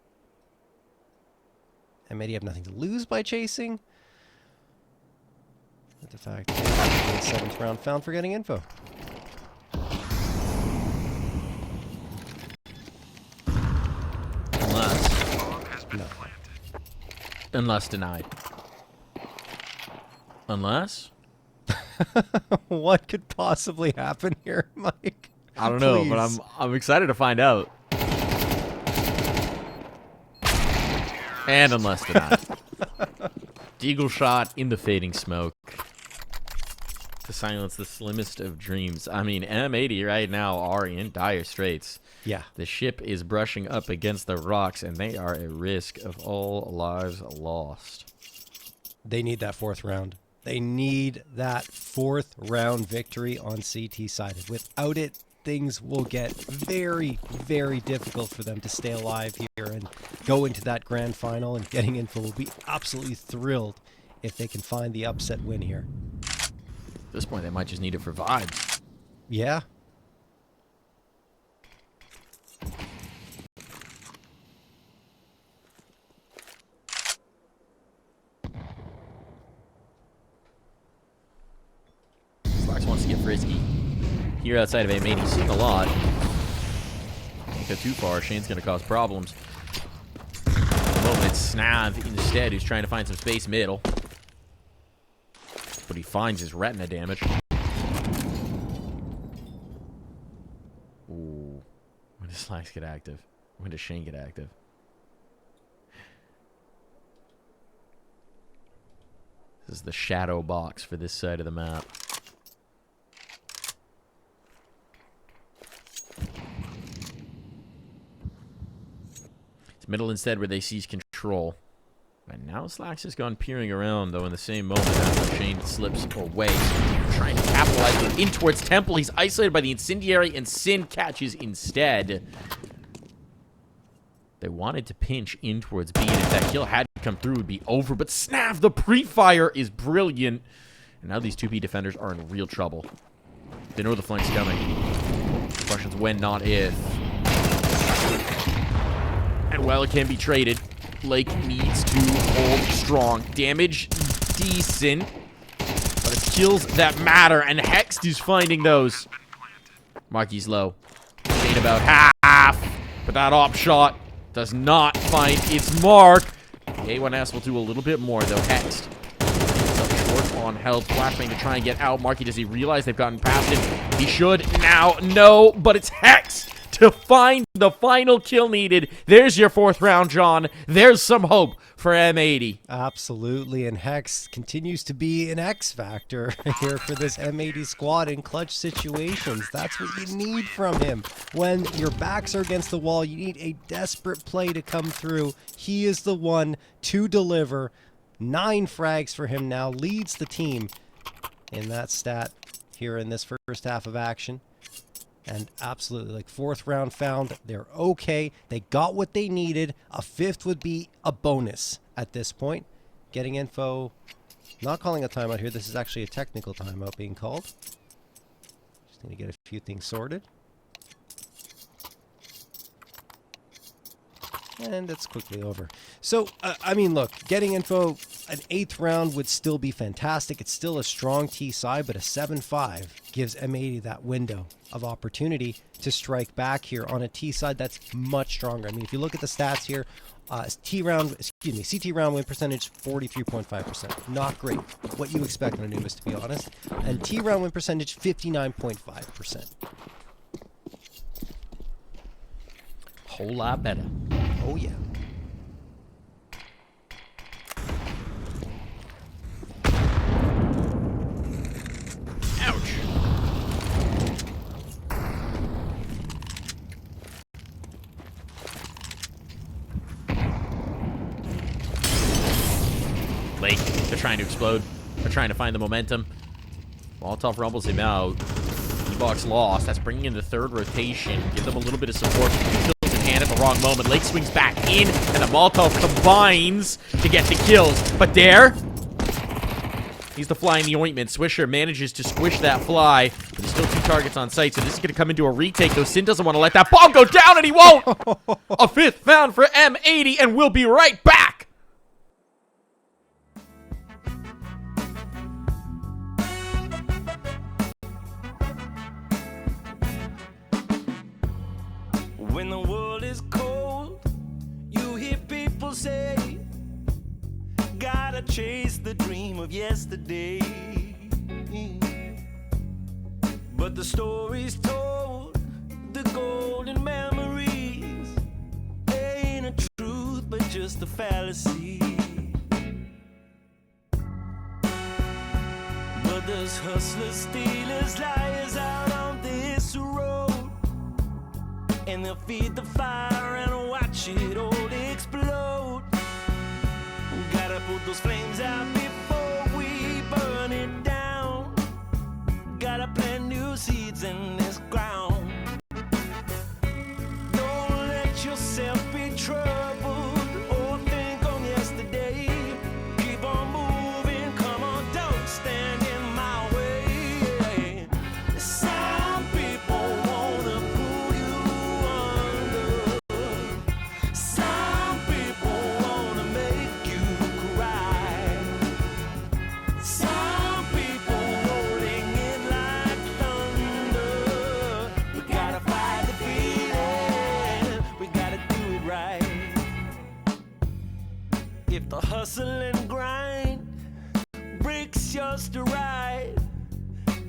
M80 have nothing to lose by chasing. But the fact that the 7th round found for getting Info. Unless denied. Unless? What could possibly happen here, Mike? I don't know, but Please. I'm excited to find out. And unless denied. Deagle shot in the fading smoke to silence the slimmest of dreams. I mean, M80 right now are in dire straits. Yeah. The ship is brushing up against the rocks, and they are at risk of all lives lost. They need that 4th round. They need that 4th round victory on CT sided. Without it, things will get very, very difficult for them to stay alive here and go into that grand final. And getting Info will be absolutely thrilled if they can find the upset win here. At this point, they might just need it for vibes. Yeah. slaxz wants to get frisky. Here outside of M80, seeing a lot. Don't go too far. Shane's going to cause problems. At the moment, it's Snav instead, who's trying to find some space middle. What he finds is retina damage. Ooh. When does slaxz get active? When does Shane get active? This is the shadow box for this side of the map. It's middle instead where they seize control. And now slaxz has gone peering around, though, in the same moment after Shane slips away. Trying to capitalize in towards Temple. He's isolated by the Incendiary, and Sin catches instead. They wanted to pinch in towards B, and if that kill had come through, it would be over. But Snav, the pre-fire is brilliant. And now these 2B defenders are in real trouble. They know the flank's coming. The question's when, not if. And while it can be traded, Lake needs to hold strong. Damage, decent. But it's kills that matter, and Hext is finding those. Marky's low. Shane about half. But that op shot does not find its mark. A1S will do a little bit more, though. Hext is up short on health. Flashbang to try and get out. Marky, does he realize they've gotten past him? He should now. No, but it's Hext to find the final kill needed. There's your 4th round, John. There's some hope for M80. Absolutely, and Hex continues to be an X factor here for this M80 squad in clutch situations. That's what you need from him. When your backs are against the wall, you need a desperate play to come through. He is the one to deliver. 9 frags for him now, leads the team in that stat here in this first half of action. And absolutely, like 4th round found, they're okay. They got what they needed. A 5th would be a bonus at this point. Getting Info, not calling a timeout here. This is actually a technical timeout being called. Just need to get a few things sorted. And it's quickly over. So, I mean, look, getting Info, an 8th round would still be fantastic. It's still a strong T side, but a 7-5 gives M80 that window of opportunity to strike back here on a T side that's much stronger. I mean, if you look at the stats here, CT round win percentage, 43.5%. Not great. What you expect on Anubis, to be honest. And T round win percentage, 59.5%. Whole lot better. Oh, yeah. Ouch. trying to explode. They're trying to find the momentum. Molotov rumbles him out. D-Box lost. That's bringing in the third rotation. Give them a little bit of support. Kills in hand at the wrong moment. Lake swings back in, and the Molotov combines to get the kills. But there, he's the fly in the ointment. Swisher manages to squish that fly, but there's still 2 targets on site, so this is going to come into a retake, though Sin doesn't want to let that bomb go down, and he won't! A 5th found for M80, and we'll be right back! When the world is cold, you hear people say, gotta chase the dream of yesterday. But the stories told, the golden memories, ain't a truth but just a fallacy. But there's hustlers, stealers, liars out on this road, and they'll feed the fire and watch it all explode. Gotta put those flames out before we burn it down. Gotta plant new seeds in this ground. Don't let yourself be troubled or think on yesterday. Keep on moving, come on, don't stand in my way. Some people wanna pull you under. Some people wanna make you cry. Some people rolling in like thunder. We gotta fight the feeling, we gotta do it right. If the hustle and grind breaks your stride,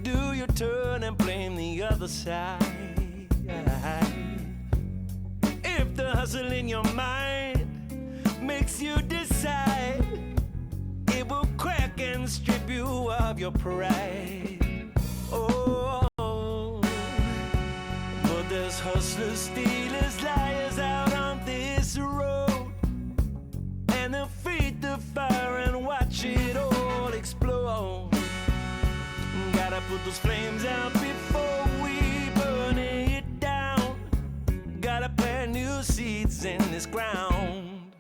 do your turn and blame the other side. If the hustle in your mind makes you decide, it will crack and strip you of your pride. Oh, but there's hustlers, stealers, liars out on this road, and they'll feed the fire and watch it all explode. Gotta put those flames out before we burn it down. Gotta plant new seeds in this ground.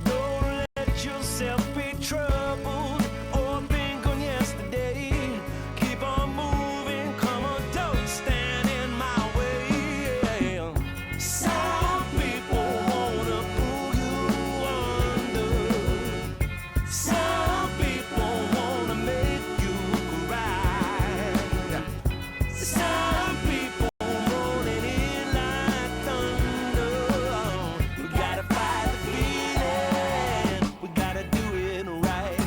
Don't let yourself be troubled or think on yesterday. Keep on moving, come on, don't stand in my way. Some people wanna pull you under. Some people wanna make you cry. Some people rolling in like thunder. We gotta fight the feeling, we gotta do it right.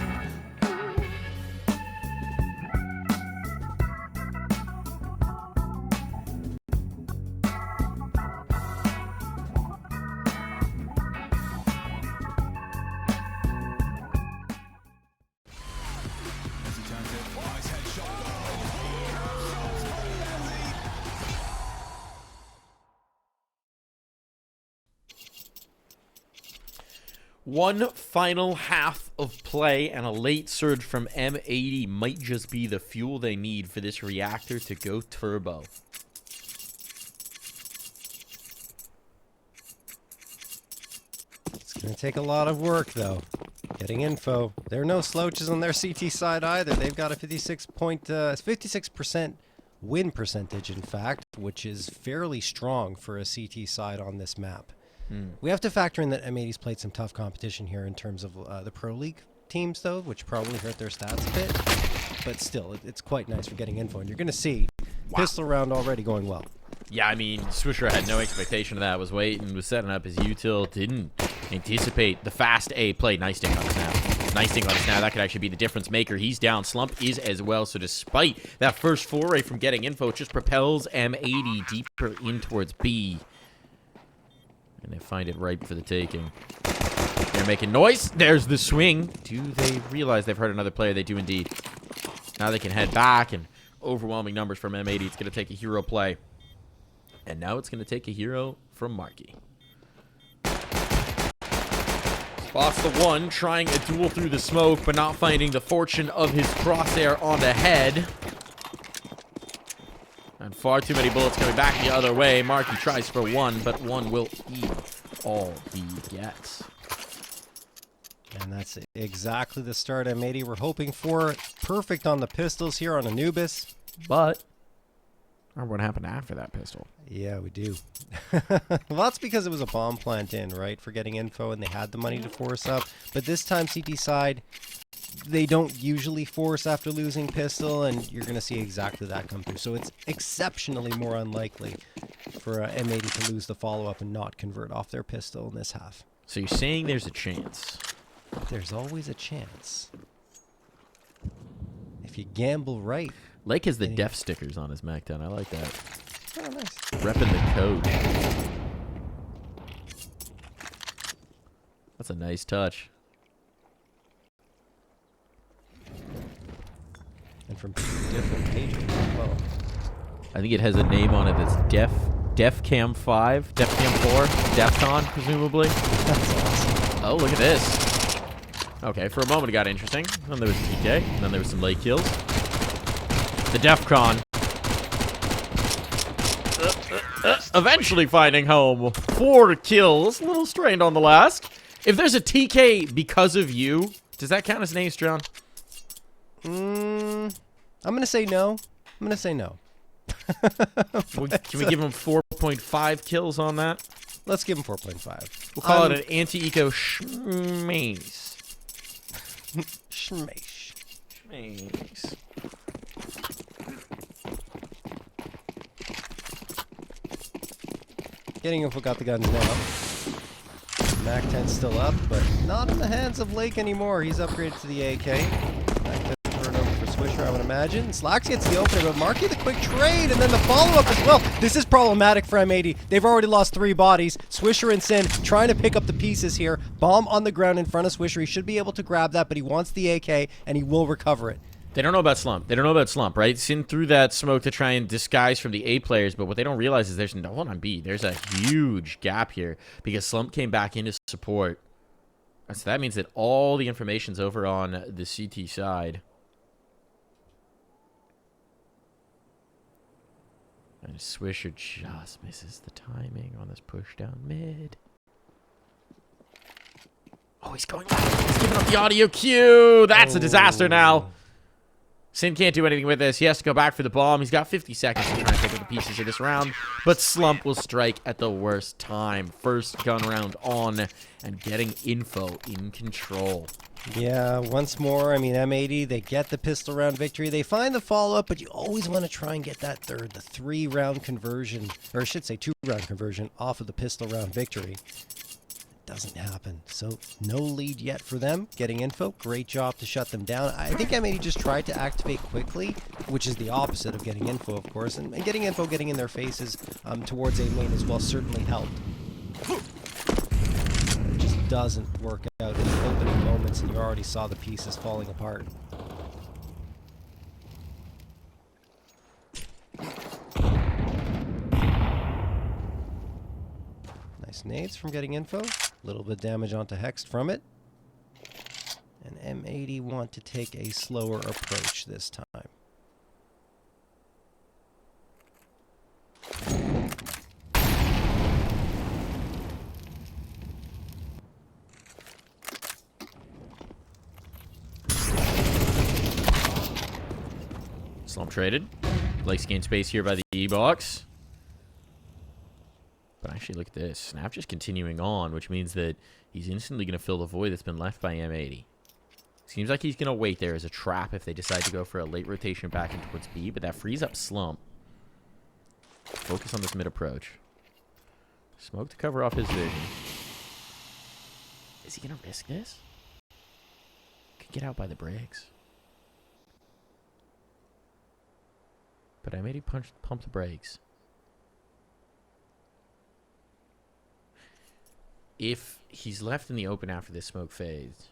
One final half of play, and a late surge from M80 might just be the fuel they need for this reactor to go turbo. It's going to take a lot of work, though. Getting info. There are no slouches on their CT side either. They've got a 56% win percentage, in fact, which is fairly strong for a CT side on this map. We have to factor in that M80's played some tough competition here in terms of the Pro League teams, though, which probably hurt their stats a bit. But still, it's quite nice for getting info. And you're going to see pistol round already going well. Yeah, I mean, Swisher had no expectation of that. Was waiting, was setting up his util, didn't anticipate the fast A play. Nice dink on the snap. Nice dink on the snap. That could actually be the difference maker. He's down. Slump is as well. So despite that first foray from getting info, it just propels M80 deeper in towards B. And they find it ripe for the taking. They're making noise. There's the swing. Do they realize they've hurt another player? They do indeed. Now they can head back, and overwhelming numbers from M80. It's going to take a hero play. And now it's going to take a hero from Marky. Lost the one, trying a duel through the smoke, but not finding the fortune of his crosshair on the head. And far too many bullets coming back the other way. Marky tries for one, but one will eat all he gets. And that's exactly the start M80 we're hoping for. Perfect on the pistols here on Anubis. But remember what happened after that pistol. Yeah, we do. Well, that's because it was a bomb plant in, right, for getting info, and they had the money to force up. But this time, CT side, they don't usually force after losing pistol, and you're going to see exactly that come through. So it's exceptionally more unlikely for M80 to lose the follow-up and not convert off their pistol in this half. So you're saying there's a chance? There's always a chance. If you gamble right. Lake has the def stickers on his MacDown. I like that. Oh, nice. Repping the coach. That's a nice touch. And from different pages as well. I think it has a name on it that's DefCam 5, DefCam 4, DefCon, presumably. That's awesome. Oh, look at this. Okay, for a moment it got interesting. Then there was TK, and then there was some late kills. The DEFCON. Eventually finding home. 4 kills. A little strained on the last. If there's a TK because of you, does that count as an ace, John? I'm going to say no. I'm going to say no. Can we give him 4.5 kills on that? Let's give him 4.5. We'll call it an anti-eco schmaze. Schmaze. Schmaze. Getting info got the guns now. Mac 10's still up, but not in the hands of Lake anymore. He's upgraded to the AK. Mac 10 turned over for Swisher, I would imagine. slaxz gets the opener, but Marky the quick trade, and then the follow-up as well. This is problematic for M80. They've already lost 3 bodies. Swisher and Sin trying to pick up the pieces here. Bomb on the ground in front of Swisher. He should be able to grab that, but he wants the AK, and he will recover it. They don't know about Slump. They don't know about Slump, right? Sin threw that smoke to try and disguise from the A players, but what they don't realize is there's no one on B. There's a huge gap here because Slump came back into support. So that means that all the information's over on the CT side. And Swisher just misses the timing on this push down mid. Oh, he's going back. He's giving up the audio cue. That's a disaster now. Sin can't do anything with this. He has to go back for the bomb. He's got 50 seconds to try and pick up the pieces of this round. But Slump will strike at the worst time. First gun round on and getting info in control. Yeah, once more, I mean, M80, they get the pistol round victory. They find the follow-up, but you always want to try and get that third, the 3-round conversion, or I should say 2-round conversion off of the pistol round victory. Doesn't happen. So no lead yet for them. Getting info, great job to shut them down. I think M80 just tried to activate quickly, which is the opposite of getting info, of course. And getting info, getting in their faces towards A main as well certainly helped. It just doesn't work out in the opening moments, and you already saw the pieces falling apart. Nice nades from getting info. A little bit of damage onto Hext from it. And M80 want to take a slower approach this time. Slump traded. Blake's gained space here by the E-box. But actually, look at this. Snap just continuing on, which means that he's instantly going to fill the void that's been left by M80. Seems like he's going to wait there as a trap if they decide to go for a late rotation back in towards B, but that frees up Slump. Focus on this mid approach. Smoke to cover off his vision. Is he going to risk this? Could get out by the breaks. But M80 pumped the brakes. If he's left in the open after this smoke fades.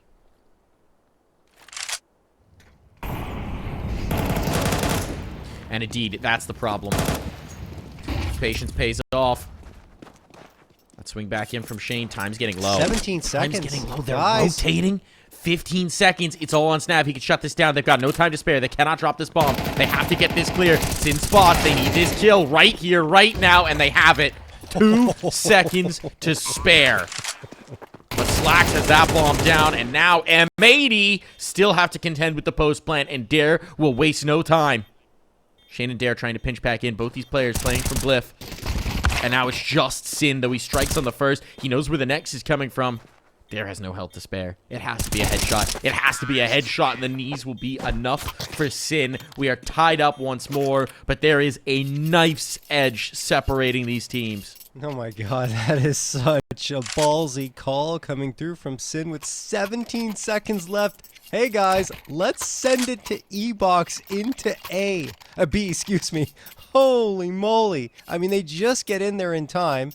And indeed, that's the problem. Patience pays off. Let's swing back in from Shane. Time's getting low. 17 seconds. Time's getting low. They're Guys. rotating. 15 seconds. It's all on Snap. He can shut this down. They've got no time to spare. They cannot drop this bomb. They have to get this clear. It's in spots. They need this kill right here, right now, and they have it. 2 seconds to spare. But slaxz has that bomb down, and now M80 still have to contend with the post plant, and Dare will waste no time. Shane and Dare trying to pinch back in. Both these players playing from Glyph. And now it's just Sin, though he strikes on the first. He knows where the next is coming from. Dare has no health to spare. It has to be a headshot. It has to be a headshot, and the knees will be enough for Sin. We are tied up once more, but there is a knife's edge separating these teams. Oh my god, that is such a ballsy call coming through from Sin with 17 seconds left. Hey guys, let's send it to E-Box into B, excuse me. Holy moly. I mean, they just get in there in time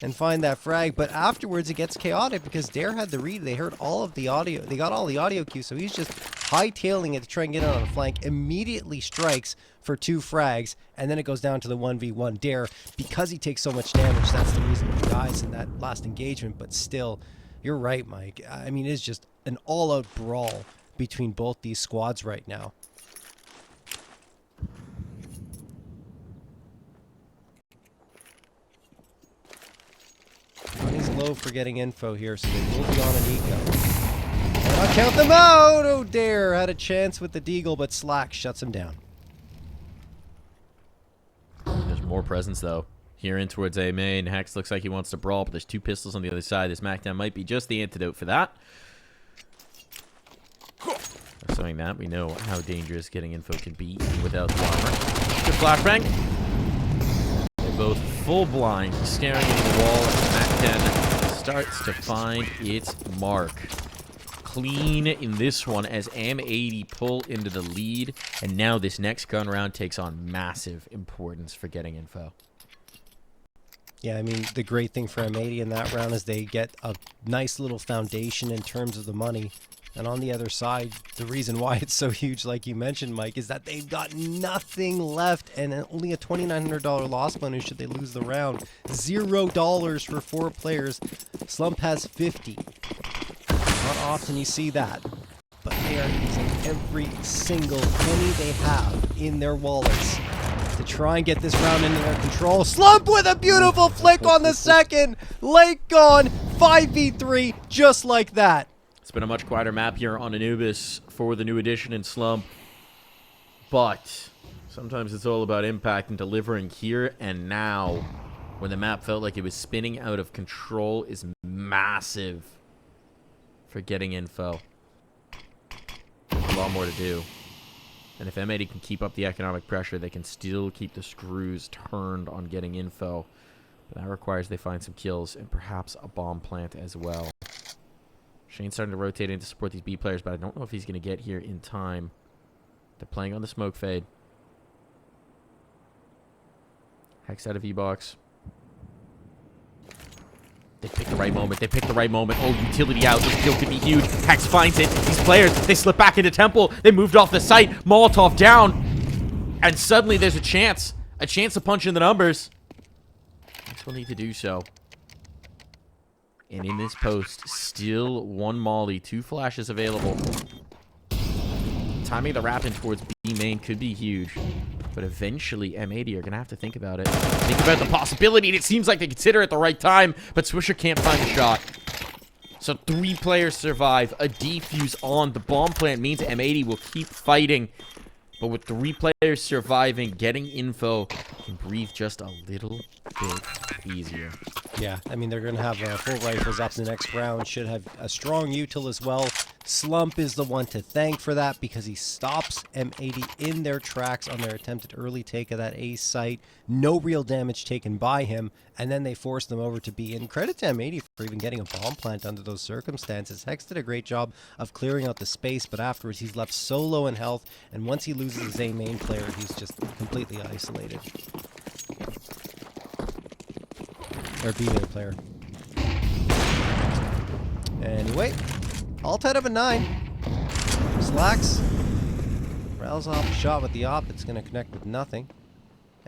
and find that frag, but afterwards it gets chaotic because Dare had the read. They heard all of the audio. They got all the audio cues, so he's just hightailing it to try and get it on the flank. Immediately strikes for 2 frags, and then it goes down to the 1v1. Dare, because he takes so much damage, that's the reason he dies in that last engagement, but still, you're right, Mike. I mean, it's just an all-out brawl between both these squads right now. Money's low for getting info here, so they will be on an eco. Cannot count them out! Oh, Dare had a chance with the deagle, but slaxz shuts him down. There's more presence, though. Here in towards A main. Hex looks like he wants to brawl, but there's 2 pistols on the other side. This Macdown might be just the antidote for that. Assuming that, we know how dangerous getting info can be even without the armor. Good flashbang. They're both full blind, staring into the wall as Macdown starts to find its mark. Clean in this one as M80 pull into the lead, and now this next gun round takes on massive importance for getting info. Yeah, I mean, the great thing for M80 in that round is they get a nice little foundation in terms of the money. And on the other side, the reason why it's so huge, like you mentioned, Mike, is that they've got nothing left and only a $2,900 loss bonus should they lose the round. $0 for 4 players. Slump has 50. Not often you see that, but they are using every single penny they have in their wallets to try and get this round into their control. Slump with a beautiful flick on the second. Late gone, 5v3, just like that. It's been a much quieter map here on Anubis for the new edition in Slump. But sometimes it's all about impact and delivering here and now. When the map felt like it was spinning out of control is massive for getting info. There's a lot more to do. And if M80 can keep up the economic pressure, they can still keep the screws turned on getting info. But that requires they find some kills and perhaps a bomb plant as well. Shane's starting to rotate in to support these B players, but I don't know if he's going to get here in time. They're playing on the smoke fade. Hex out of E-Box. They picked the right moment. They picked the right moment. Oh, utility out. This kill could be huge. Hex finds it. These players, they slip back into Temple. They moved off the site. Molotov down. And suddenly there's a chance. A chance to punch in the numbers. Hex will need to do so. And in this post, still 1 molly, 2 flashes available. Timing the wrap in towards B main could be huge. But eventually, M80 are going to have to think about it. Think about the possibility, and it seems like they consider it the right time, but Swisher can't find a shot. So 3 players survive. A defuse on. The bomb plant means M80 will keep fighting. But with 3 players surviving, getting info can breathe just a little bit easier. Yeah, I mean, they're going to have full rifles up in the next round. Should have a strong util as well. Slump is the one to thank for that because he stops M80 in their tracks on their attempted early take of that A site. No real damage taken by him, and then they force them over to B. And credit to M80 for even getting a bomb plant under those circumstances. Hex did a great job of clearing out the space, but afterwards he's left so low in health, and once he loses his A main player, he's just completely isolated. Or B main player. Anyway, all tied up at 9. slaxz rattles off a shot with the op. It's going to connect with nothing.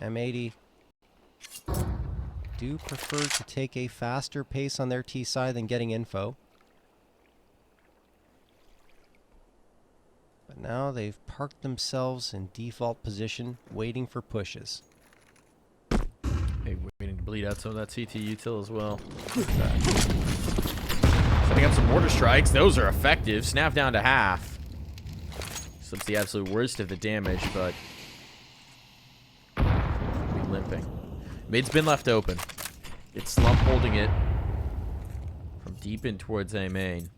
M80 do prefer to take a faster pace on their T side than getting info. But now they've parked themselves in default position, waiting for pushes. Hey, waiting to bleed out some of that CT util as well. Setting up some mortar strikes. Those are effective. Snap down to half. Slips the absolute worst of the damage, but be limping. Mid's been left open. It's Slump holding it from deep in towards A main.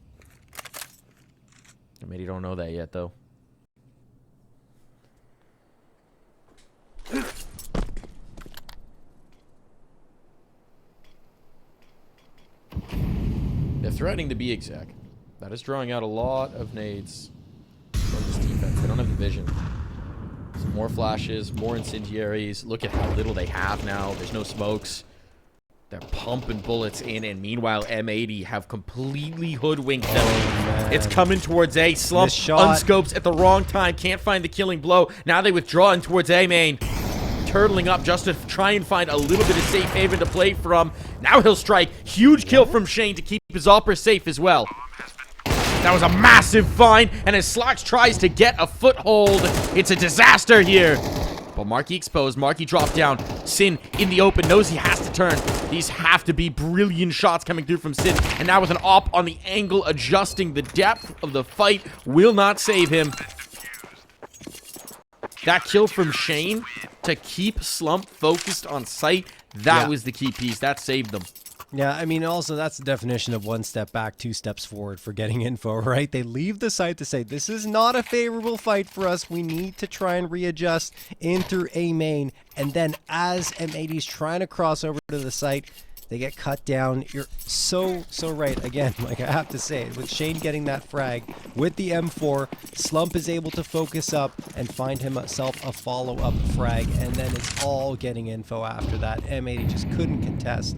M80 don't know that yet, though. They're threatening the B exec. That is drawing out a lot of nades from this defense. They don't have the vision. Some more flashes, more incendiaries. Look at how little they have now. There's no smokes. They're pumping bullets in, and meanwhile, M80 have completely hoodwinked them. Man. It's coming towards A. Slump unscopes at the wrong time. Can't find the killing blow. Now they withdraw in towards A main. Turtling up just to try and find a little bit of safe haven to play from. Now he'll strike. Huge kill from Shane to keep his opera safe as well. That was a massive find, and as slaxz tries to get a foothold, it's a disaster here. But Marky exposed. Marky dropped down. Sin in the open, knows he has to turn. These have to be brilliant shots coming through from Sin. And now with an op on the angle, adjusting the depth of the fight will not save him. That kill from Shane to keep Slump focused on sight, that was the key piece. That saved them. Yeah, I mean, also, that's the definition of 1 step back, 2 steps forward for getting info, right? They leave the site to say, this is not a favorable fight for us. We need to try and readjust in through A main. And then as M80's trying to cross over to the site, they get cut down. You're so right. Again, like I have to say, with Shane getting that frag, with the M4, Slump is able to focus up and find himself a follow-up frag. And then it's all getting info after that. M80 just couldn't contest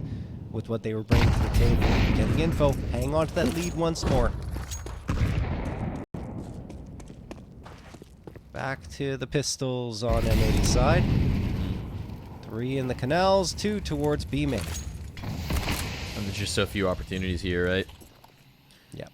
with what they were bringing to the table. Getting info, hang on to that lead once more. Back to the pistols on M80's side. 3 in the canals, 2 towards B main. And there's just so few opportunities here, right? Yeah.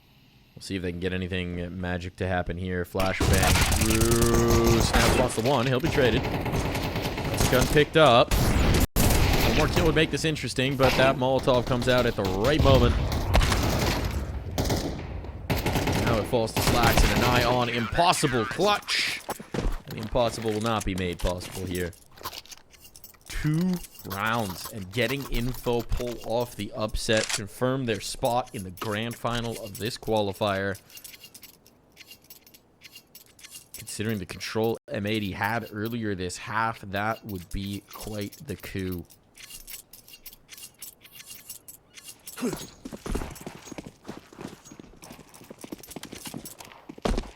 We'll see if they can get anything magic to happen here. Flashbang through. Snap spots the one. He'll be traded. That's gun picked up. One more kill would make this interesting, but that Molotov comes out at the right moment. Now it falls to slaxz and an eye on impossible clutch. And the impossible will not be made possible here. 2 rounds and getting info, pull off the upset, confirm their spot in the grand final of this qualifier. Considering the control M80 had earlier this half, that would be quite the coup.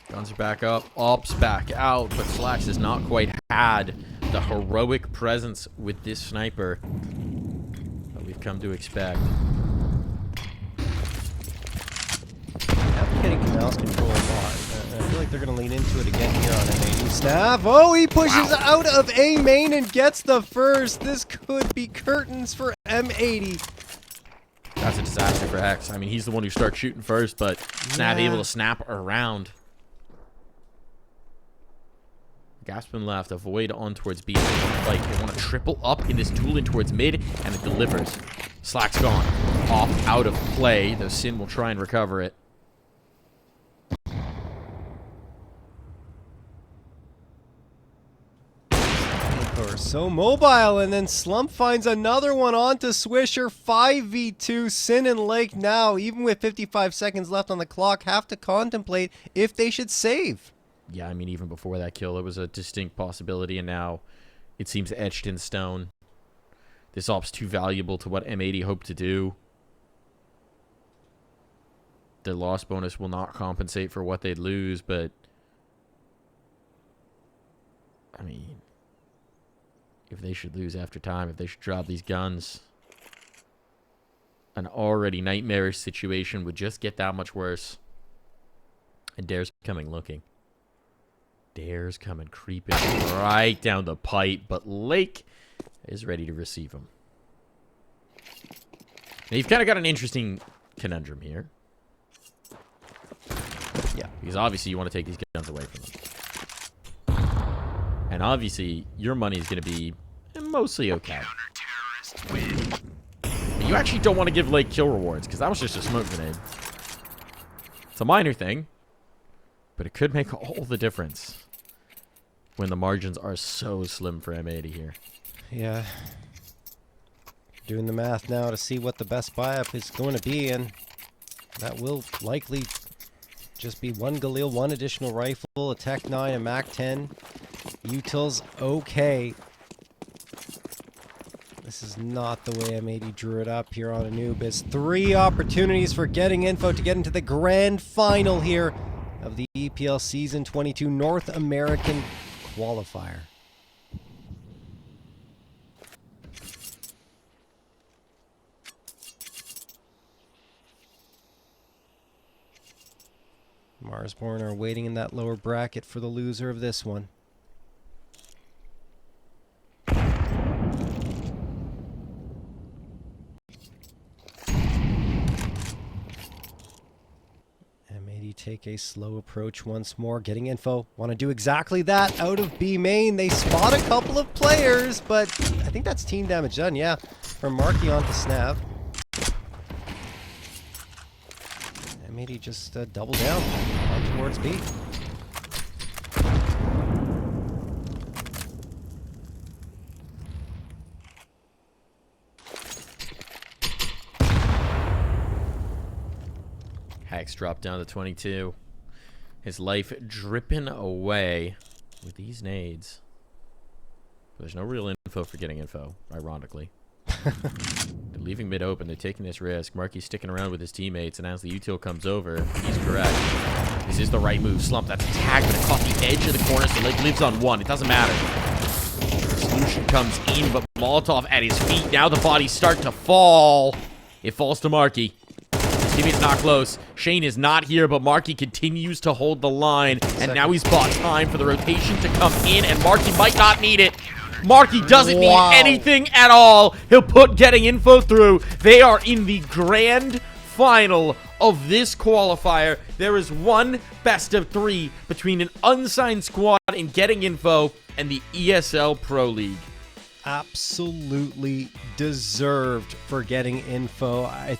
Guns are back up, ops back out, but slaxz has not quite had the heroic presence with this sniper that we've come to expect. Getting canals control a lot. I feel like they're going to lean into it again here on M80 Snap. Oh, he pushes out of A main and gets the first. This could be curtains for M80. That's a disaster for X. I mean, he's the one who starts shooting first, but Snap able to snap around. Gaspin left, avoid on towards B. Like, they want to triple up in this duel in towards mid, and it delivers. slaxz gone. Off out of play, though Sin will try and recover it. So mobile, and then Slump finds another one onto Swisher. 5v2, Sin and Lake now, even with 55 seconds left on the clock, have to contemplate if they should save. Yeah, I mean, even before that kill, it was a distinct possibility, and now it seems etched in stone. This op's too valuable to what M80 hoped to do. Their loss bonus will not compensate for what they'd lose, but I mean, if they should lose after time, if they should drop these guns, an already nightmarish situation would just get that much worse. And Dare's coming looking. Dare's coming creeping right down the pipe, but Lake is ready to receive him. Now, you've kind of got an interesting conundrum here. Yeah. Because obviously you want to take these guns away from them. And obviously your money is going to be mostly okay. But you actually don't want to give Lake kill rewards, because that was just a smoke grenade. It's a minor thing, but it could make all the difference when the margins are so slim for M80 here. Yeah. Doing the math now to see what the best buy-up is going to be, and that will likely just be one Galil, one additional rifle, a Tech 9, a Mac 10. Utils okay. This is not the way M80 drew it up here on Anubis. 3 opportunities for getting info to get into the grand final here of the EPL Season 22 North American Qualifier. Marsborn are waiting in that lower bracket for the loser of this one. M80 take a slow approach once more, getting info. Want to do exactly that out of B main. They spot a couple of players, but I think that's team damage done, yeah. From Marky onto Snav. M80 just double down on towards B. Hacks dropped down to 22. His life dripping away with these nades. There's no real info for getting info, ironically. They're leaving mid open. They're taking this risk. Marky's sticking around with his teammates, and as the util comes over, he's correct. This is the right move. Slump. That's a tag, but it caught the edge of the corner, so Lake lives on 1. It doesn't matter. Solution comes in, but Molotov at his feet. Now the bodies start to fall. It falls to Marky. His teammate's not close. Shane is not here, but Marky continues to hold the line, and now he's bought time for the rotation to come in, and Marky might not need it. Marky doesn't need anything at all. He'll put getting info through. They are in the grand final of this qualifier. There is one best of 3 between an unsigned squad in getting info and the ESL Pro League. Absolutely deserved for getting info. I